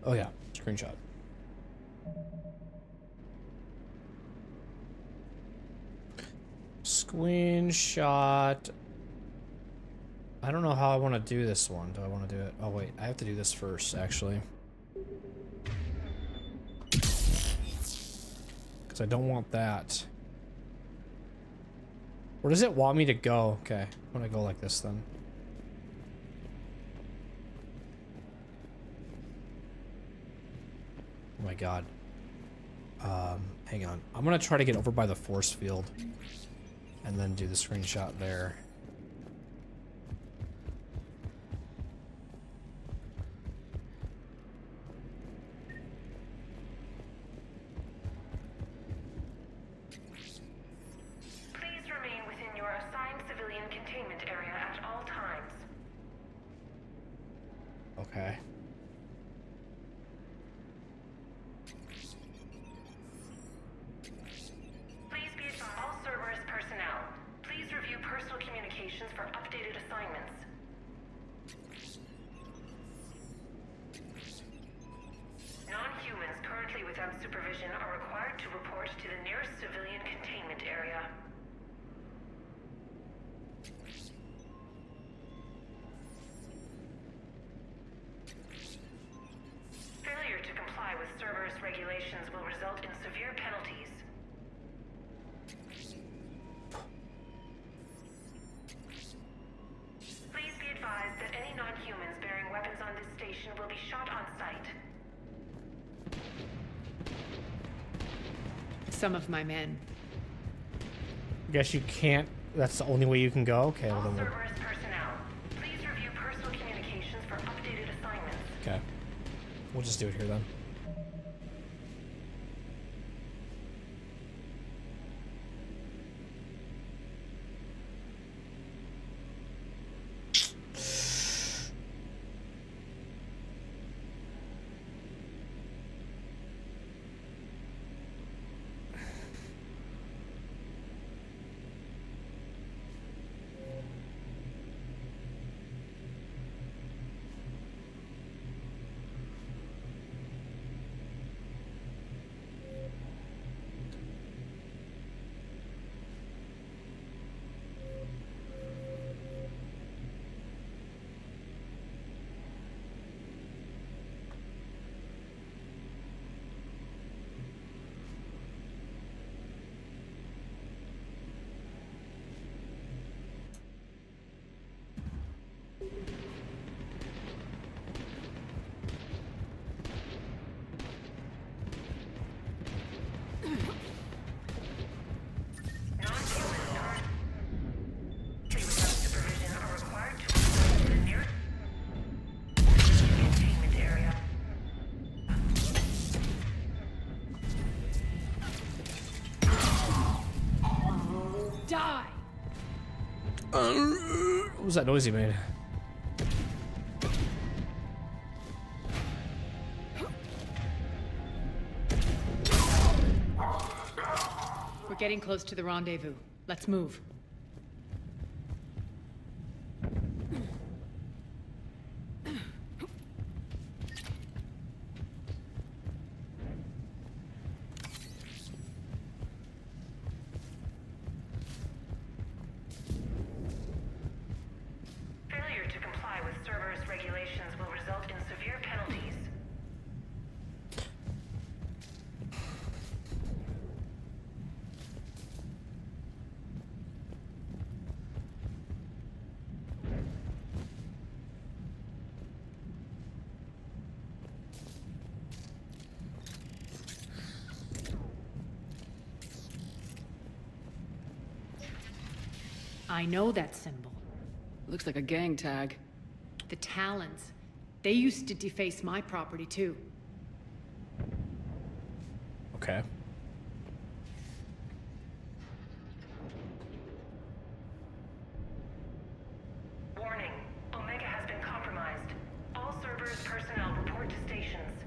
Oh yeah, screenshot. Screenshot. I don't know how I want to do this one. Do I want to do it? Oh wait, I have to do this first, actually. Because I don't want that. Where does it want me to go? Okay, I'm gonna go like this then. Oh my god. Hang on. I'm gonna try to get over by the force field and then do the screenshot there. Please remain within your assigned civilian containment area at all times. Okay. Please be advised, all Cerberus personnel. Please review personal communications for updated assignments. Non-humans currently without supervision are required to report to the nearest civilian containment area. Failure to comply with Cerberus regulations will result in severe penalties. Please be advised that any non-humans bearing weapons on this station will be shot on sight. Some of my men. Guess you can't. That's the only way you can go? Okay, well then we'll... Cerberus personnel, please review personal communications for updated assignments. Okay. We'll just do it here then. Die! What was that noise he made? We're getting close to the rendezvous. Let's move. Failure to comply with Cerberus regulations will result in severe penalties. I know that symbol. Looks like a gang tag. The Talons. They used to deface my property too. Okay. Warning. Omega has been compromised. All Cerberus personnel report to stations.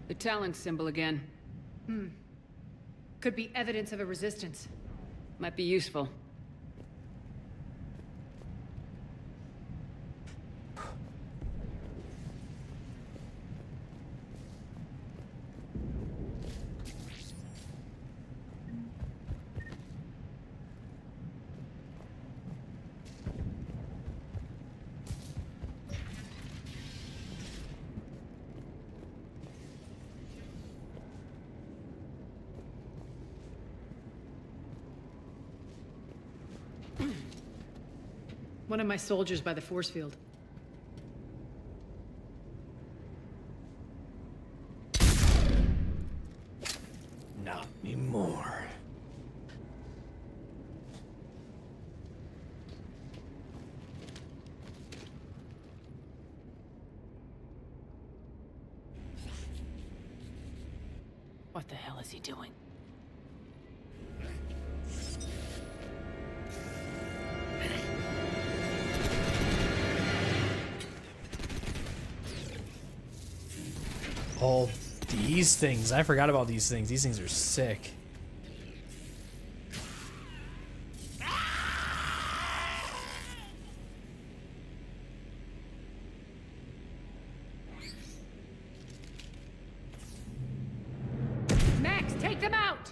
The Talon symbol again. Could be evidence of a resistance. Might be useful. One of my soldiers by the force field. Not anymore. What the hell is he doing? Oh, these things. I forgot about these things. These things are sick. Max, take them out!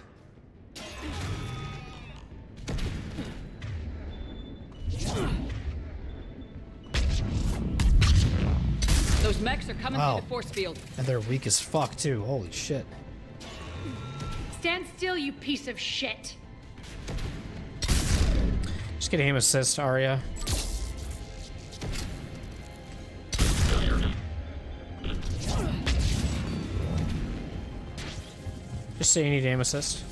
Those mechs are coming Wow. through the force field. And they're weak as fuck, too. Holy shit. Stand still, you piece of shit! Just get aim assist, Aria. Just say you need aim assist.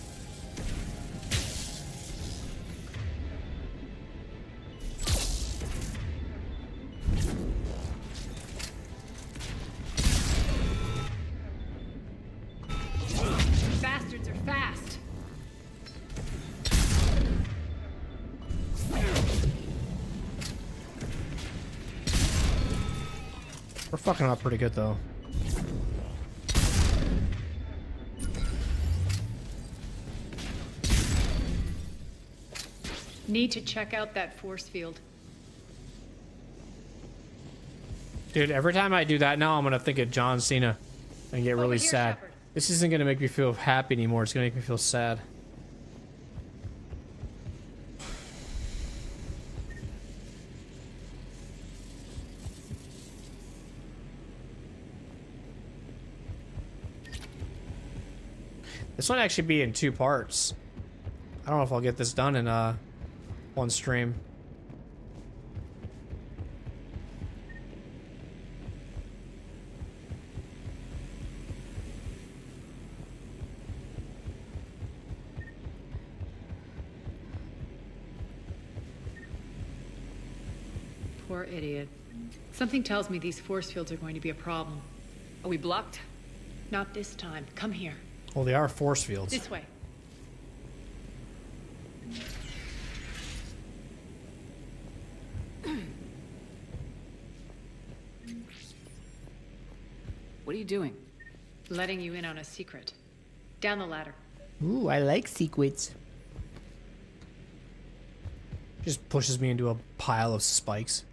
Bastards are fast! We're fucking up pretty good, though. Need to check out that force field. Dude, every time I do that now, I'm gonna think of John Cena and get really here, sad. Shepard. This isn't gonna make me feel happy anymore. It's gonna make me feel sad. This might actually be in 2 parts. I don't know if I'll get this done in one stream. Poor idiot. Something tells me these force fields are going to be a problem. Are we blocked? Not this time. Come here. Well, they are force fields. This way. What are you doing? Letting you in on a secret. Down the ladder. Ooh, I like secrets. Just pushes me into a pile of spikes.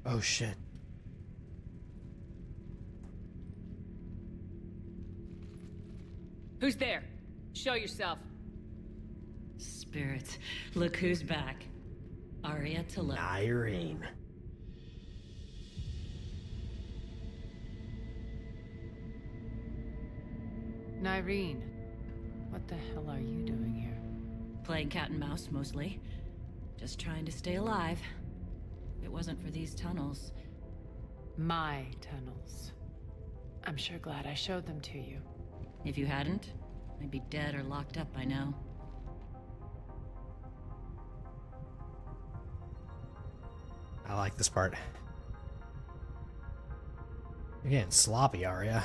Oh shit. Who's there? Show yourself. Spirits, look who's back. Aria to look. Irene. Nyreen, what the hell are you doing here? Playing cat and mouse, mostly. Just trying to stay alive. If it wasn't for these tunnels. My tunnels. I'm sure glad I showed them to you. If you hadn't, I'd be dead or locked up by now. I like this part. You're getting sloppy, Aria.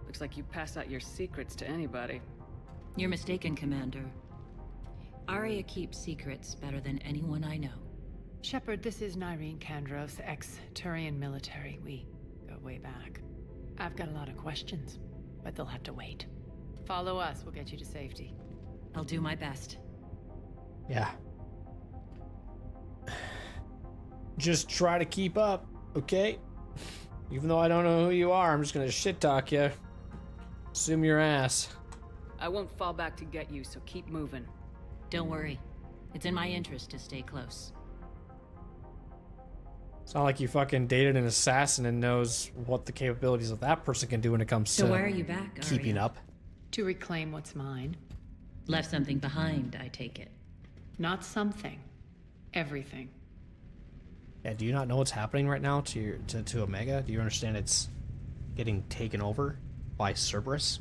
Looks like you pass out your secrets to anybody. You're mistaken, Commander. Aria keeps secrets better than anyone I know. Shepard, this is Nyreen Kandros, ex-Turian military. We go way back. I've got a lot of questions, but they'll have to wait. Follow us, we'll get you to safety. I'll do my best. Yeah. Just try to keep up, okay? Even though I don't know who you are, I'm just gonna shit talk you. Assume your ass. I won't fall back to get you, so keep moving. Don't worry. It's in my interest to stay close. It's not like you fucking dated an assassin and knows what the capabilities of that person can do when it comes to why are you back, keeping Aria? up. To reclaim what's mine. Left something behind, I take it. Not something. Everything. Yeah, do you not know what's happening right now to Omega? Do you understand it's getting taken over by Cerberus?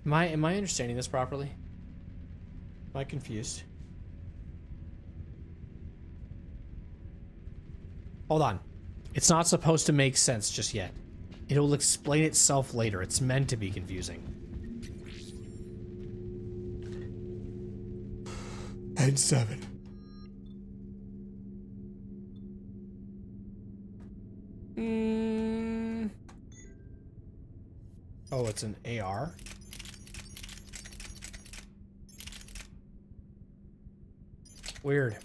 Am I understanding this properly? Am I confused? Hold on. It's not supposed to make sense just yet. It'll explain itself later. It's meant to be confusing. And 7. Oh, it's an AR? Weird.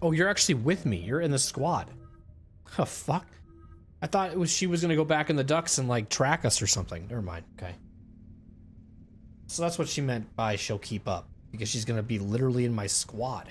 Oh, you're actually with me. You're in the squad. Oh, fuck. I thought it was she was gonna go back in the ducks and, like, track us or something. Never mind. Okay. So that's what she meant by she'll keep up. Because she's gonna be literally in my squad.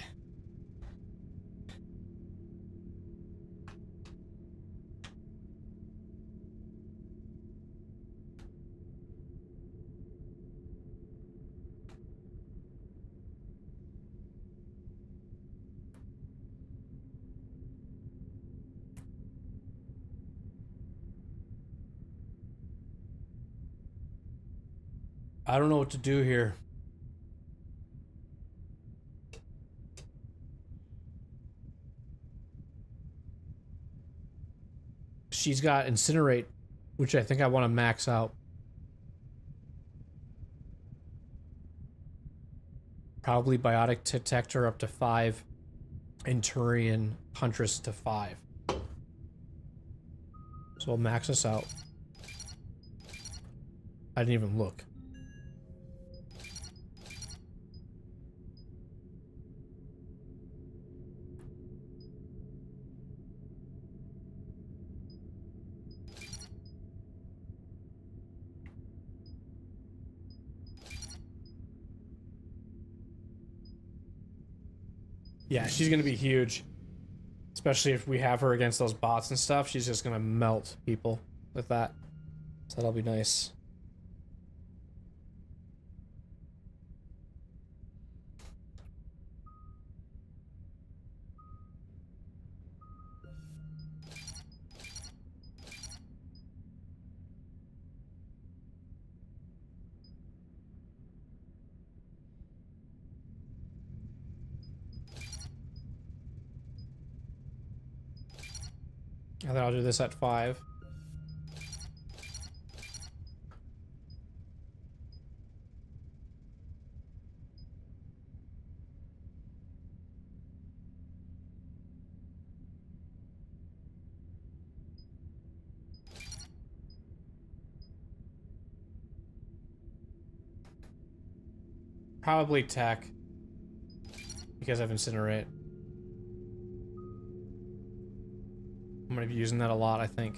I don't know what to do here. She's got Incinerate, which I think I want to max out. Probably Biotic Detector up to 5. And Turian Huntress to 5. So we'll max this out. I didn't even look. Yeah, she's gonna be huge. Especially if we have her against those bots and stuff, she's just gonna melt people with that. So that'll be nice. And then I'll do this at 5. Probably tech. Because of Incinerate. I'm gonna be using that a lot, I think.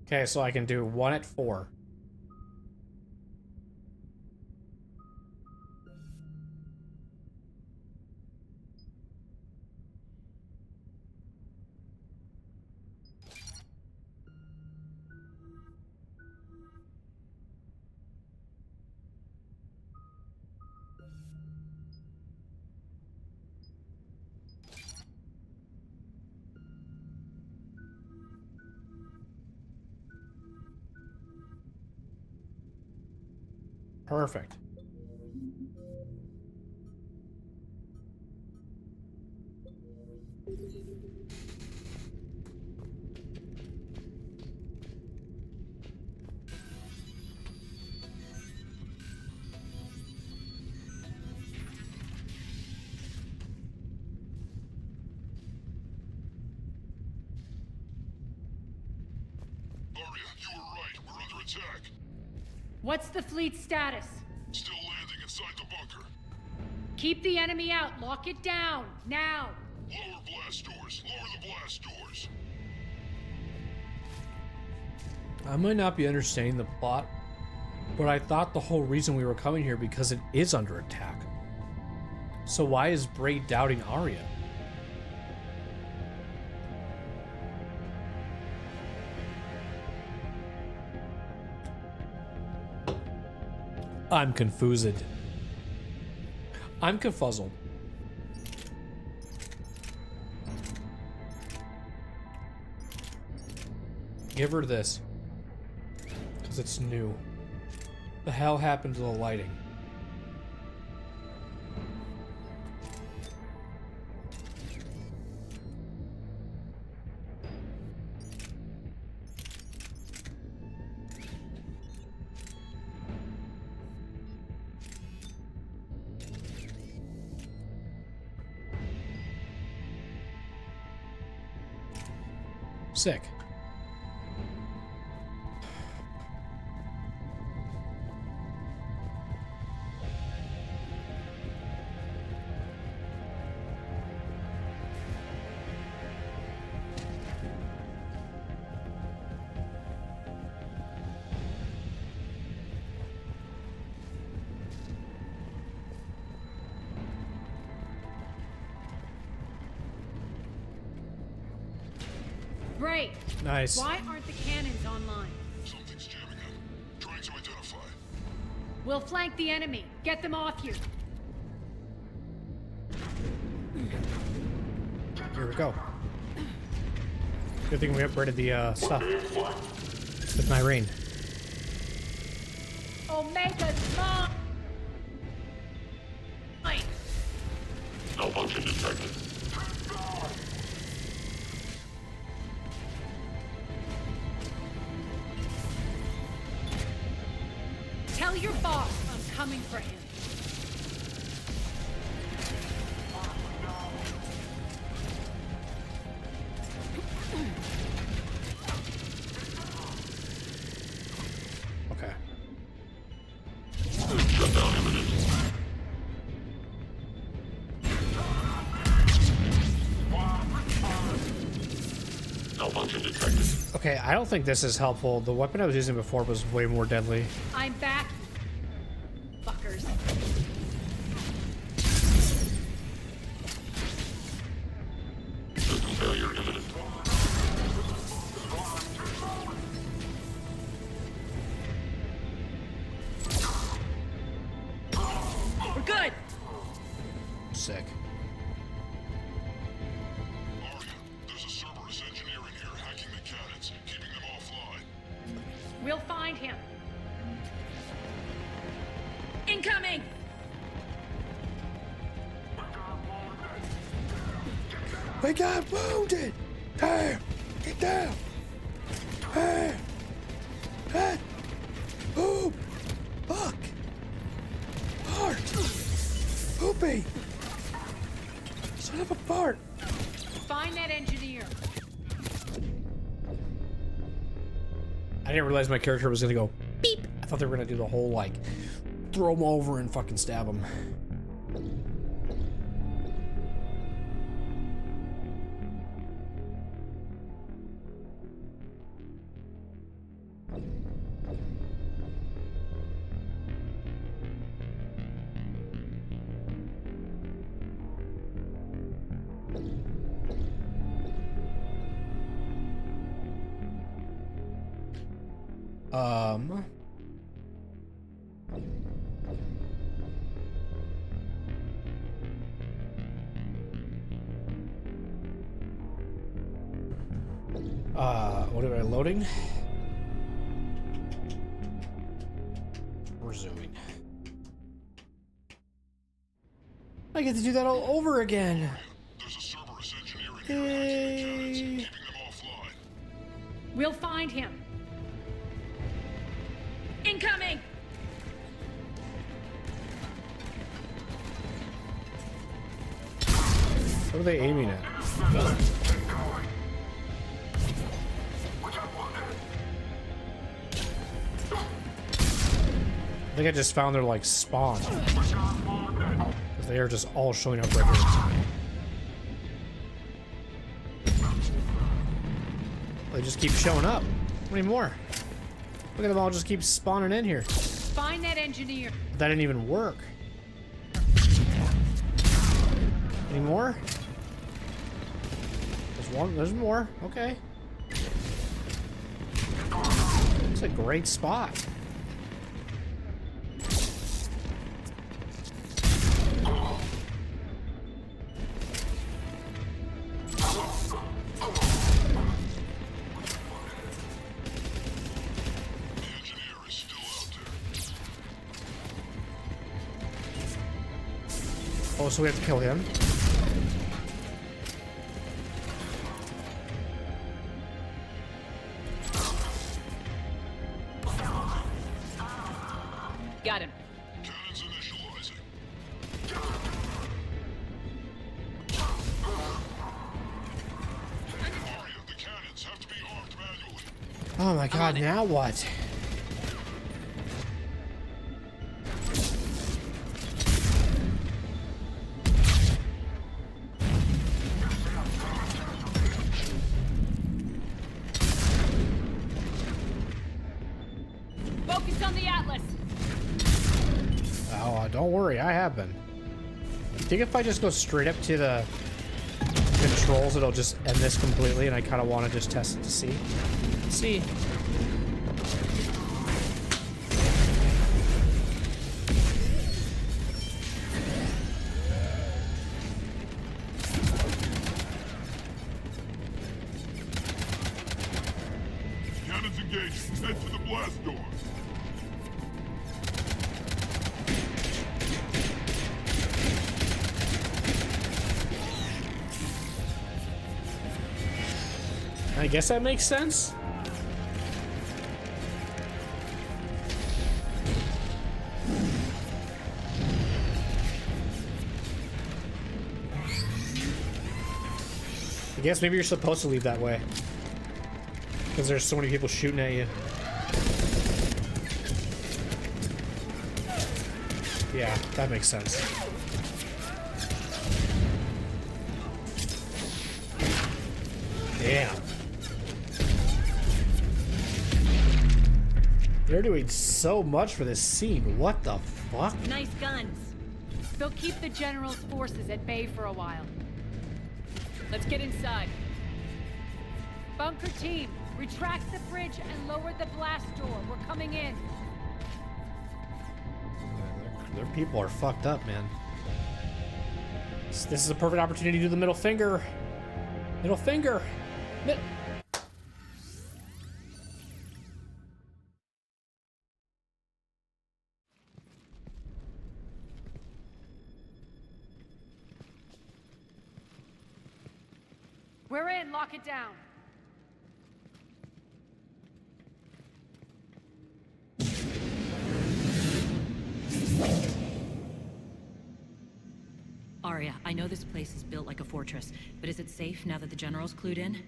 Okay, so I can do 1 at 4. Perfect. Aria, you were right. We're under attack. What's the fleet's status? Still landing inside the bunker. Keep the enemy out. Lock it down. Now. Lower blast doors. Lower the blast doors. I might not be understanding the plot, but I thought the whole reason we were coming here because it is under attack. So why is Bray doubting Aria? I'm confused. I'm confuzzled. Give her this. Because it's new. The hell happened to the lighting? Sick. Great. Nice. Why aren't the cannons online? Something's jamming up. Trying to identify. We'll flank the enemy. Get them off you. Here we go. Good thing we upgraded the stuff with Nyrene. Omega's mine. Malfunction detected. Tell your boss I'm coming for him. Okay. Shutdown imminent. Malfunction detected. Okay, I don't think this is helpful. The weapon I was using before was way more deadly. I'm back. Fuckers. System failure imminent. We're good. Sick. Aria, there's a Cerberus engineer in here hacking the cannons, keeping them offline. We'll find him. Incoming! We got wounded! Hey! Get down! Hey! Hey! Boom! Fuck! Fart! Poopy! Son of a fart! Find that engineer. I didn't realize my character was gonna go beep. I thought they were gonna do the whole like throw him over and fucking stab him. What am I loading? Resuming. I get to do that all over again. There's a Cerberus engineer in here hacking the cannons, keeping them offline. We'll find him. Incoming! What are they aiming at? I think I just found their like spawn. Because they are just all showing up right here. They just keep showing up. How many more? Look at them all just keep spawning in here. Find that engineer. That didn't even work. Any more? There's one. There's more. Okay. It's a great spot. Oh, so we have to kill him? Got him. Cannons initializing. Aria, the cannons have to be armed manually. Oh my god, now what? Focus on the Atlas. Oh, don't worry, I have been. I think if I just go straight up to the controls, it'll just end this completely, and I kind of want to just test it to see. Let's see. Cannons engaged. Head to the blast door. I guess that makes sense. I guess maybe you're supposed to leave that way. Because there's so many people shooting at you. Yeah, that makes sense. Damn. They're doing so much for this scene. What the fuck? Nice guns. They'll keep the General's forces at bay for a while. Let's get inside. Bunker team, retract the bridge and lower the blast door. We're coming in. Their people are fucked up, man. This is a perfect opportunity to do the middle finger. Middle finger. We're in. Lock it down. Aria, I know this place is built like a fortress, but is it safe now that the General's clued in?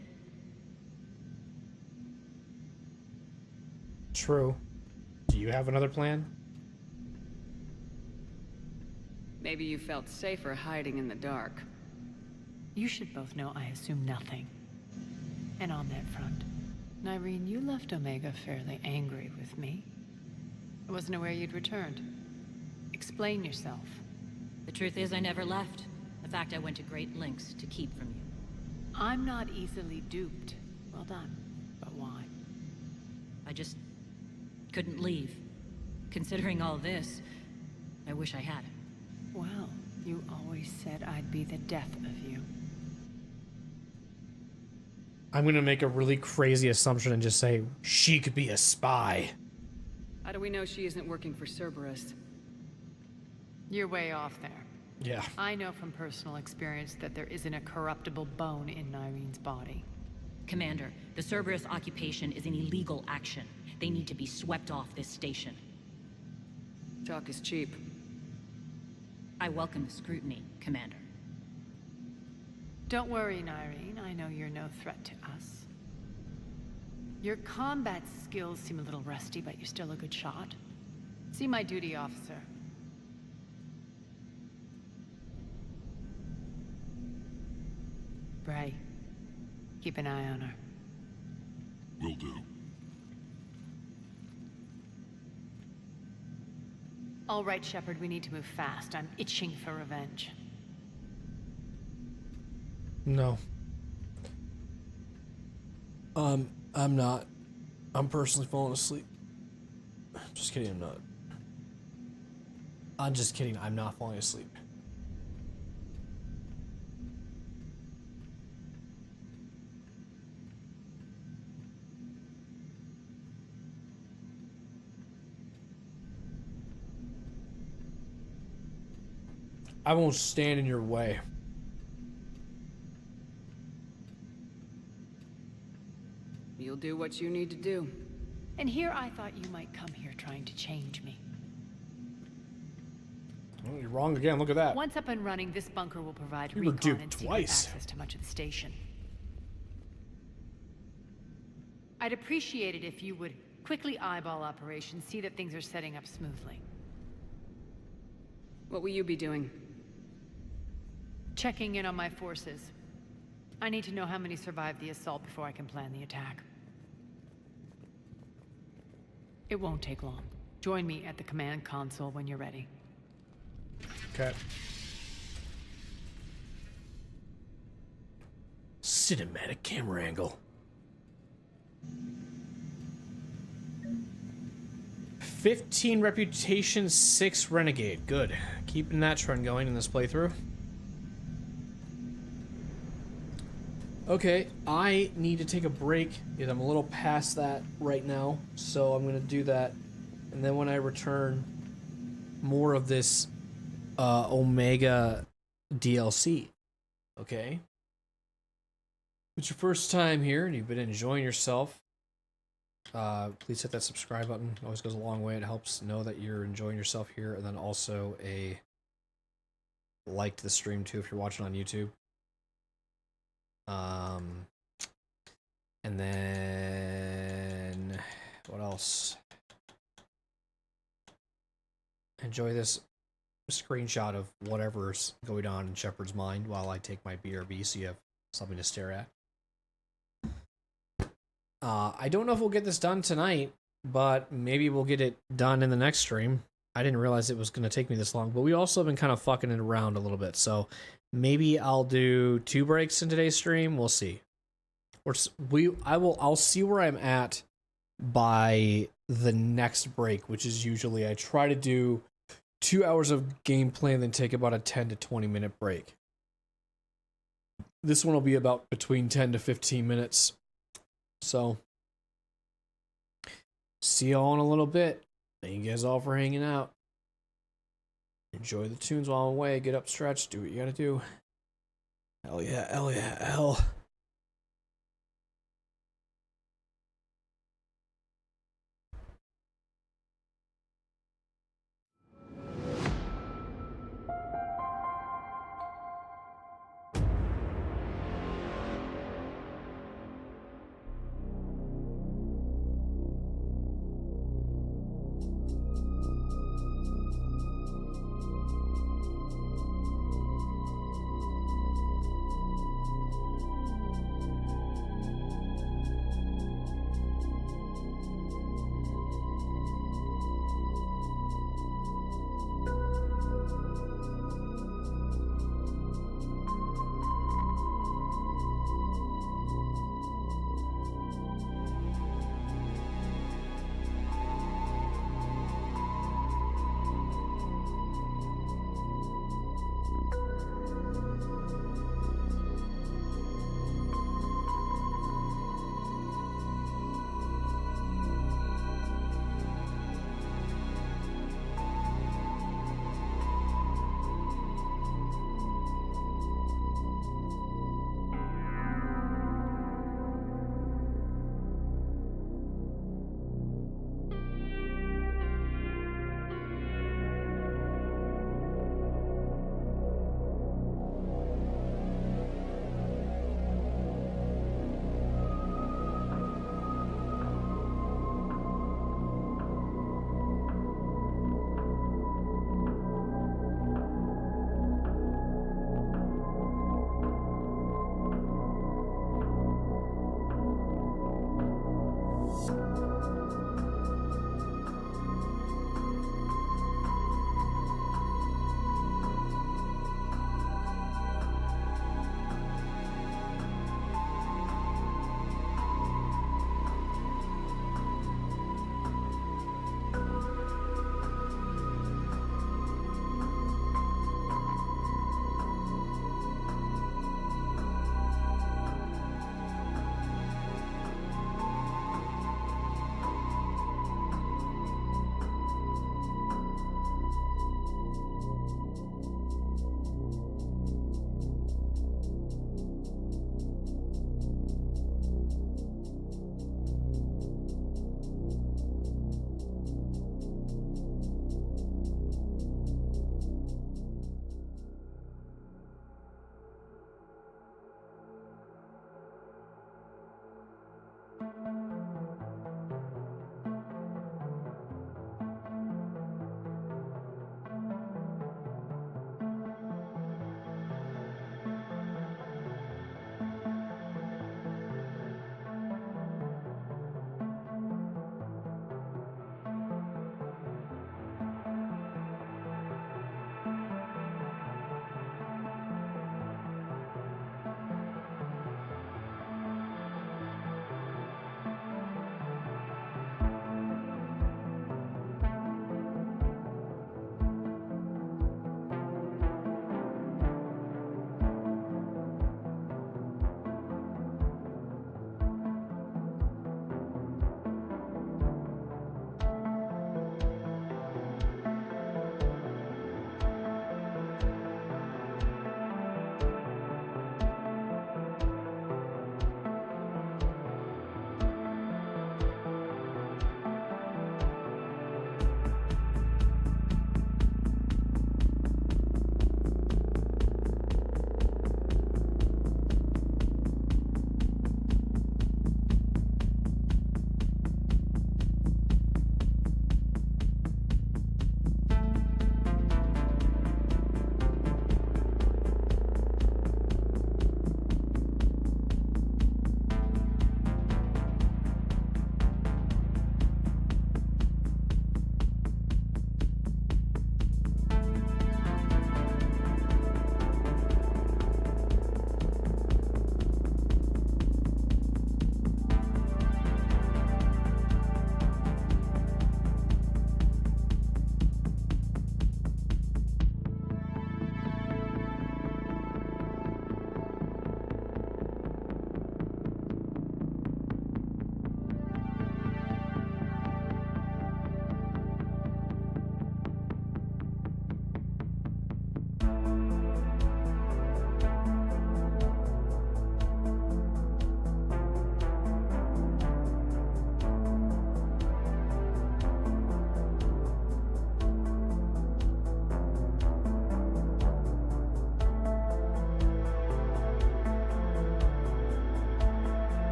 True. Do you have another plan? Maybe you felt safer hiding in the dark. You should both know I assume nothing. And on that front, Nyreen, you left Omega fairly angry with me. I wasn't aware you'd returned. Explain yourself. The truth is I never left. In fact, I went to great lengths to keep from you. I'm not easily duped. Well done. But why? I just couldn't leave. Considering all this, I wish I had. Well, you always said I'd be the death of you. I'm gonna make a really crazy assumption and just say she could be a spy. How do we know she isn't working for Cerberus? You're way off there. Yeah. I know from personal experience that there isn't a corruptible bone in Nyreen's body. Commander, the Cerberus occupation is an illegal action. They need to be swept off this station. Talk is cheap. I welcome the scrutiny, Commander. Don't worry, Nyreen. I know you're no threat to us. Your combat skills seem a little rusty, but you're still a good shot. See my duty officer. Bray, keep an eye on her. Will do. All right, Shepard, we need to move fast. I'm itching for revenge. No. I'm not. I'm personally falling asleep. Just kidding, I'm not. I'm just kidding, I'm not falling asleep. I won't stand in your way. You'll do what you need to do. And here I thought you might come here trying to change me. Well, you're wrong again, look at that. Once up and running, this bunker will provide You were recon duped and secret twice. access to much of the station. I'd appreciate it if you would quickly eyeball operations, see that things are setting up smoothly. What will you be doing? Checking in on my forces. I need to know how many survived the assault before I can plan the attack. It won't take long. Join me at the command console when you're ready. Okay. Cinematic camera angle. 15 reputation, 6 renegade. Good. Keeping that trend going in this playthrough. Okay, I need to take a break because I'm a little past that right now, so I'm gonna do that, and then when I return, more of this Omega DLC. Okay? If it's your first time here and you've been enjoying yourself, please hit that subscribe button. It always goes a long way. It helps know that you're enjoying yourself here, and then also a like to the stream too if you're watching on YouTube. And then what else? Enjoy this screenshot of whatever's going on in Shepard's mind while I take my BRB so you have something to stare at. I don't know if we'll get this done tonight. but maybe we'll get it done in the next stream. I didn't realize it was going to take me this long, but we also have been kind of fucking it around a little bit, so maybe I'll do 2 breaks in today's stream. We'll see. I'll see where I'm at by the next break, which is usually I try to do 2 hours of gameplay and then take about a 10 to 20 minute break. This one will be about between 10 to 15 minutes. So, see y'all in a little bit. Thank you guys all for hanging out. Enjoy the tunes while I'm away. Get up, stretch, do what you gotta do. Hell yeah, hell yeah, hell.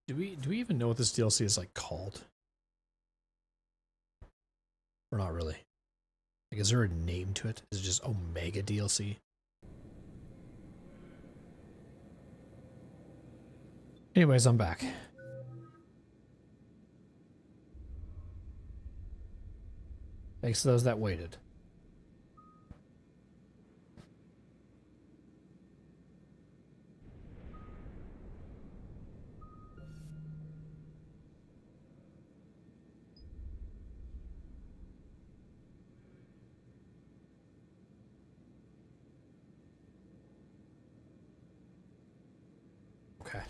Do we even know what this DLC is like called? Or not really? Like, is there a name to it? Is it just Omega DLC? Anyways, I'm back. Thanks to those that waited. Okay.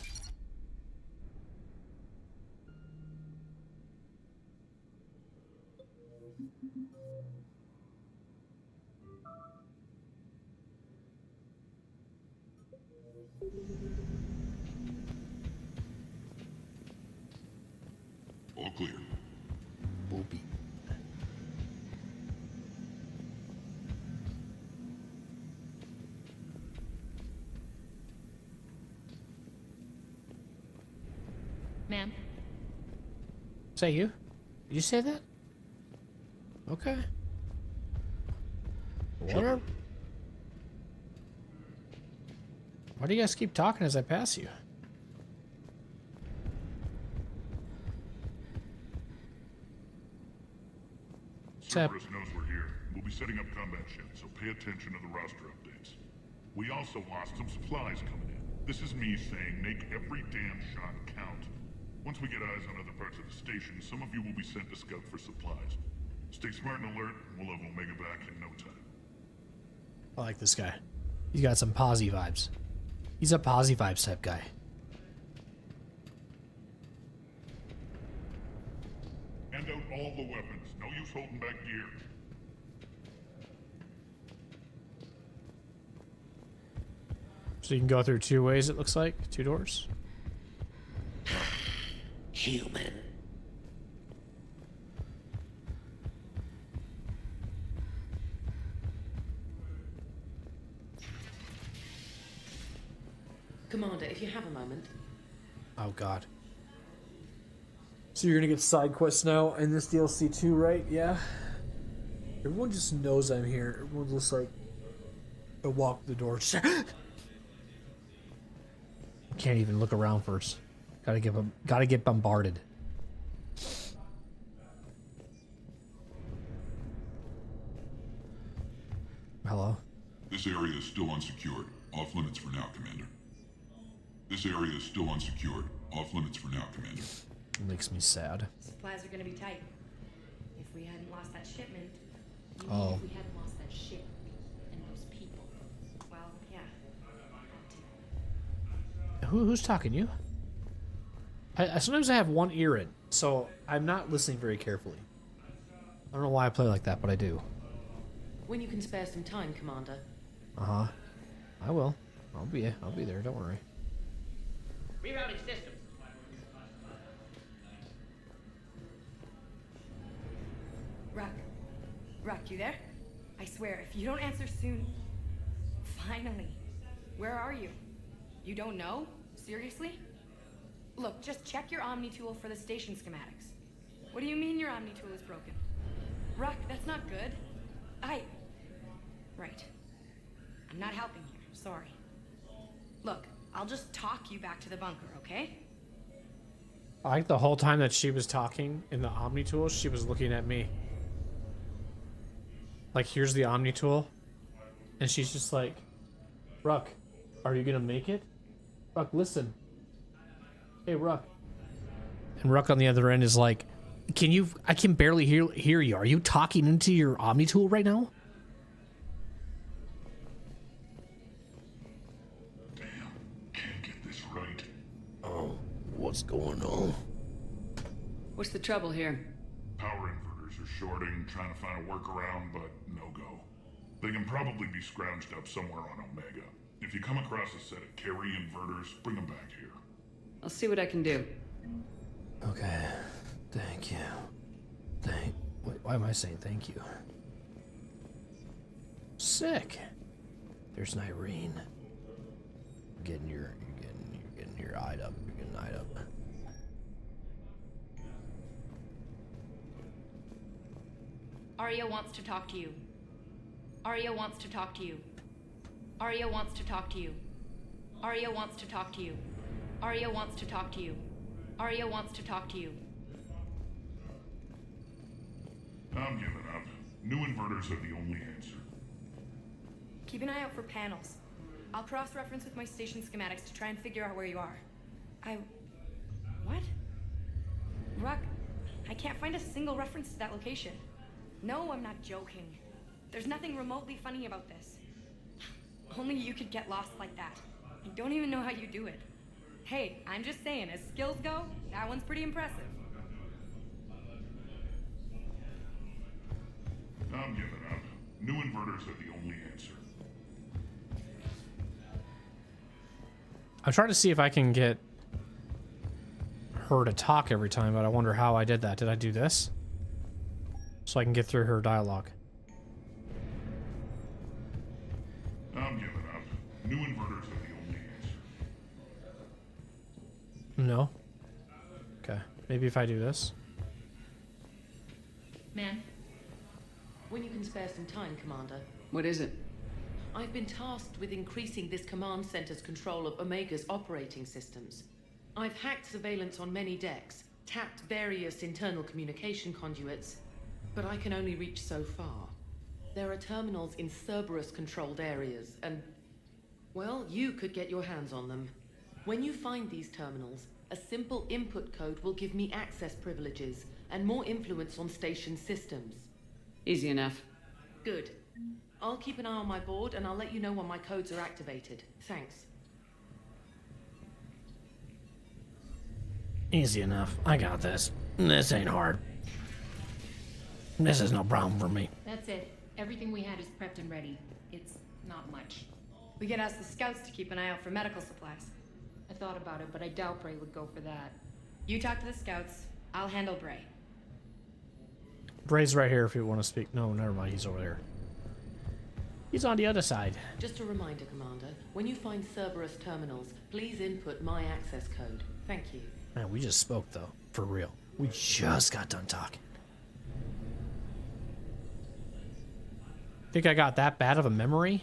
All clear. Boopy. Ma'am? Say you? Did you say that? Okay. Whatever. Why do you guys keep talking as I pass you? Cerberus knows we're here. We'll be setting up combat ships, so pay attention to the roster updates. We also lost some supplies coming in. This is me saying make every damn shot count. Once we get eyes on other parts of the station, some of you will be sent to scout for supplies. Stay smart and alert, and we'll have Omega back in no time. I like this guy. He's got some posy vibes. He's a posy vibes type guy. Hand out all the weapons. No use holding back gear. So you can go through two ways, it looks like. Two doors. Human. Commander, if you have a moment. Oh god. So you're gonna get side quests now in this DLC too, right? Yeah. Everyone just knows I'm here. Everyone's just like, I walk the door. Can't even look around first. Gotta get bombarded. Hello? This area is still unsecured. Off limits for now, Commander. This area is still unsecured. Off limits for now, Commander. It makes me sad. Supplies are gonna be tight. If we hadn't lost that shipment... Oh. If we hadn't lost that ship and those people. Well, yeah. Who's talking? You? I sometimes I have one ear in, so I'm not listening very carefully. I don't know why I play like that, but I do. When you can spare some time, Commander. Uh-huh. I will. I'll be there, don't worry. Rerouting systems. Ruck, you there? I swear, if you don't answer soon... Finally. Where are you? You don't know? Seriously? Look, just check your Omni tool for the station schematics. What do you mean your Omni tool is broken? Ruck, that's not good. Right. I'm not helping here, sorry. Look, I'll just talk you back to the bunker, okay? I like the whole time that she was talking in the Omni tool, she was looking at me. Like, here's the Omni tool. And she's just like, Ruck, are you gonna make it? Ruck, listen. Hey, Ruck. And Ruck on the other end is like, I can barely hear you. Are you talking into your Omni tool right now? Damn, can't get this right. Oh, what's going on? What's the trouble here? Power inverters are shorting, trying to find a workaround, but no go. They can probably be scrounged up somewhere on Omega. If you come across a set of carry inverters, bring them back here. I'll see what I can do. Okay. Thank you. Wait, why am I saying thank you? Sick. There's an Irene. You're getting your eyed up. You're getting eyed up. Aria wants to talk to you. Aria wants to talk to you. Aria wants to talk to you. Aria wants to talk to you. Aria wants to talk to you. Aria wants to talk to you. I'm giving up. New inverters are the only answer. Keep an eye out for panels. I'll cross-reference with my station schematics to try and figure out where you are. What? Ruck, I can't find a single reference to that location. No, I'm not joking. There's nothing remotely funny about this. Only you could get lost like that. I don't even know how you do it. Hey, I'm just saying, as skills go, that one's pretty impressive. I'm giving up. New inverters are the only answer. I'm trying to see if I can get her to talk every time, but I wonder how I did that. Did I do this? So I can get through her dialogue. I'm giving up. New inverters are the only answer. No? Okay. Maybe if I do this. Man. When you can spare some time, Commander. What is it? I've been tasked with increasing this command center's control of Omega's operating systems. I've hacked surveillance on many decks, tapped various internal communication conduits, but I can only reach so far. There are terminals in Cerberus-controlled areas, and, well, you could get your hands on them. When you find these terminals, a simple input code will give me access privileges and more influence on station systems. Easy enough. Good. I'll keep an eye on my board, and I'll let you know when my codes are activated. Thanks. Easy enough. I got this. This ain't hard. This is no problem for me. That's it. Everything we had is prepped and ready. It's not much. We could ask the scouts to keep an eye out for medical supplies. I thought about it, but I doubt Bray would go for that. You talk to the scouts. I'll handle Bray. Bray's right here if you want to speak. No, never mind. He's over there. He's on the other side. Just a reminder, Commander. When you find Cerberus terminals, please input my access code. Thank you. Man, we just spoke, though. For real. We just got done talking. Think I got that bad of a memory?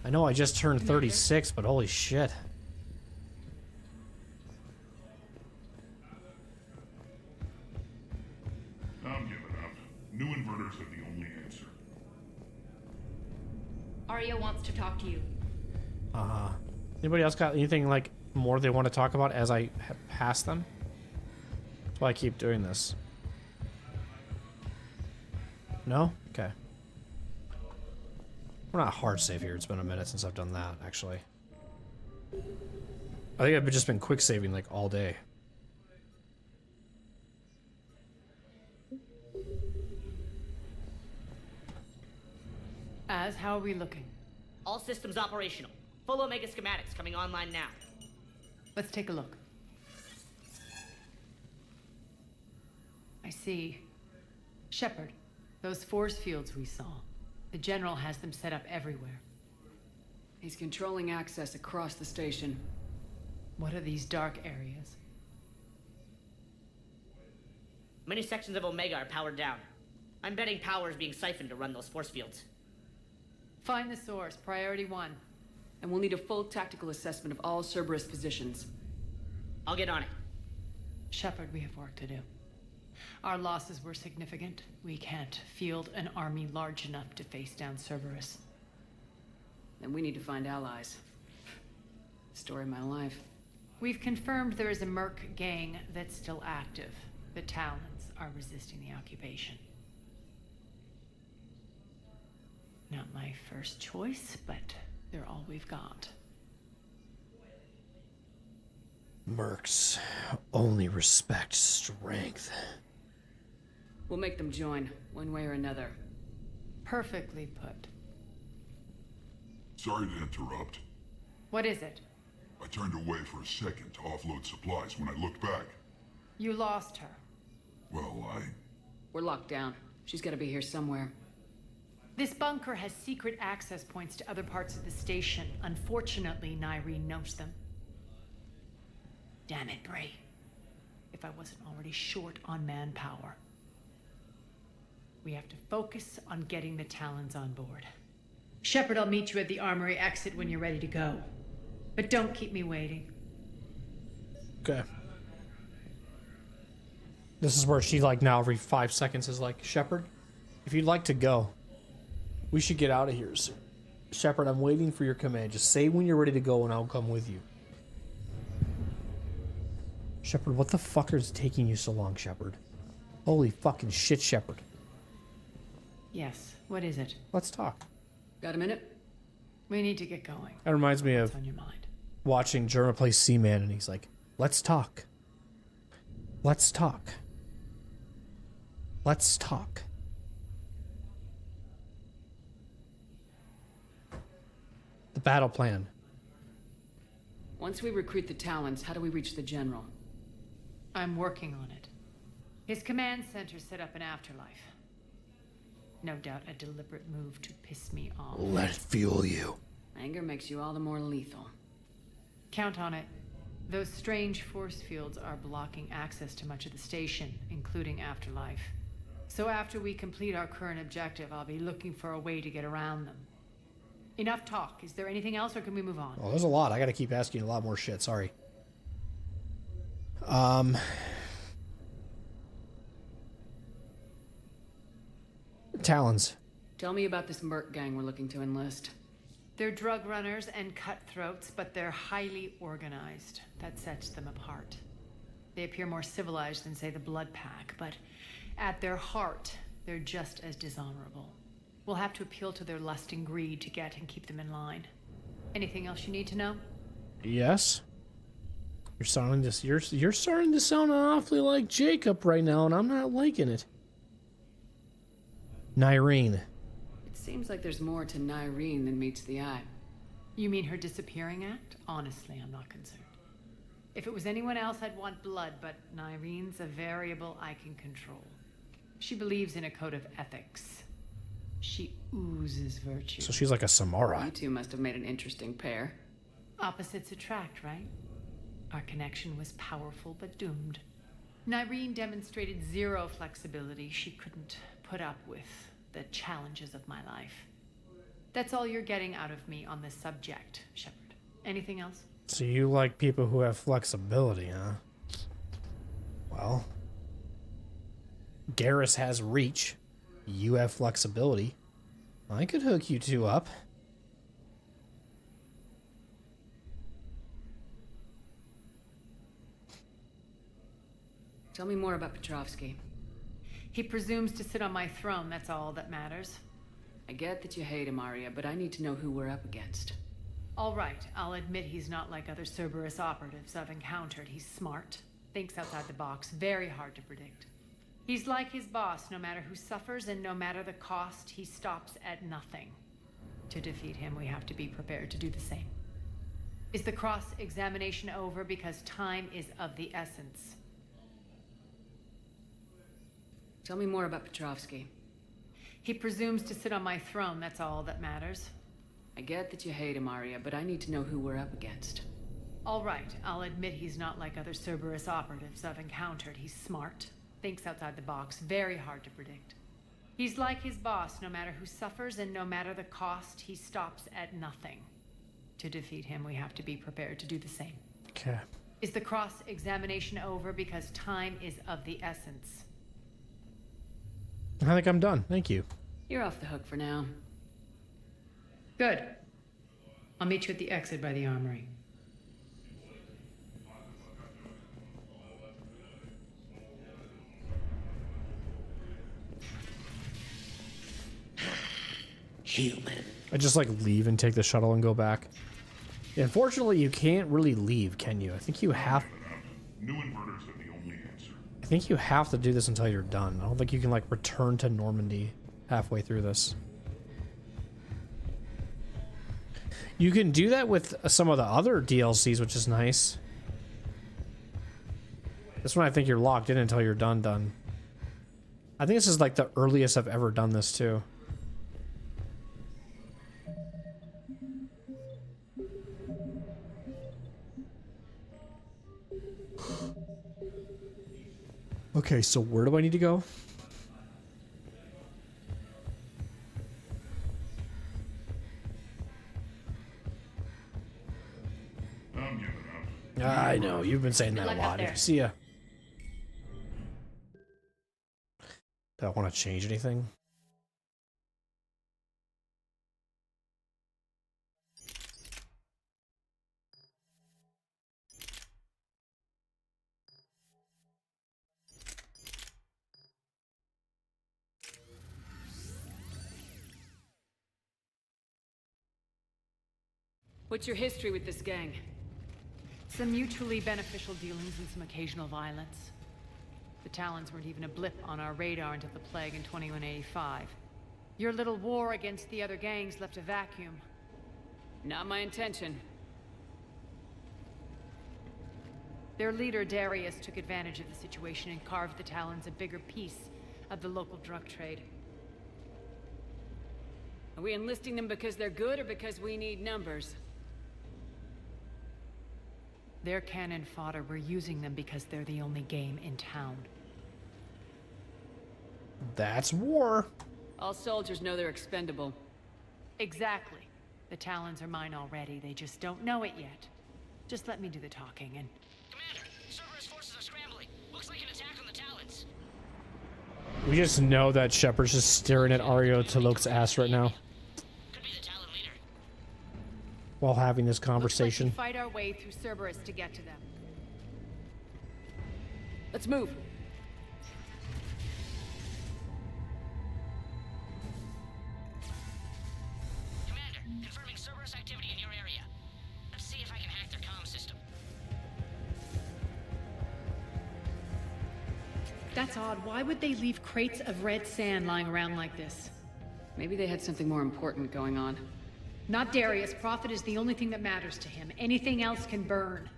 I know I just turned 36, but holy shit. I'm giving up. New inverters are the only answer. Aria wants to talk to you. Anybody else got anything, like, more they want to talk about as I pass them? That's why I keep doing this. No? Okay. We're not hard save here. It's been a minute since I've done that, actually. I think I've just been quick saving, like, all day. Az, how are we looking? All systems operational. Full Omega schematics coming online now. Let's take a look. I see. Shepard, those force fields we saw. The General has them set up everywhere. He's controlling access across the station. What are these dark areas? Many sections of Omega are powered down. I'm betting power is being siphoned to run those force fields. Find the source, priority 1. And we'll need a full tactical assessment of all Cerberus positions. I'll get on it. Shepard, we have work to do. Our losses were significant. We can't field an army large enough to face down Cerberus. Then we need to find allies. Story of my life. We've confirmed there is a Merc gang that's still active. The Talons are resisting the occupation. Not my first choice, but they're all we've got. Mercs only respect strength. We'll make them join, one way or another. Perfectly put. Sorry to interrupt. What is it? I turned away for a second to offload supplies. When I looked back, You lost her. well, We're locked down. She's gotta be here somewhere. This bunker has secret access points to other parts of the station. Unfortunately, Nyreen knows them. Damn it, Bray. If I wasn't already short on manpower. We have to focus on getting the Talons on board. Shepard, I'll meet you at the armory exit when you're ready to go. But don't keep me waiting. Okay. This is where she, like, now every 5 seconds is like, Shepard, if you'd like to go, we should get out of here soon. Shepard, I'm waiting for your command. Just say when you're ready to go and I'll come with you. Shepard, what the fuck is taking you so long, Shepard? Holy fucking shit, Shepard. Yes, what is it? Let's talk. Got a minute? We need to get going. That reminds me of What's on your mind? watching Jerma play Seaman, and he's like, let's talk. Let's talk. Let's talk. The battle plan. Once we recruit the Talons, how do we reach the General? I'm working on it. His command center set up an afterlife. No doubt a deliberate move to piss me off. Let it fuel you. Anger makes you all the more lethal. Count on it. Those strange force fields are blocking access to much of the station, including afterlife. So after we complete our current objective, I'll be looking for a way to get around them. Enough talk. Is there anything else, or can we move on? Oh, there's a lot. I gotta keep asking you a lot more shit. Sorry. Talons. Tell me about this merc gang we're looking to enlist. They're drug runners and cutthroats, but they're highly organized. That sets them apart. They appear more civilized than, say, the Blood Pack, but at their heart, they're just as dishonorable. We'll have to appeal to their lust and greed to get and keep them in line. Anything else you need to know? Yes. You're starting to sound awfully like Jacob right now, and I'm not liking it. Nyrene. It seems like there's more to Nyrene than meets the eye. You mean her disappearing act? Honestly, I'm not concerned. If it was anyone else, I'd want blood, but Nyrene's a variable I can control. She believes in a code of ethics. She oozes virtue. So she's like a Samara. You two must have made an interesting pair. Opposites attract, right? Our connection was powerful but doomed. Nyrene demonstrated zero flexibility. She couldn't put up with the challenges of my life. That's all you're getting out of me on this subject, Shepard. Anything else? So you like people who have flexibility, huh? Well, Garrus has reach. You have flexibility. I could hook you two up. Tell me more about Petrovsky. He presumes to sit on my throne, that's all that matters. I get that you hate him, Aria, but I need to know who we're up against. All right, I'll admit he's not like other Cerberus operatives I've encountered. He's smart, thinks outside the box, very hard to predict. He's like his boss, no matter who suffers and no matter the cost, he stops at nothing. To defeat him, we have to be prepared to do the same. Is the cross-examination over? Because time is of the essence. Tell me more about Petrovsky. He presumes to sit on my throne, that's all that matters. I get that you hate him, Aria, but I need to know who we're up against. All right, I'll admit he's not like other Cerberus operatives I've encountered. He's smart, thinks outside the box, very hard to predict. He's like his boss, no matter who suffers and no matter the cost, he stops at nothing. To defeat him, we have to be prepared to do the same. Okay. Is the cross-examination over? Because time is of the essence. I think I'm done. Thank you. You're off the hook for now. Good. I'll meet you at the exit by the armory. Human. I just like leave and take the shuttle and go back. Yeah, unfortunately, you can't really leave, can you? I think you have. New inverters are the only answer. I think you have to do this until you're done. I don't think you can like return to Normandy halfway through this. You can do that with some of the other DLCs, which is nice. This one I think you're locked in until you're done. I think this is like the earliest I've ever done this too. Okay, so where do I need to go? I know, you've been saying Good that a luck out lot. there. See ya. Do I want to change anything? What's your history with this gang? Some mutually beneficial dealings and some occasional violence. The Talons weren't even a blip on our radar until the plague in 2185. Your little war against the other gangs left a vacuum. Not my intention. Their leader, Darius, took advantage of the situation and carved the Talons a bigger piece of the local drug trade. Are we enlisting them because they're good or because we need numbers? They're cannon fodder. We're using them because they're the only game in town. That's war. All soldiers know they're expendable. Exactly. The Talons are mine already. They just don't know it yet. Just let me do the talking and... Commander, Cerberus forces are scrambling. Looks like an attack on the Talons. We just know that Shepard's just staring at Aria to Luke's ass right now. Could be the Talon leader. While having this conversation. Looks like we fight our way through Cerberus to get to them. Let's move. Commander, confirming Cerberus activity in your area. Let's see if I can hack their comm system. That's odd. Why would they leave crates of red sand lying around like this? Maybe they had something more important going on. Not Darius. Profit is the only thing that matters to him. Anything else can burn.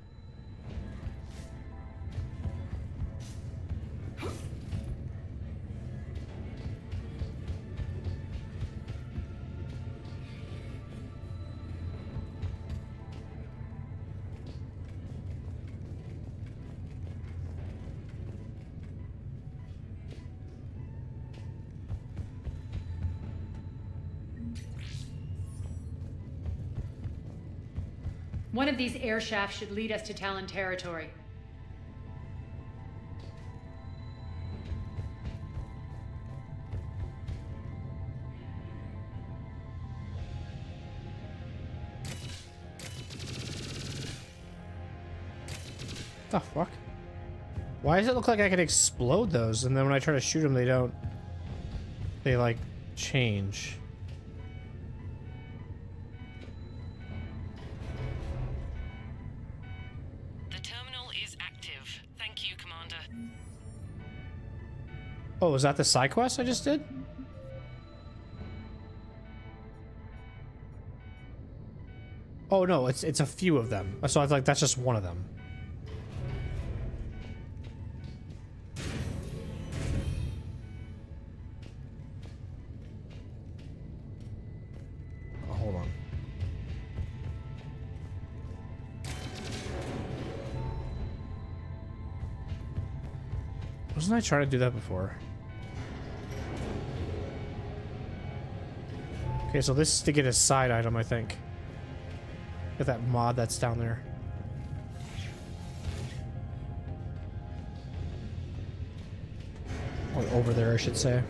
One of these air shafts should lead us to Talon territory. The fuck? Why does it look like I can explode those and then when I try to shoot them they don't... They like change. Oh, is that the side quest I just did? Oh no, it's a few of them. So I was like, that's just one of them. Oh, hold on. Wasn't I trying to do that before? Okay, so this is to get a side item, I think. Get that mod that's down there. Or over there, I should say.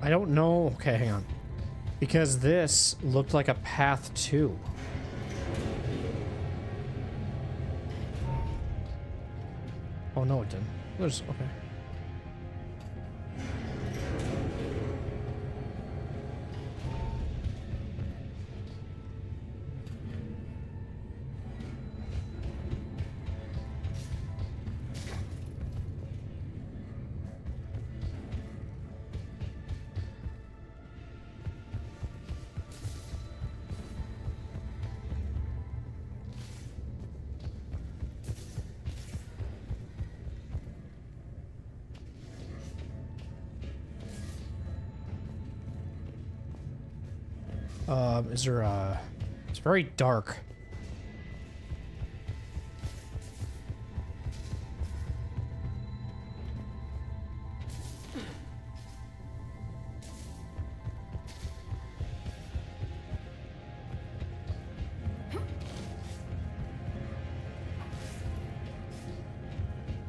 I don't know. Okay, hang on. Because this looked like a path too. Oh no, it didn't. There's okay. Is there a... It's very dark.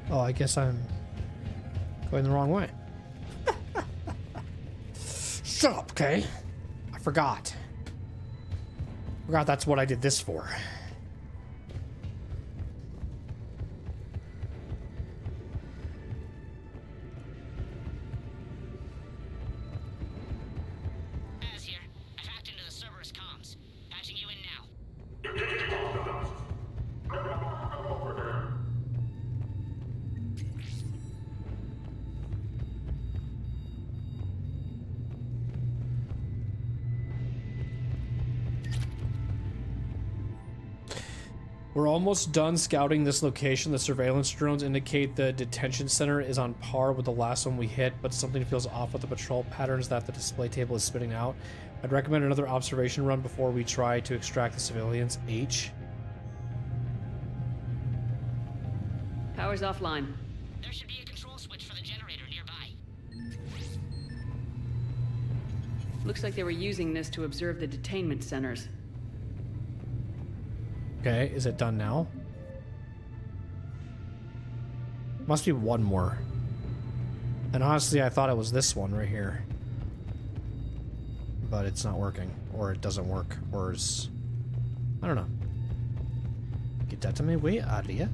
Oh, I guess I'm going the wrong way. Shut up, okay? I forgot. That's what I did this for. Az here. I've hacked into the Cerberus comms. Patching you in now. We're almost done scouting this location. The surveillance drones indicate the detention center is on par with the last one we hit, but something feels off with the patrol patterns that the display table is spitting out. I'd recommend another observation run before we try to extract the civilians. H. Power's offline. There should be a control switch for the generator nearby. Looks like they were using this to observe the detainment centers. Okay, is it done now? Must be one more. And honestly, I thought it was this one right here. But it's not working. Or it doesn't work. Or is... I don't know. Get that to me. Wait, Aria.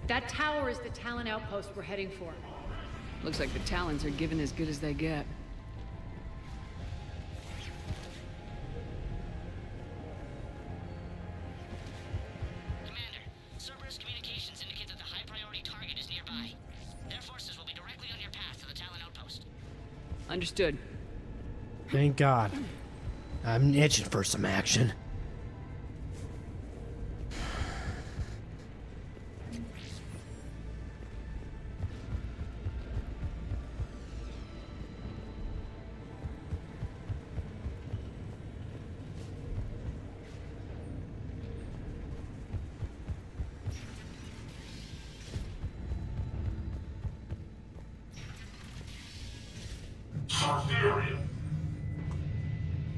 That tower is the Talon outpost we're heading for. Looks like the Talons are given as good as they get. Commander, Cerberus communications indicate that the high-priority target is nearby. Their forces will be directly on your path to the Talon outpost. Understood. Thank God. I'm itching for some action.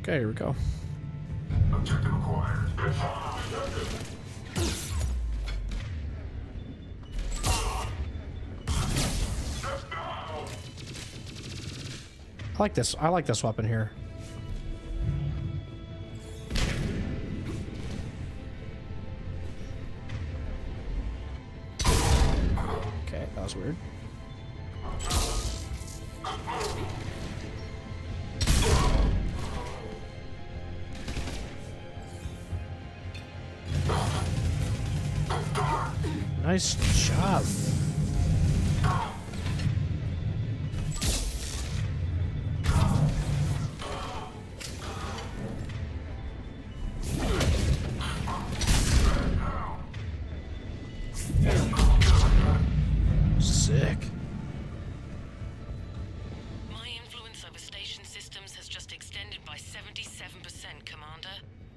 Okay, here we go. Objective acquired. I like this weapon here. Okay, that was weird. Nice job. Sick. My influence over station systems has just extended by 77%, Commander.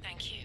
Thank you.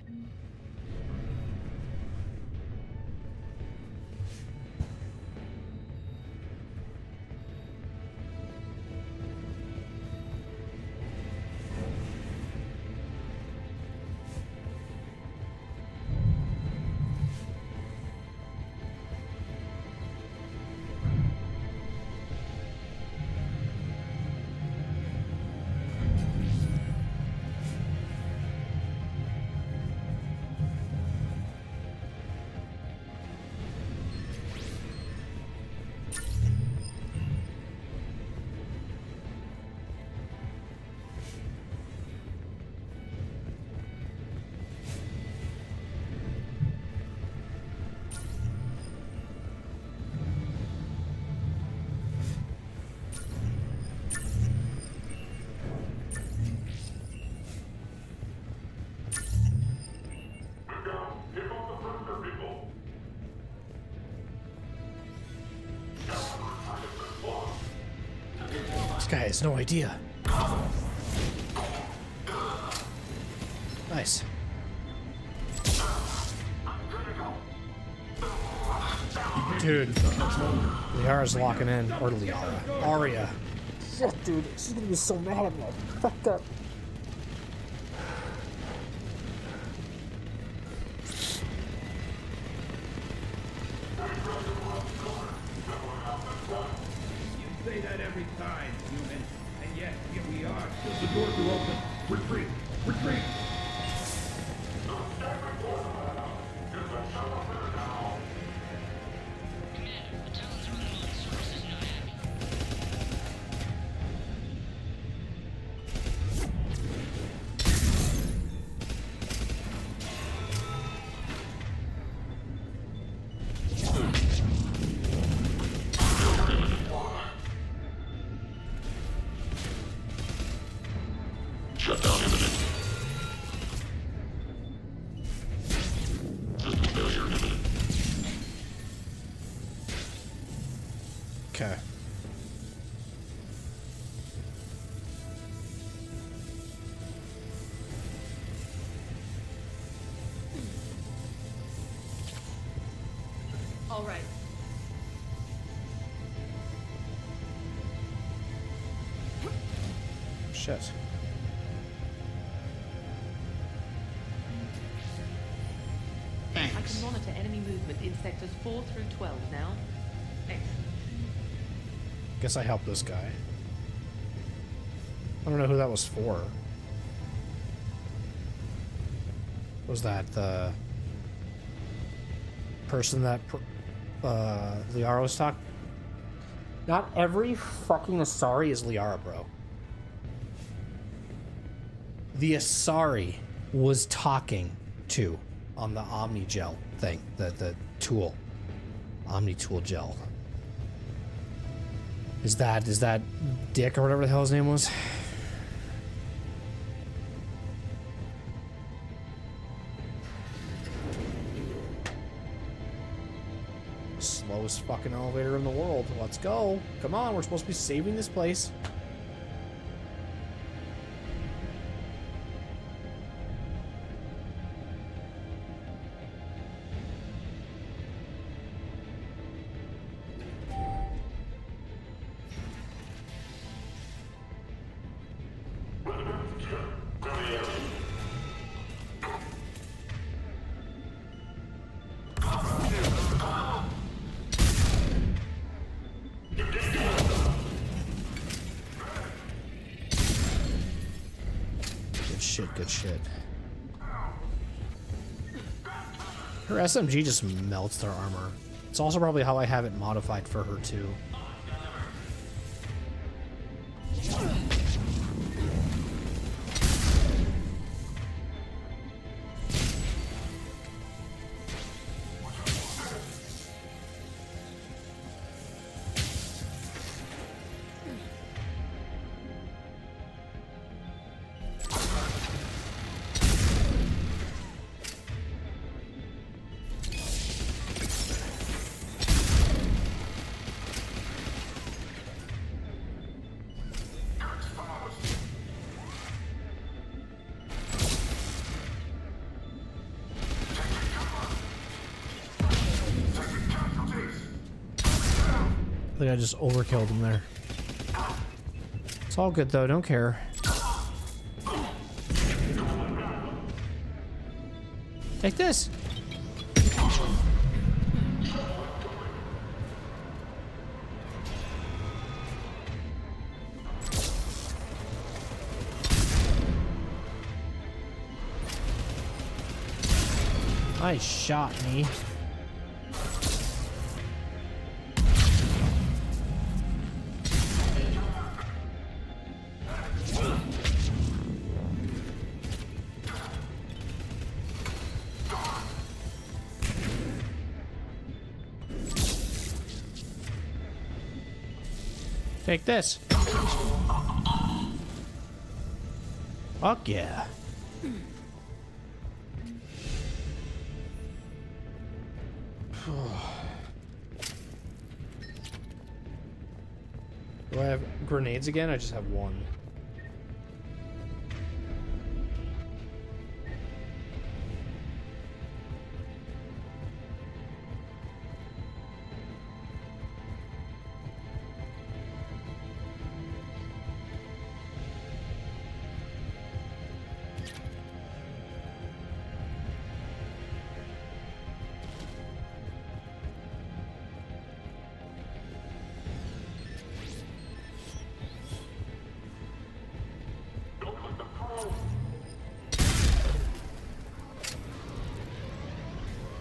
has no idea. Nice. Dude, Liara's locking in. Or Liara. Aria. Shit, dude. She's gonna be so mad at me. Fuck up. Say that every time, human. And yet, here we are. The doors are open. Retreat! Retreat! Shutdown imminent. System failure imminent. Okay. All right. Shit. I can monitor enemy movement in sectors 4 through 12 now. Excellent. Guess I helped this guy. I don't know who that was for. Was that the person that Liara was talking? Not every fucking Asari is Liara, bro. The Asari was talking to on the Omni Gel thing, the tool. Omni Tool Gel. Is that Dick or whatever the hell his name was? Slowest fucking elevator in the world. Let's go. Come on, we're supposed to be saving this place. Good shit. Her SMG just melts their armor. It's also probably how I have it modified for her too. I think I just overkilled him there. It's all good though, don't care. Take this! Nice shot, me. Take this. Fuck yeah. Do I have grenades again? I just have one.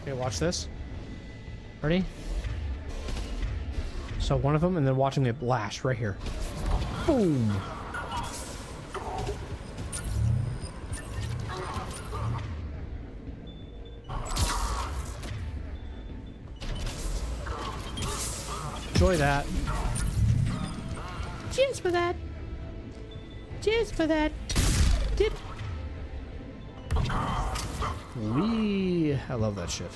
Okay, watch this. Ready? So one of them, and then watching it blast right here. Boom! Enjoy that. Cheers for that. Cheers for that. Dip. Wee! I love that shit.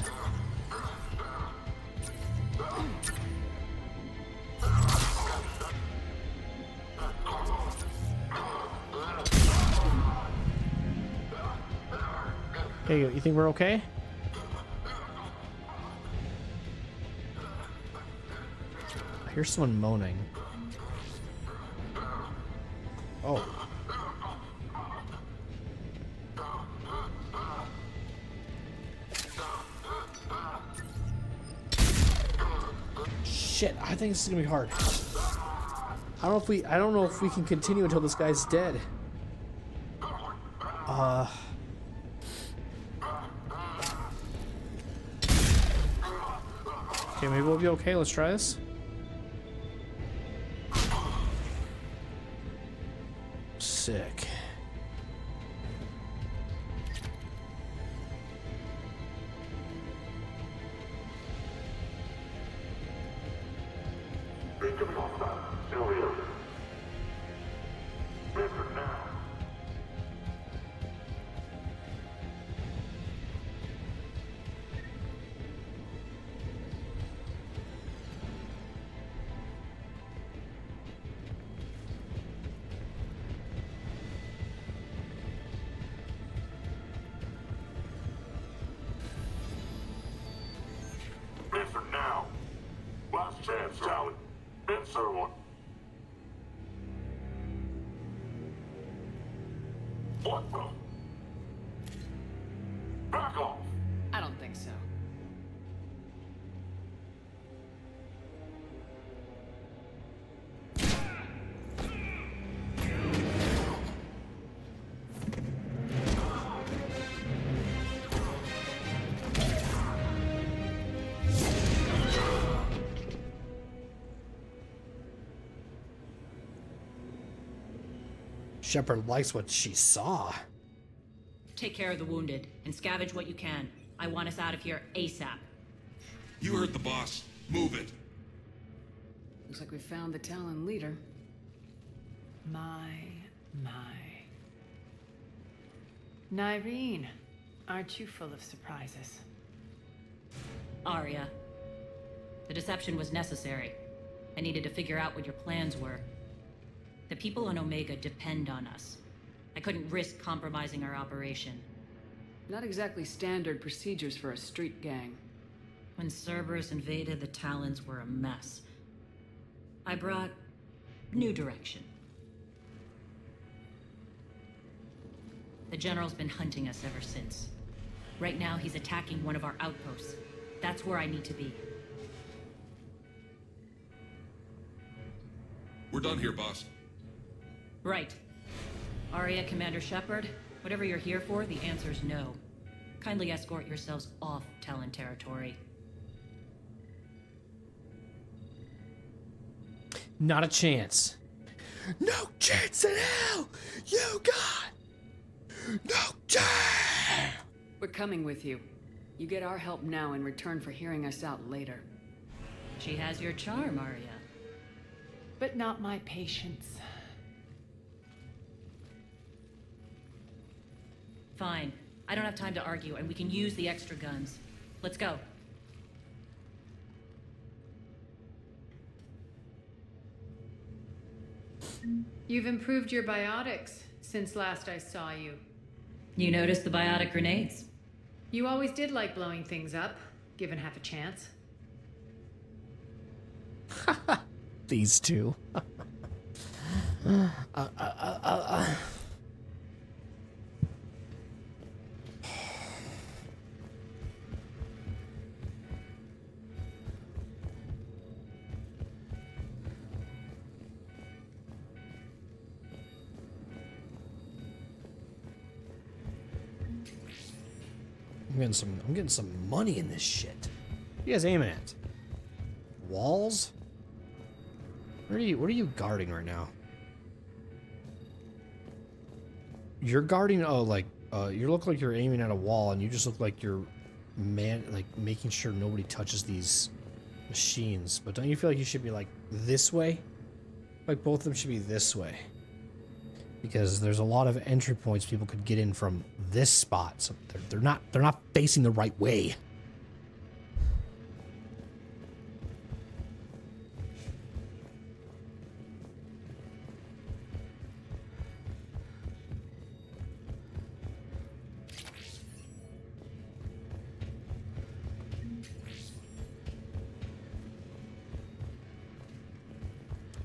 Hey, you think we're okay? I hear someone moaning. Oh. Shit, I think this is gonna be hard. I don't know if we can continue until this guy's dead. Okay, maybe we'll be okay. Let's try this. Sick. Listen now. Last chance, Talon. Answer one. What the? Back off. I don't think so. Shepard likes what she saw. Take care of the wounded and scavenge what you can. I want us out of here ASAP. You heard the boss. Move it. Looks like we found the Talon leader. My. Nyreen, aren't you full of surprises? Aria. The deception was necessary. I needed to figure out what your plans were. The people on Omega depend on us. I couldn't risk compromising our operation. Not exactly standard procedures for a street gang. When Cerberus invaded, the Talons were a mess. I brought new direction. The General's been hunting us ever since. Right now, he's attacking one of our outposts. That's where I need to be. We're done here, boss. Right. Aria, Commander Shepard, whatever you're here for, the answer's no. Kindly escort yourselves off Talon territory. Not a chance. No chance in hell! You got no chance! We're coming with you. You get our help now in return for hearing us out later. She has your charm, Aria. But not my patience. Fine. I don't have time to argue, and we can use the extra guns. Let's go. You've improved your biotics since last I saw you. You noticed the biotic grenades? You always did like blowing things up, given half a chance. These two. I'm getting some money in this shit. What are you guys aiming at? Walls? What are you guarding right now? You're guarding, oh, like, you look like you're aiming at a wall, and you just look like you're making sure nobody touches these machines. But don't you feel like you should be like this way? Like both of them should be this way. Because there's a lot of entry points people could get in from this spot, so they're not facing the right way.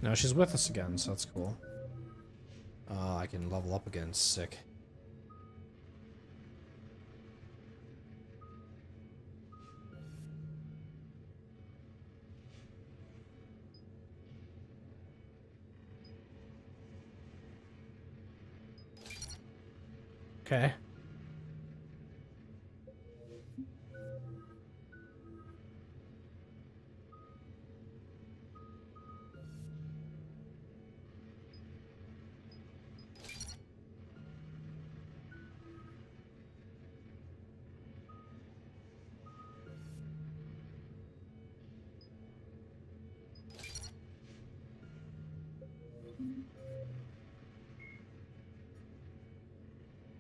Now she's with us again, so that's cool. I can level up again. Sick. Okay.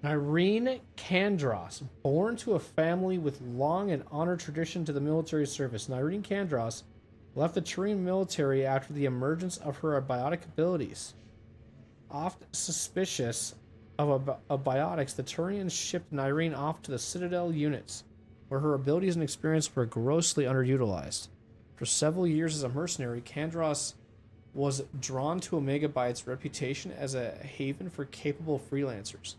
Irene Kandros, born to a family with long and honored tradition to the military service. Irene Kandros left the Turian military after the emergence of her biotic abilities. Oft suspicious of biotics, the Turians shipped Irene off to the Citadel units, where her abilities and experience were grossly underutilized. For several years as a mercenary, Kandros was drawn to Omega by its reputation as a haven for capable freelancers.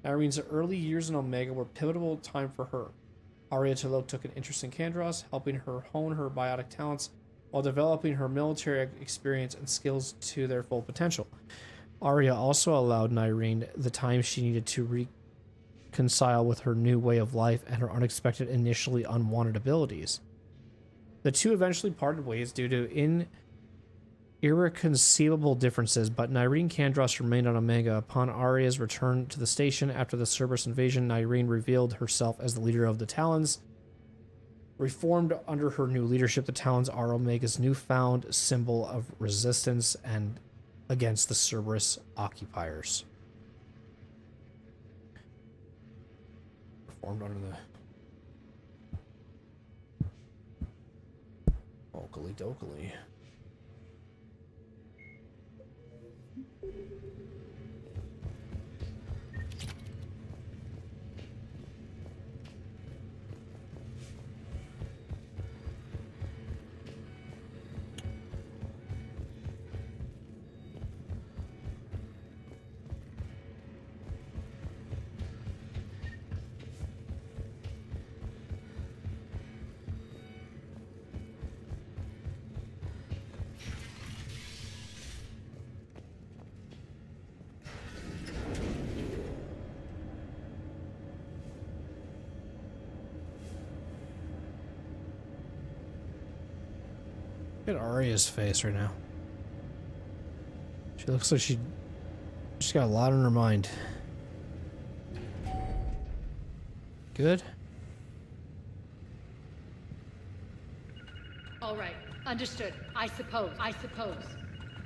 Irene's early years in Omega were a pivotal time for her. Aria took an interest in Kandros, helping her hone her biotic talents while developing her military experience and skills to their full potential. Aria also allowed Irene the time she needed to reconcile with her new way of life and her unexpected, initially unwanted abilities. The two eventually parted ways due to irreconcilable differences, but Irene Kandros remained on Omega. Upon Aria's return to the station after the Cerberus invasion, Irene revealed herself as the leader of the Talons. Reformed under her new leadership, the Talons are Omega's newfound symbol of resistance and against the Cerberus occupiers. Reformed under the Oakley Dokley. Look at Aria's face right now. She looks like she's got a lot on her mind. Good. All right. Understood. I suppose.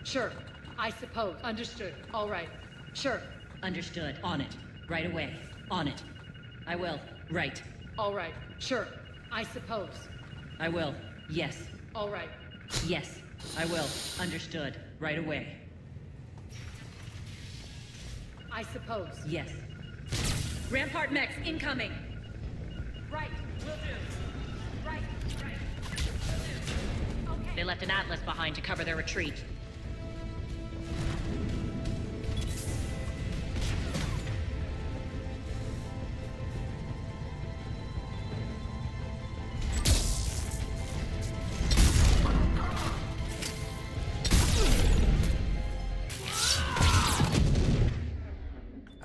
Sure. I suppose. Understood. All right. Sure. Understood. On it. Right away. On it. I will. Right. All right. Sure. I suppose. I will. Yes. All right. Yes. I will. Understood. Right away. I suppose. Yes. Rampart mechs incoming. Right, will do. Right. Okay. They left an Atlas behind to cover their retreat.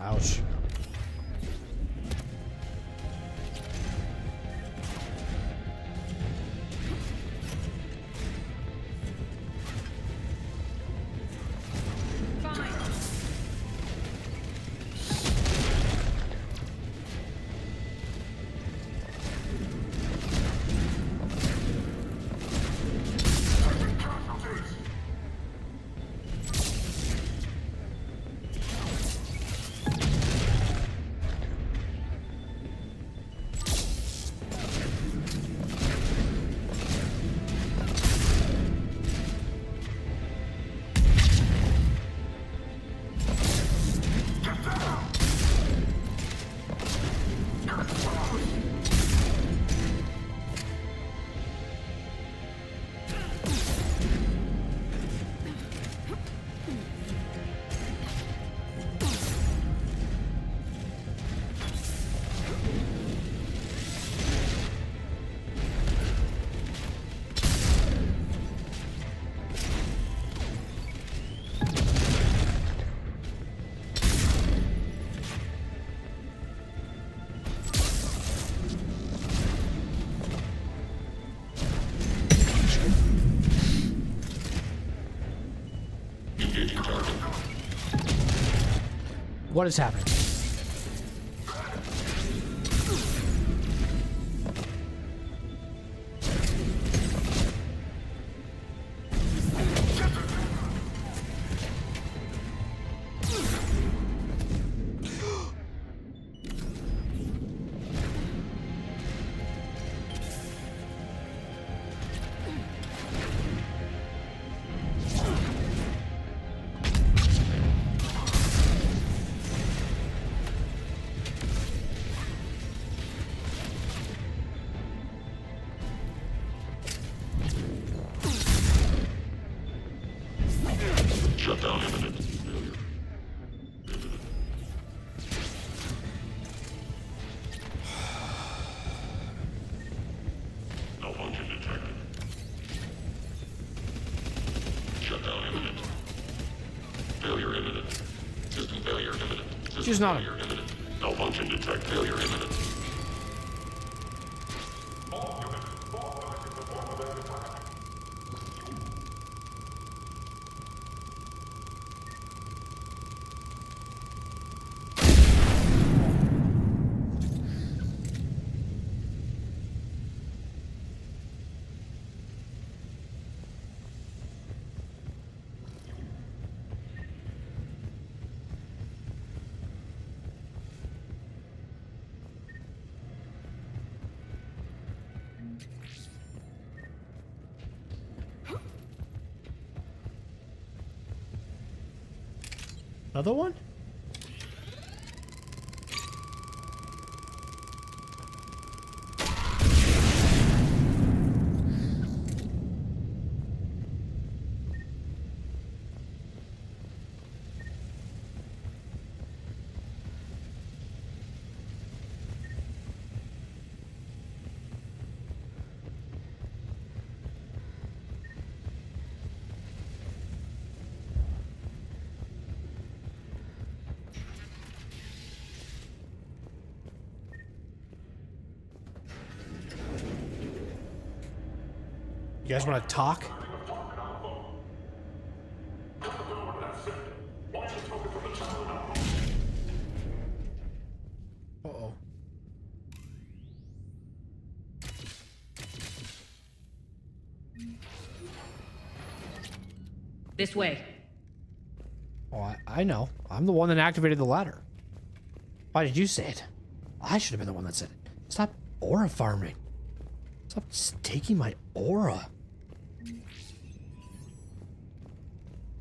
Ouch. What is happening? Shutdown imminent. Malfunction detected. Shutdown imminent. Failure imminent. System failure imminent. System She's not. failure imminent. Malfunction detect. Failure imminent. Another one? You guys want to talk? Uh-oh. This way. Oh, I know. I'm the one that activated the ladder. Why did you say it? I should have been the one that said it. Stop aura farming. Stop taking my aura.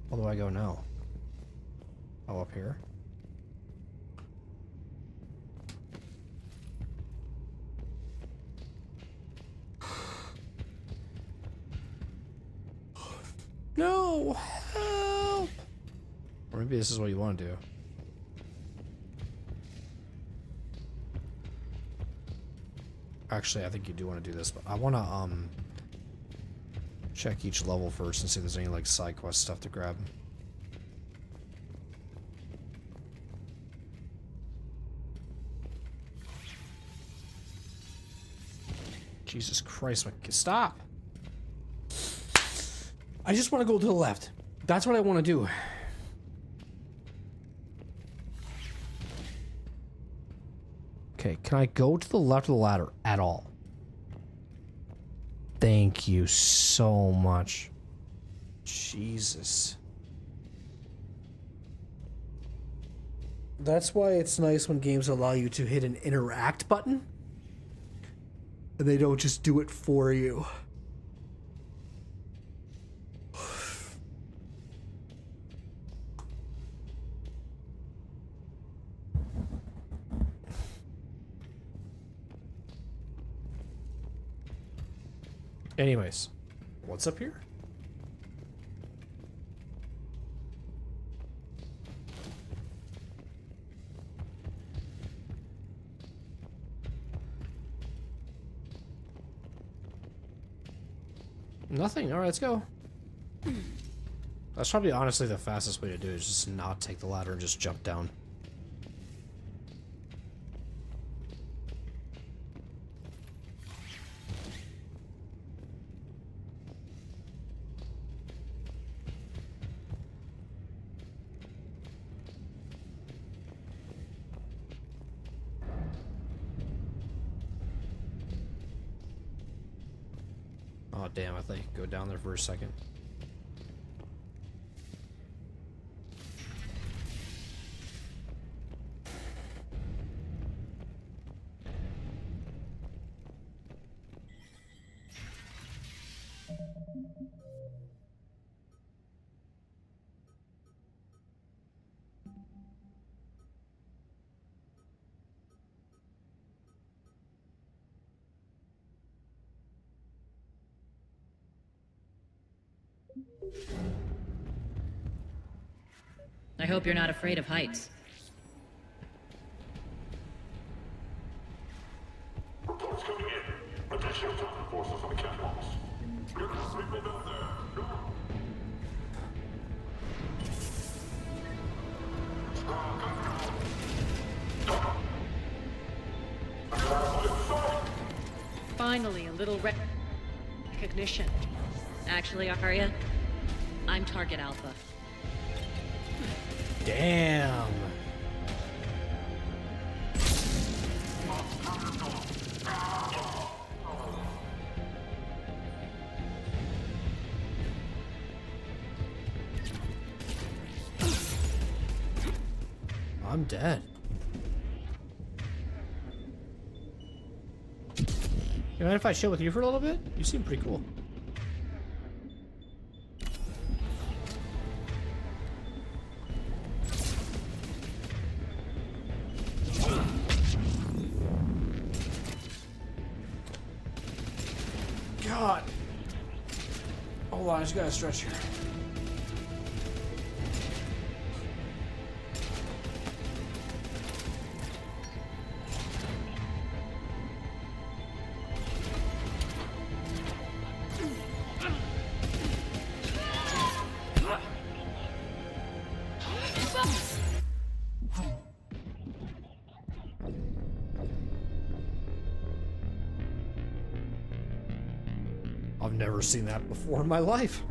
Where do I go now? Oh, up here. No! Help! Or maybe this is what you want to do. Actually, I think you do want to do this, but I want to, check each level first and see if there's any, like, side quest stuff to grab. Jesus Christ, stop! I just want to go to the left. That's what I want to do. Okay, can I go to the left of the ladder at all? Thank you so much. Jesus. That's why it's nice when games allow you to hit an interact button. And they don't just do it for you. Anyways, what's up here? Nothing. All right, let's go. That's probably honestly the fastest way to do it, is just not take the ladder and just jump down. Oh damn, I think go down there for a second. I hope you're not afraid of heights. Reports coming in. Attention to the forces on the catwalks. Here comes people down there. Finally, a little recognition. Actually, Aria, I'm Target Alpha. Damn. I'm dead. You mind if I chill with you for a little bit? You seem pretty cool. God. Hold on, I just gotta stretch here. I've never seen that before in my life.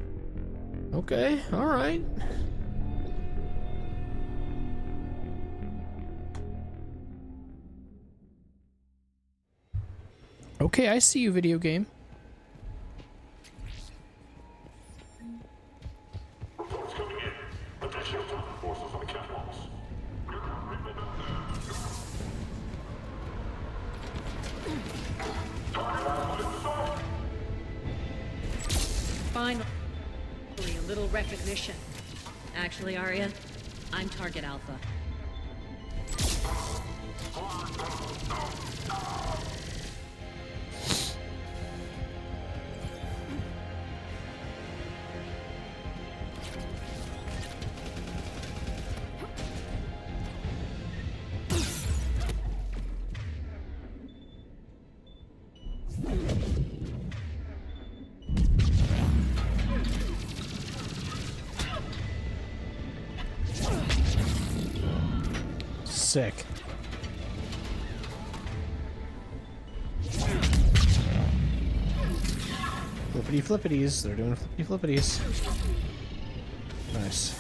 Okay, all right. Okay, I see you, video game. Reports coming in. Attention to the forces on the catwalks. Here comes people down there. Finally, a little recognition. Actually, Aria, I'm Target Alpha. Sick. Flippity flippities. They're doing flippity flippities. Nice.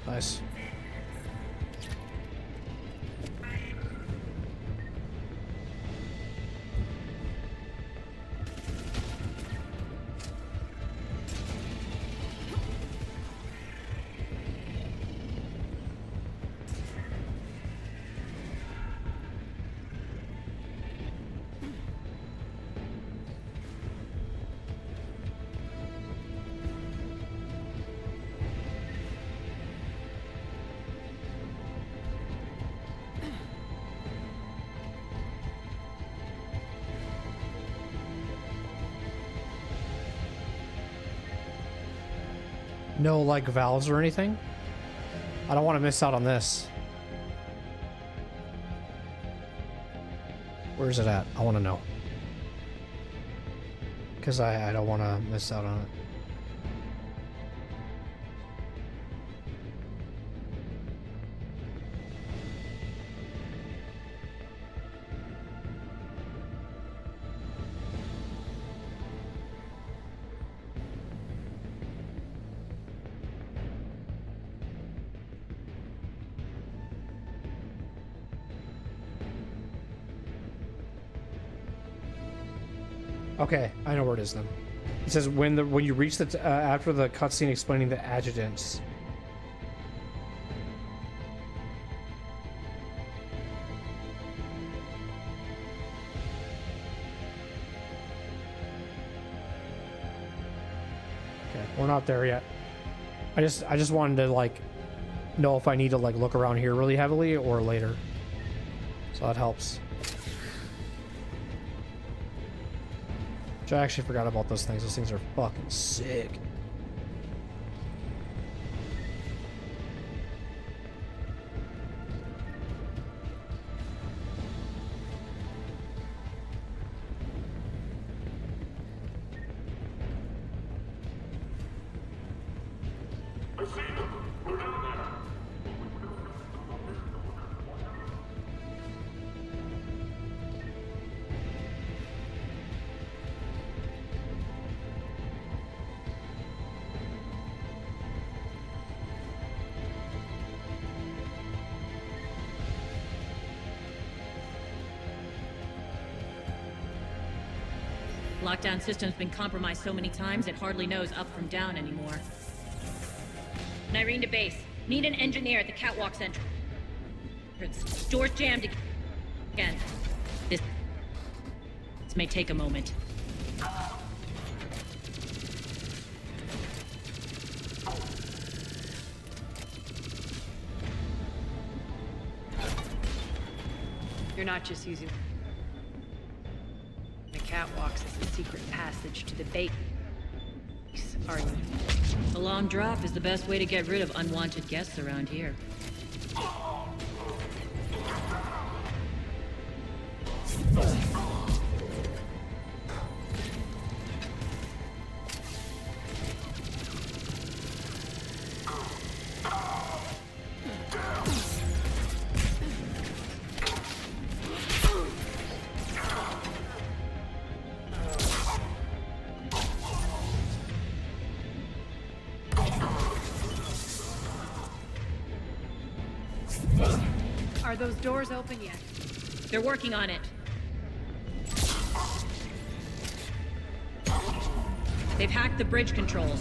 Nice. No, like, valves or anything? I don't want to miss out on this. Where's it at? I want to know. Because I don't want to miss out on it. Okay, I know where it is then. It says when you reach the after the cutscene explaining the adjutants. Okay, we're not there yet. I just wanted to like know if I need to like look around here really heavily or later. So that helps. I actually forgot about those things. Those things are fucking sick. Lockdown system's been compromised so many times it hardly knows up from down anymore. Nyrene to base. Need an engineer at the catwalk center. Doors jammed again. This may take a moment. You're not just using the catwalks as a secret passage to the base, are you? Alarm drop is the best way to get rid of unwanted guests around here. Are those doors open yet? They're working on it. They've hacked the bridge controls.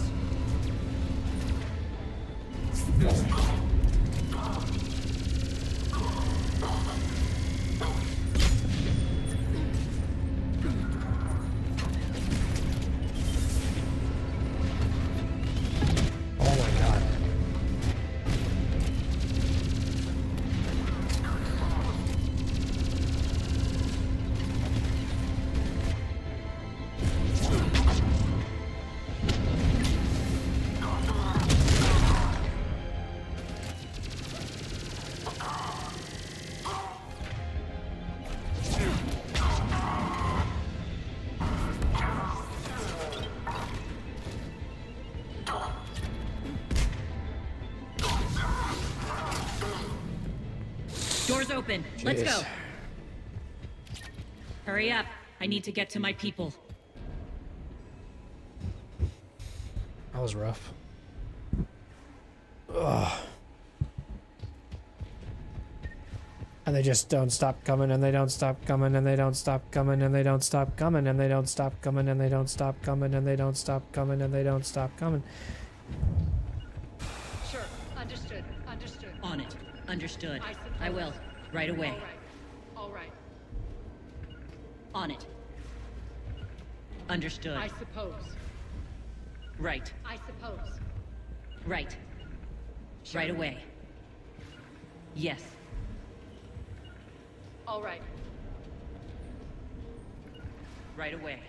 Oh my god. Doors open. Let's Jeez. go. Hurry up. I need to get to my people. That was rough. Ugh. And they just don't stop coming, and they don't stop coming, and they don't stop coming, and they don't stop coming, and they don't stop coming, and they don't stop coming, and they don't stop coming, and they don't stop coming. Sure. Understood. Understood. On it. Understood. I will. Right away. All right. On it. Understood. I suppose. Right. I suppose. Right. Sure. Right away. Yes. All right. Right away.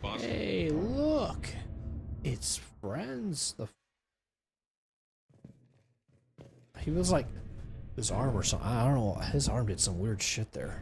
Boss? Hey, look! It's friends. He was like his arm or something. I don't know. His arm did some weird shit there.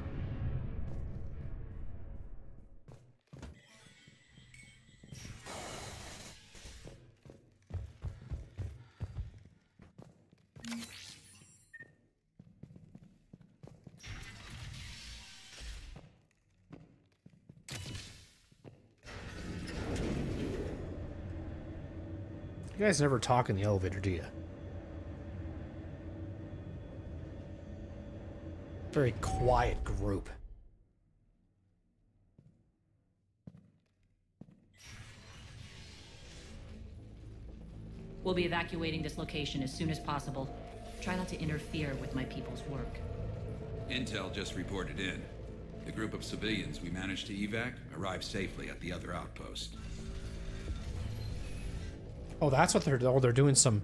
You guys never talk in the elevator, do you? Very quiet group. We'll be evacuating this location as soon as possible. Try not to interfere with my people's work. Intel just reported in. The group of civilians we managed to evac arrived safely at the other outpost. Oh, that's what they're doing some...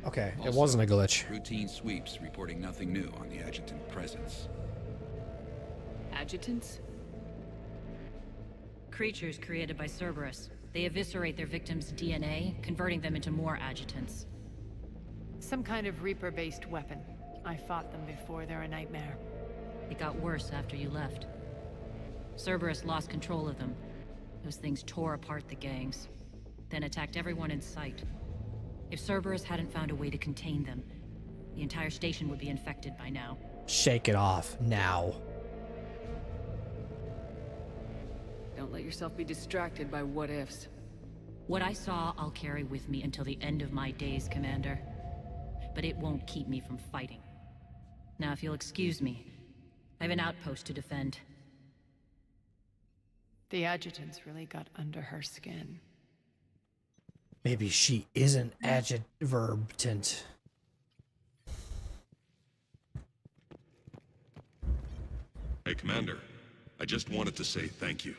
Okay, it wasn't a glitch. Routine sweeps reporting nothing new on the adjutant presence. Adjutants? Creatures created by Cerberus. They eviscerate their victims' DNA, converting them into more adjutants. Some kind of Reaper-based weapon. I fought them before. They're a nightmare. It got worse after you left. Cerberus lost control of them. Those things tore apart the gangs, then attacked everyone in sight. If Cerberus hadn't found a way to contain them, the entire station would be infected by now. Shake it off, now. Don't let yourself be distracted by what-ifs. What I saw, I'll carry with me until the end of my days, Commander. But it won't keep me from fighting. Now, if you'll excuse me, I have an outpost to defend. The adjutants really got under her skin. Maybe she isn't adjutant. Hey, Commander. I just wanted to say thank you.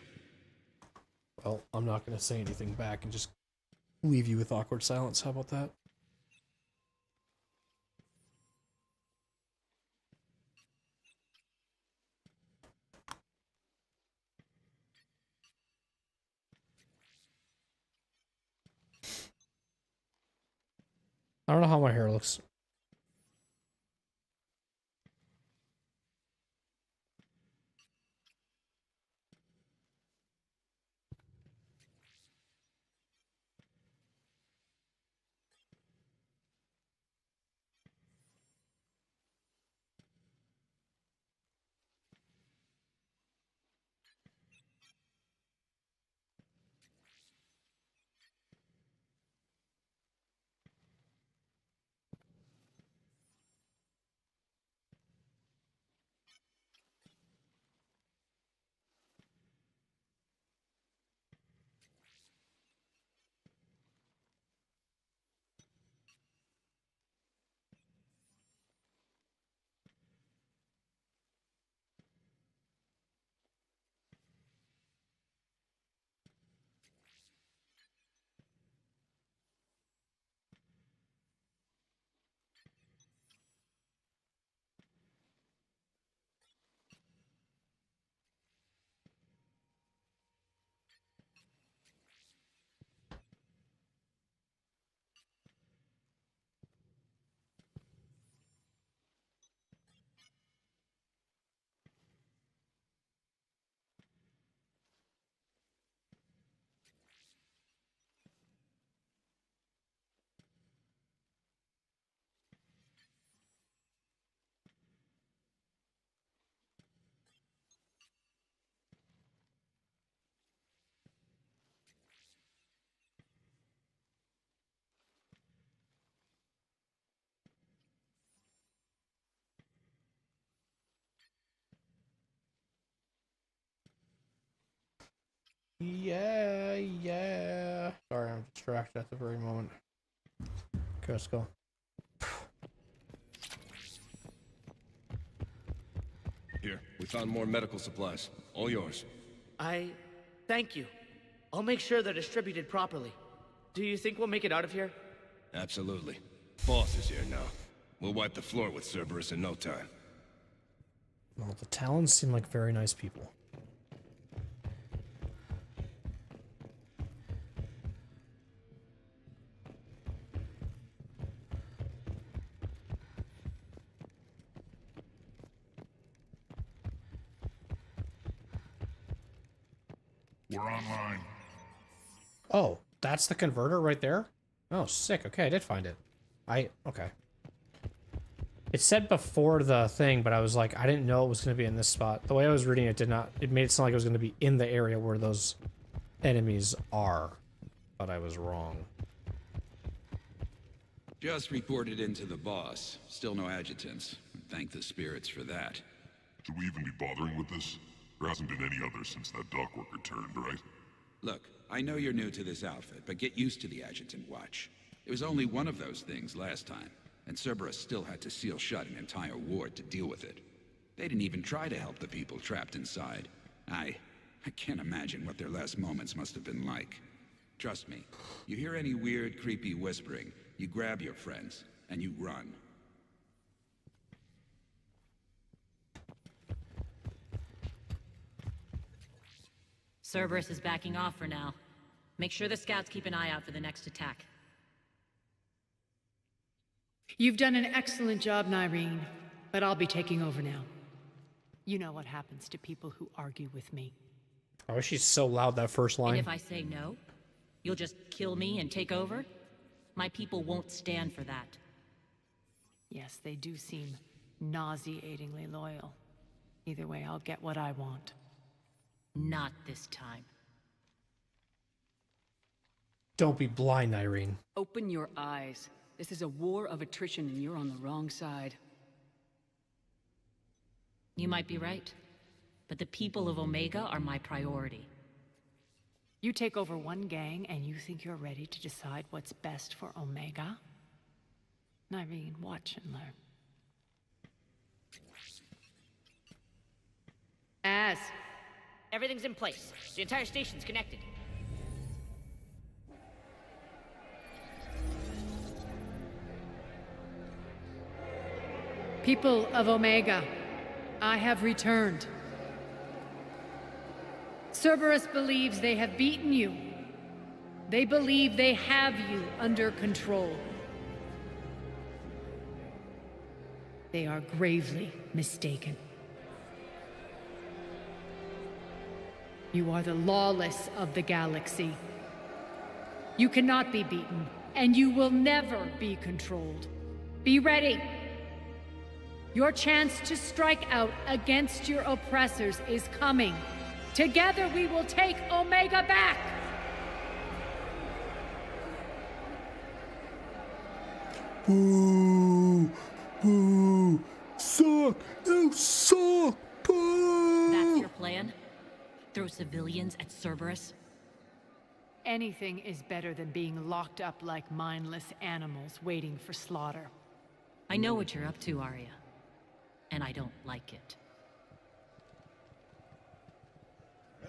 Well, I'm not going to say anything back and just leave you with awkward silence. How about that? I don't know how my hair looks. Yeah. Sorry, I'm distracted at the very moment. Okay, let's go. Here, we found more medical supplies. All yours. Thank you. I'll make sure they're distributed properly. Do you think we'll make it out of here? Absolutely. Boss is here now. We'll wipe the floor with Cerberus in no time. Well, the Talons seem like very nice people. We're online. Oh, that's the converter right there? Oh, sick. Okay, I did find it. Okay. It said before the thing, but I was like, I didn't know it was going to be in this spot. The way I was reading it it made it sound like it was going to be in the area where those enemies are. But I was wrong. Just reported into the boss. Still no adjutants. Thank the spirits for that. Should we even be bothering with this? There hasn't been any others since that dockworker turned, right? Look, I know you're new to this outfit, but get used to the adjutant watch. It was only one of those things last time, and Cerberus still had to seal shut an entire ward to deal with it. They didn't even try to help the people trapped inside. I can't imagine what their last moments must have been like. Trust me, you hear any weird, creepy whispering, you grab your friends, and you run. Cerberus is backing off for now. Make sure the scouts keep an eye out for the next attack. You've done an excellent job, Nyreen, but I'll be taking over now. You know what happens to people who argue with me. I wish she's so loud, that first line. And if I say no, you'll just kill me and take over? My people won't stand for that. Yes, they do seem nauseatingly loyal. Either way, I'll get what I want. Not this time. Don't be blind, Irene. Open your eyes. This is a war of attrition and you're on the wrong side. You might be right, but the people of Omega are my priority. You take over one gang and you think you're ready to decide what's best for Omega? Nyreen, watch and learn. Everything's in place. The entire station's connected. People of Omega, I have returned. Cerberus believes they have beaten you. They believe they have you under control. They are gravely mistaken. You are the lawless of the galaxy. You cannot be beaten, and you will never be controlled. Be ready. Your chance to strike out against your oppressors is coming. Together we will take Omega back! Boo! Boo! Suck! You suck! Boo! That's your plan? Throw civilians at Cerberus? Anything is better than being locked up like mindless animals waiting for slaughter. I know what you're up to, Aria. And I don't like it.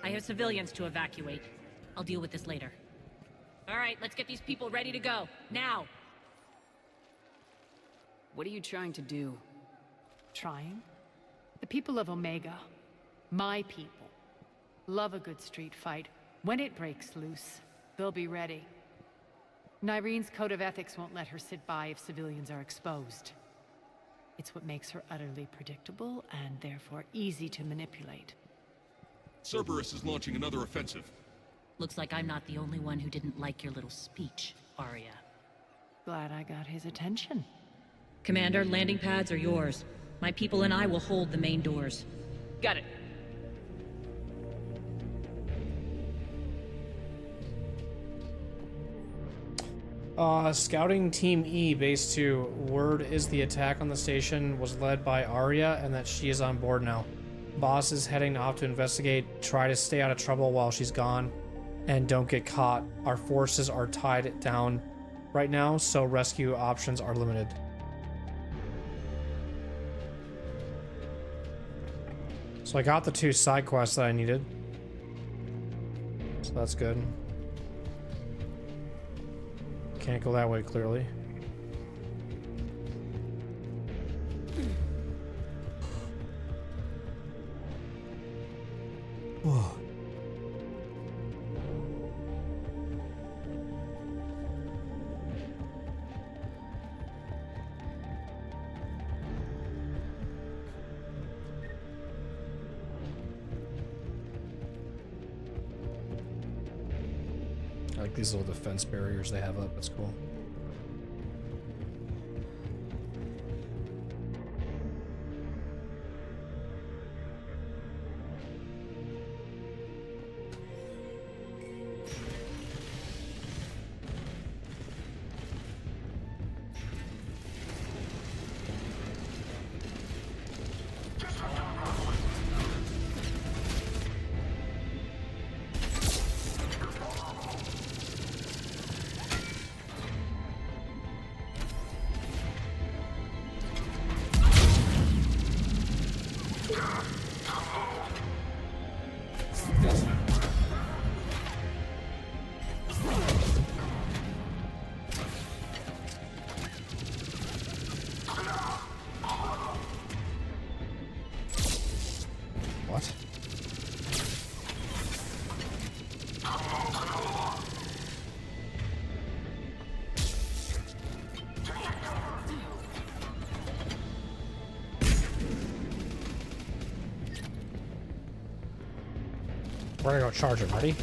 I have civilians to evacuate. I'll deal with this later. All right, let's get these people ready to go. Now! What are you trying to do? Trying? The people of Omega, my people, love a good street fight. When it breaks loose, they'll be ready. Nyreen's code of ethics won't let her sit by if civilians are exposed. It's what makes her utterly predictable and therefore easy to manipulate. Cerberus is launching another offensive. Looks like I'm not the only one who didn't like your little speech, Aria. Glad I got his attention. Commander, landing pads are yours. My people and I will hold the main doors. Got it. Scouting Team E, Base 2. Word is the attack on the station was led by Aria and that she is on board now. Boss is heading off to investigate. Try to stay out of trouble while she's gone. and don't get caught. Our forces are tied down right now, so rescue options are limited. So I got the 2 side quests that I needed. So that's good. Can't go that way, clearly. Whoa. I like these little defense barriers they have up. That's cool. What? We're gonna go charge him. Ready?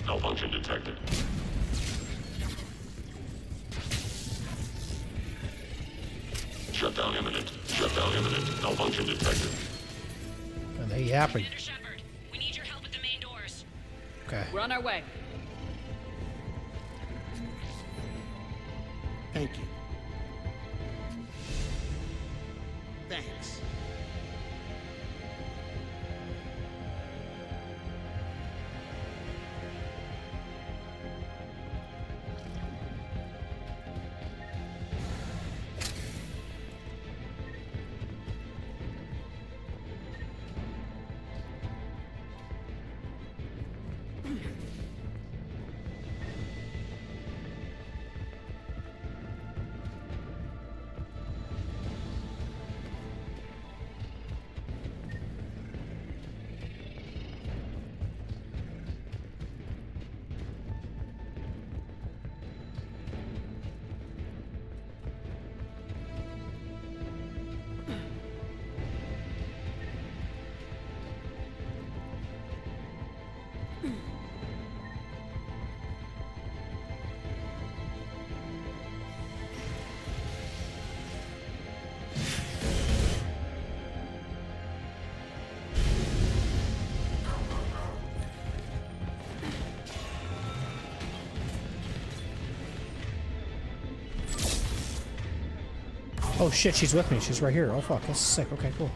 Malfunction detected. Shutdown imminent. Shutdown imminent. Malfunction detected. And they yapping. Commander Shepard, we need your help at the main doors. Okay. We're on our way. Thank you. Thanks. Oh shit, she's with me. She's right here. Oh fuck, that's sick. Okay, cool.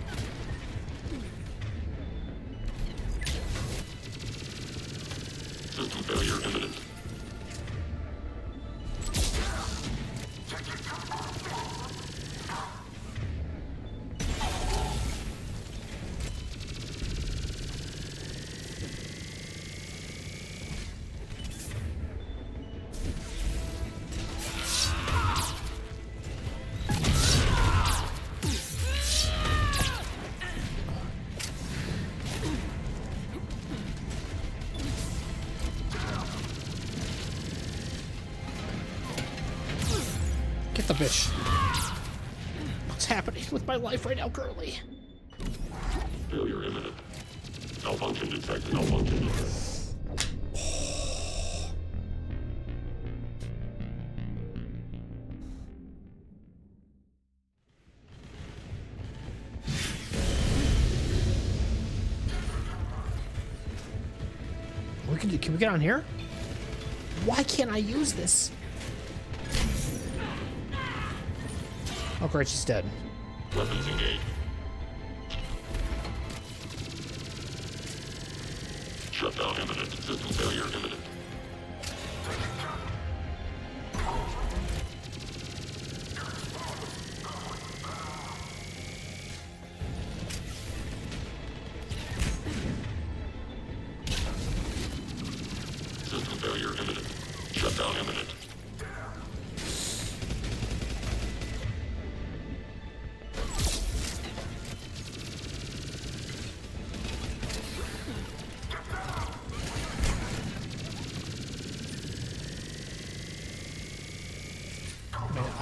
System failure imminent. Get the bitch. What's happening with my life right now, currently? Failure imminent. Malfunction detected. Malfunction detected. Can we get on here? Why can't I use this? Oh great, she's dead. Weapons engaged. Shutdown imminent. System failure imminent. System failure imminent. Shutdown imminent.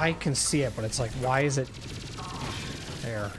I can see it, but it's like, why is it there?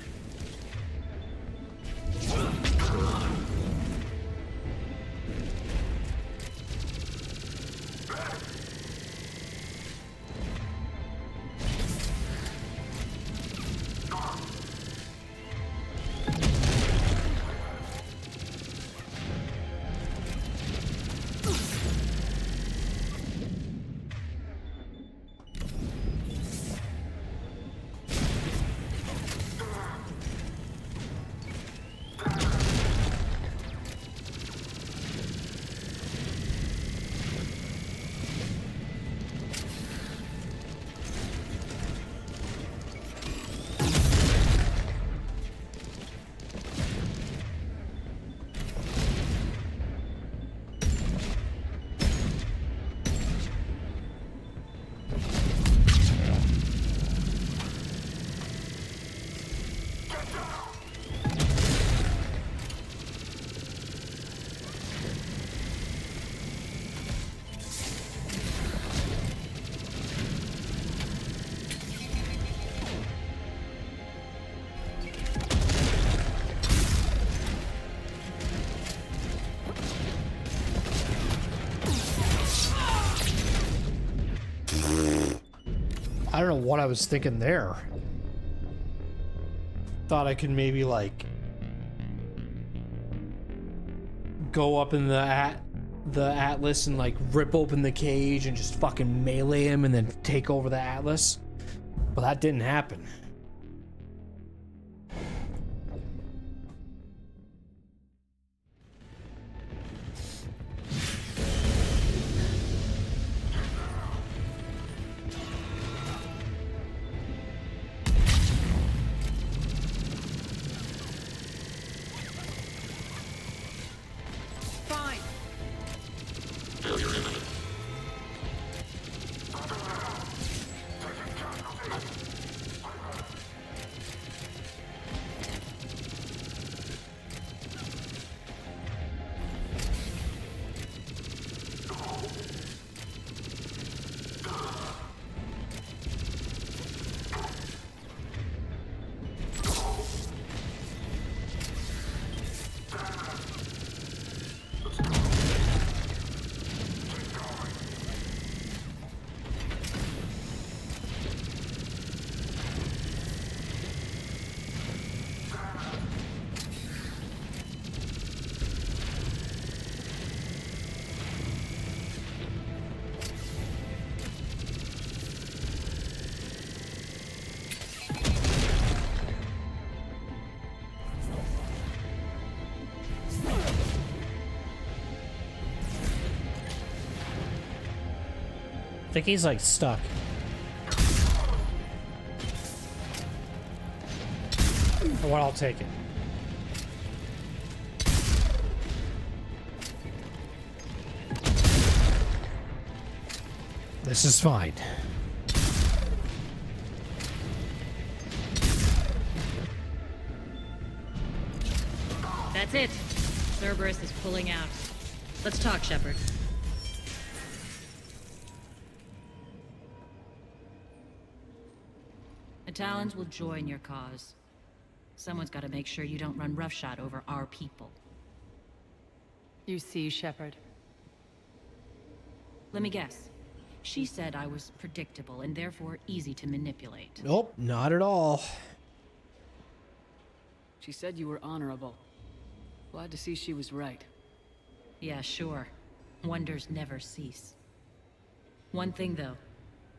I don't know what I was thinking there. Thought I could maybe like go up in the Atlas and like rip open the cage and just fucking melee him and then take over the Atlas. But that didn't happen. I think he's like stuck. Well, I'll take it. This is fine. That's it. Cerberus is pulling out. Let's talk, Shepard. The Talons will join your cause. Someone's got to make sure you don't run roughshod over our people. You see, Shepard? Let me guess. She said I was predictable and therefore easy to manipulate. Nope, not at all. She said you were honorable. Glad to see she was right. Yeah, sure. Wonders never cease. One thing, though.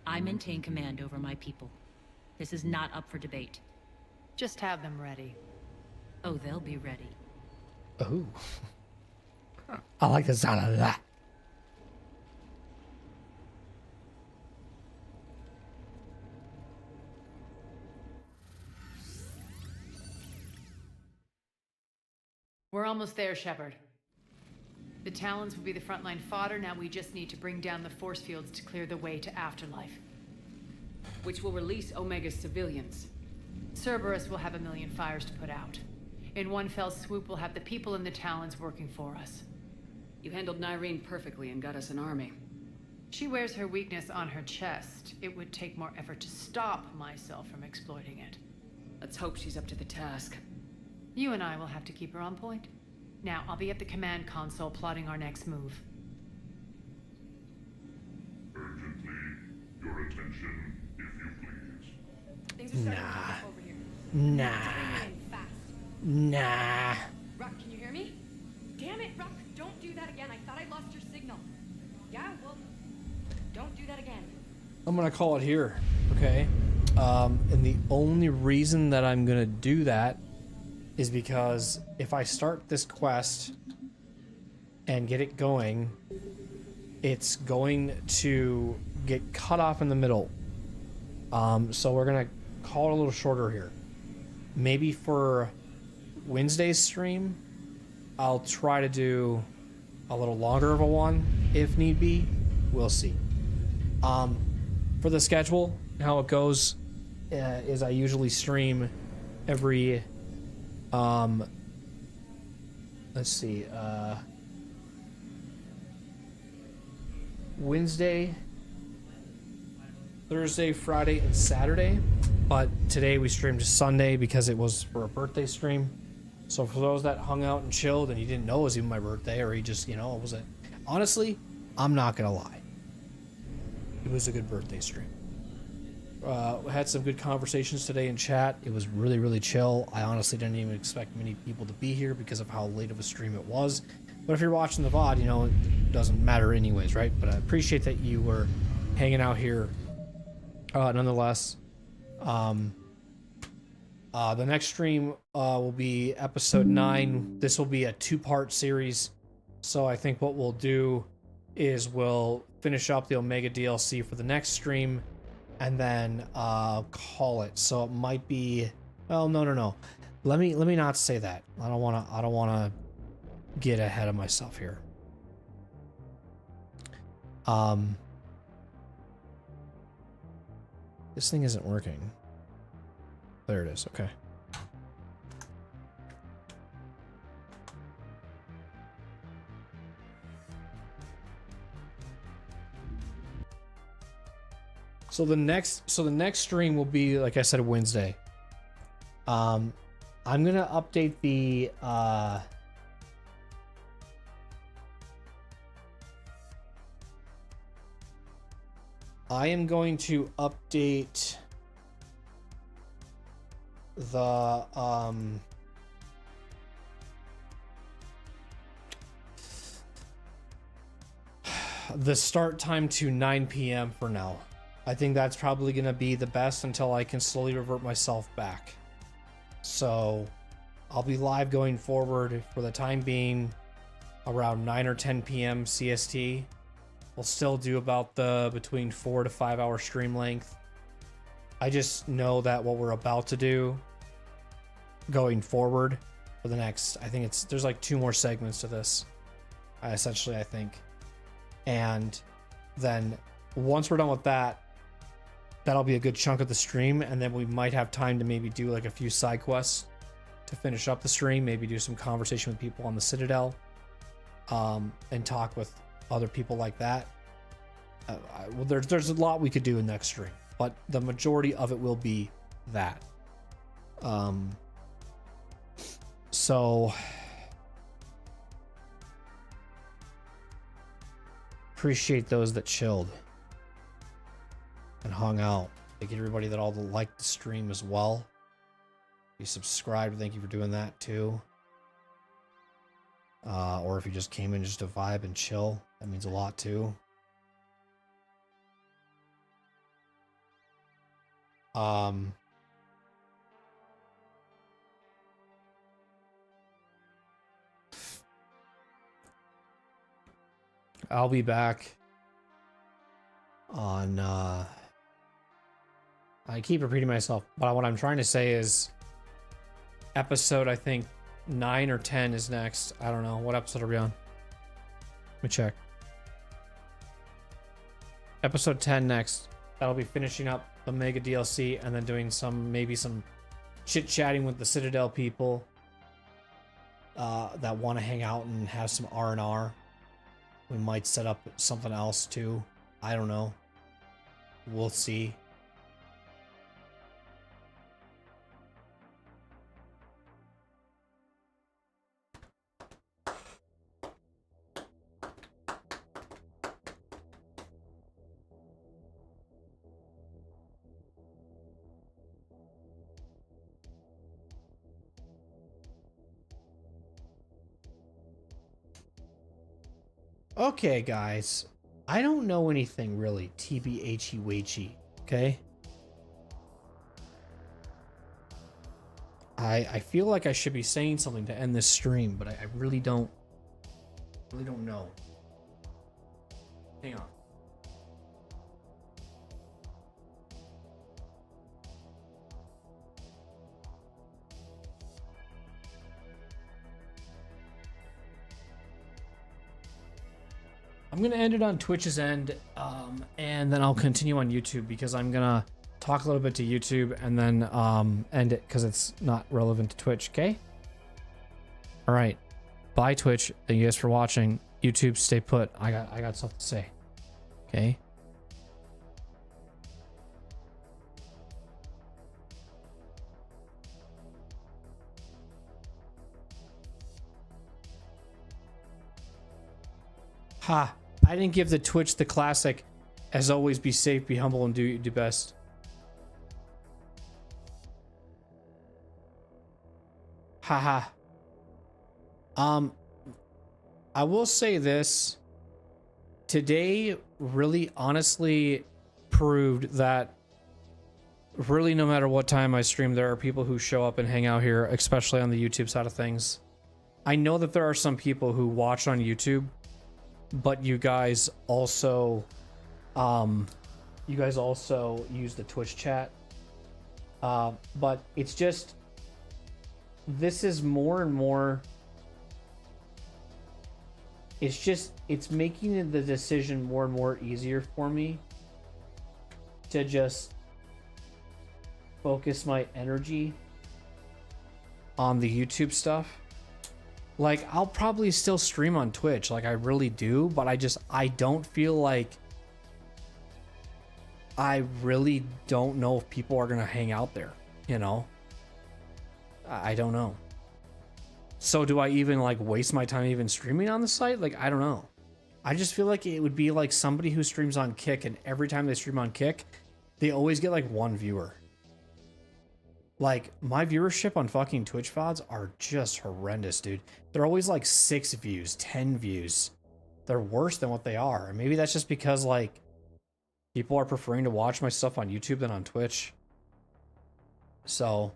I maintain command over my people. This is not up for debate. Just have them ready. Oh, they'll be ready. Oh. I like the sound of that. We're almost there, Shepard. The Talons will be the frontline fodder. Now we just need to bring down the force fields to clear the way to Afterlife. Which will release Omega's civilians. Cerberus will have 1,000,000 fires to put out. In one fell swoop, we'll have the people in the Talons working for us. You handled Nyreen perfectly and got us an army. She wears her weakness on her chest. It would take more effort to stop myself from exploiting it. Let's hope she's up to the task. You and I will have to keep her on point. Now, I'll be at the command console plotting our next move. Urgently, your attention, if you please. Things are starting to kick off over here. Nah. Bring me in fast. Nah. Ruck, can you hear me? Damn it, Ruck! Don't do that again. I thought I lost your signal. Yeah, well, don't do that again. I'm gonna call it here, okay? And the only reason that I'm gonna do that is because if I start this quest and get it going, it's going to get cut off in the middle. So we're gonna call it a little shorter here. Maybe for Wednesday's stream, I'll try to do a little longer of a one if need be. We'll see. For the schedule, how it goes is I usually stream every let's see, Wednesday, Thursday, Friday, and Saturday. But today we streamed Sunday because it was for a birthday stream. So for those that hung out and chilled and you didn't know it was even my birthday, or he just, you know, it was a... Honestly, I'm not gonna lie. It was a good birthday stream. We had some good conversations today in chat. It was really, really chill. I honestly didn't even expect many people to be here because of how late of a stream it was. But if you're watching the VOD, you know, it doesn't matter anyways, right? But I appreciate that you were hanging out here nonetheless. The next stream will be episode 9. This will be a 2-part series. So I think what we'll do is we'll finish up the Omega DLC for the next stream and then call it. So it might be, well, no. Let me not say that. I don't wanna get ahead of myself here. This thing isn't working. There it is. Okay. So the next stream will be, like I said, Wednesday. I'm gonna update the I am going to update the start time to 9 p.m. for now. I think that's probably going to be the best until I can slowly revert myself back. So I'll be live going forward for the time being around 9 or 10 p.m. CST. We'll still do about the between 4 to 5 hour stream length. I just know that what we're about to do going forward for the next, I think there's like 2 more segments to this, essentially, I think. And then once we're done with that, that'll be a good chunk of the stream, and then we might have time to maybe do like a few side quests to finish up the stream, maybe do some conversation with people on the Citadel, and talk with other people like that. Well, there's a lot we could do in next stream, but the majority of it will be that. So appreciate those that chilled and hung out. Thank you to everybody that all liked the stream as well. If you subscribed, thank you for doing that too. Or if you just came in just to vibe and chill, that means a lot too. I'll be back on, I keep repeating myself, but what I'm trying to say is episode, I think, 9 or 10 is next. I don't know. What episode are we on? Let me check. Episode 10 next. That'll be finishing up the Mega DLC and then doing maybe some chit-chatting with the Citadel people that want to hang out and have some R&R. We might set up something else too. I don't know. We'll see. Okay, guys. I don't know anything really TBHE, okay? I feel like I should be saying something to end this stream, but I really don't know. Hang on. I'm going to end it on Twitch's end, and then I'll continue on YouTube because I'm going to talk a little bit to YouTube and then end it because it's not relevant to Twitch, okay? All right. Bye, Twitch. Thank you guys for watching. YouTube, stay put. I got stuff to say, okay? Ha! I didn't give the Twitch the classic, as always, be safe, be humble, and do best. Haha. I will say this. Today really honestly proved that really no matter what time I stream, there are people who show up and hang out here, especially on the YouTube side of things. I know that there are some people who watch on YouTube, but you guys also use the Twitch chat. But it's just, this is more and more, it's making the decision more and more easier for me to just focus my energy on the YouTube stuff. Like, I'll probably still stream on Twitch, like I really do, but I don't feel like, I really don't know if people are gonna hang out there, you know? I don't know. So do I even like waste my time even streaming on the site? Like, I don't know. I just feel like it would be like somebody who streams on Kick, and every time they stream on Kick, they always get like one viewer. Like, my viewership on fucking Twitch VODs are just horrendous, dude. They're always like 6 views, 10 views. They're worse than what they are. And maybe that's just because, like, people are preferring to watch my stuff on YouTube than on Twitch. So,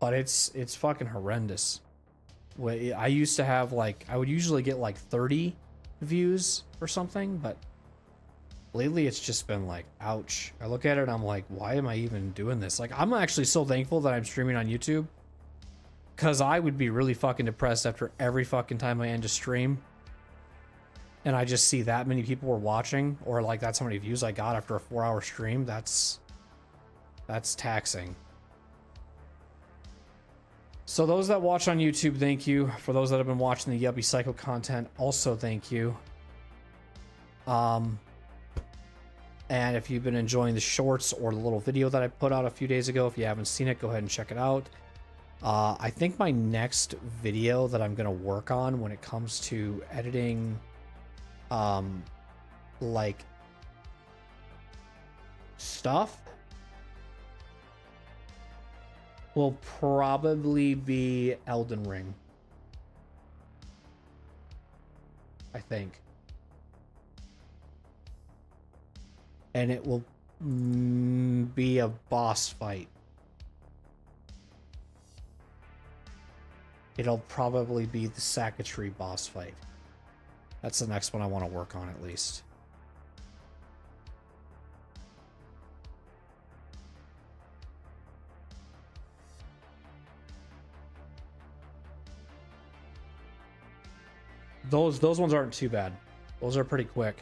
but it's fucking horrendous. I used to have, like, I would usually get like 30 views or something, but lately it's just been like, ouch. I look at it and I'm like, why am I even doing this? Like, I'm actually so thankful that I'm streaming on YouTube, because I would be really fucking depressed after every fucking time I end a stream and I just see that many people were watching, or like that's how many views I got after a 4-hour stream. That's taxing. So those that watch on YouTube, thank you. For those that have been watching the Yubby Psycho content, also thank you. And if you've been enjoying the shorts or the little video that I put out a few days ago, if you haven't seen it, go ahead and check it out. I think my next video that I'm going to work on when it comes to editing, like, stuff, will probably be Elden Ring. I think. And it will be a boss fight. It'll probably be the Sakatry boss fight. That's the next one I want to work on at least. Those ones aren't too bad. Those are pretty quick.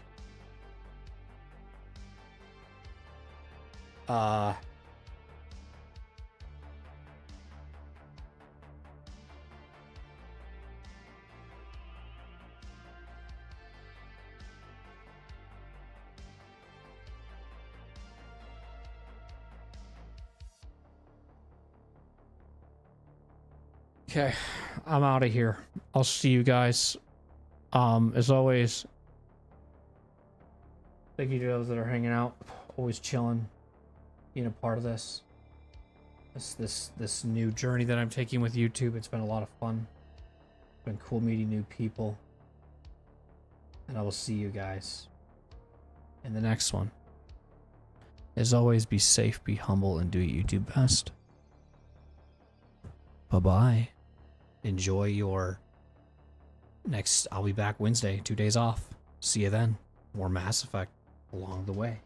Okay, I'm out of here. I'll see you guys. As always, thank you to those that are hanging out, always chilling, being a part of this new journey that I'm taking with YouTube. It's been a lot of fun. It's been cool meeting new people. And I will see you guys in the next one. As always, be safe, be humble, and do what you do best. Bye-bye. Enjoy your next... I'll be back Wednesday, 2 days off. See you then. More Mass Effect along the way.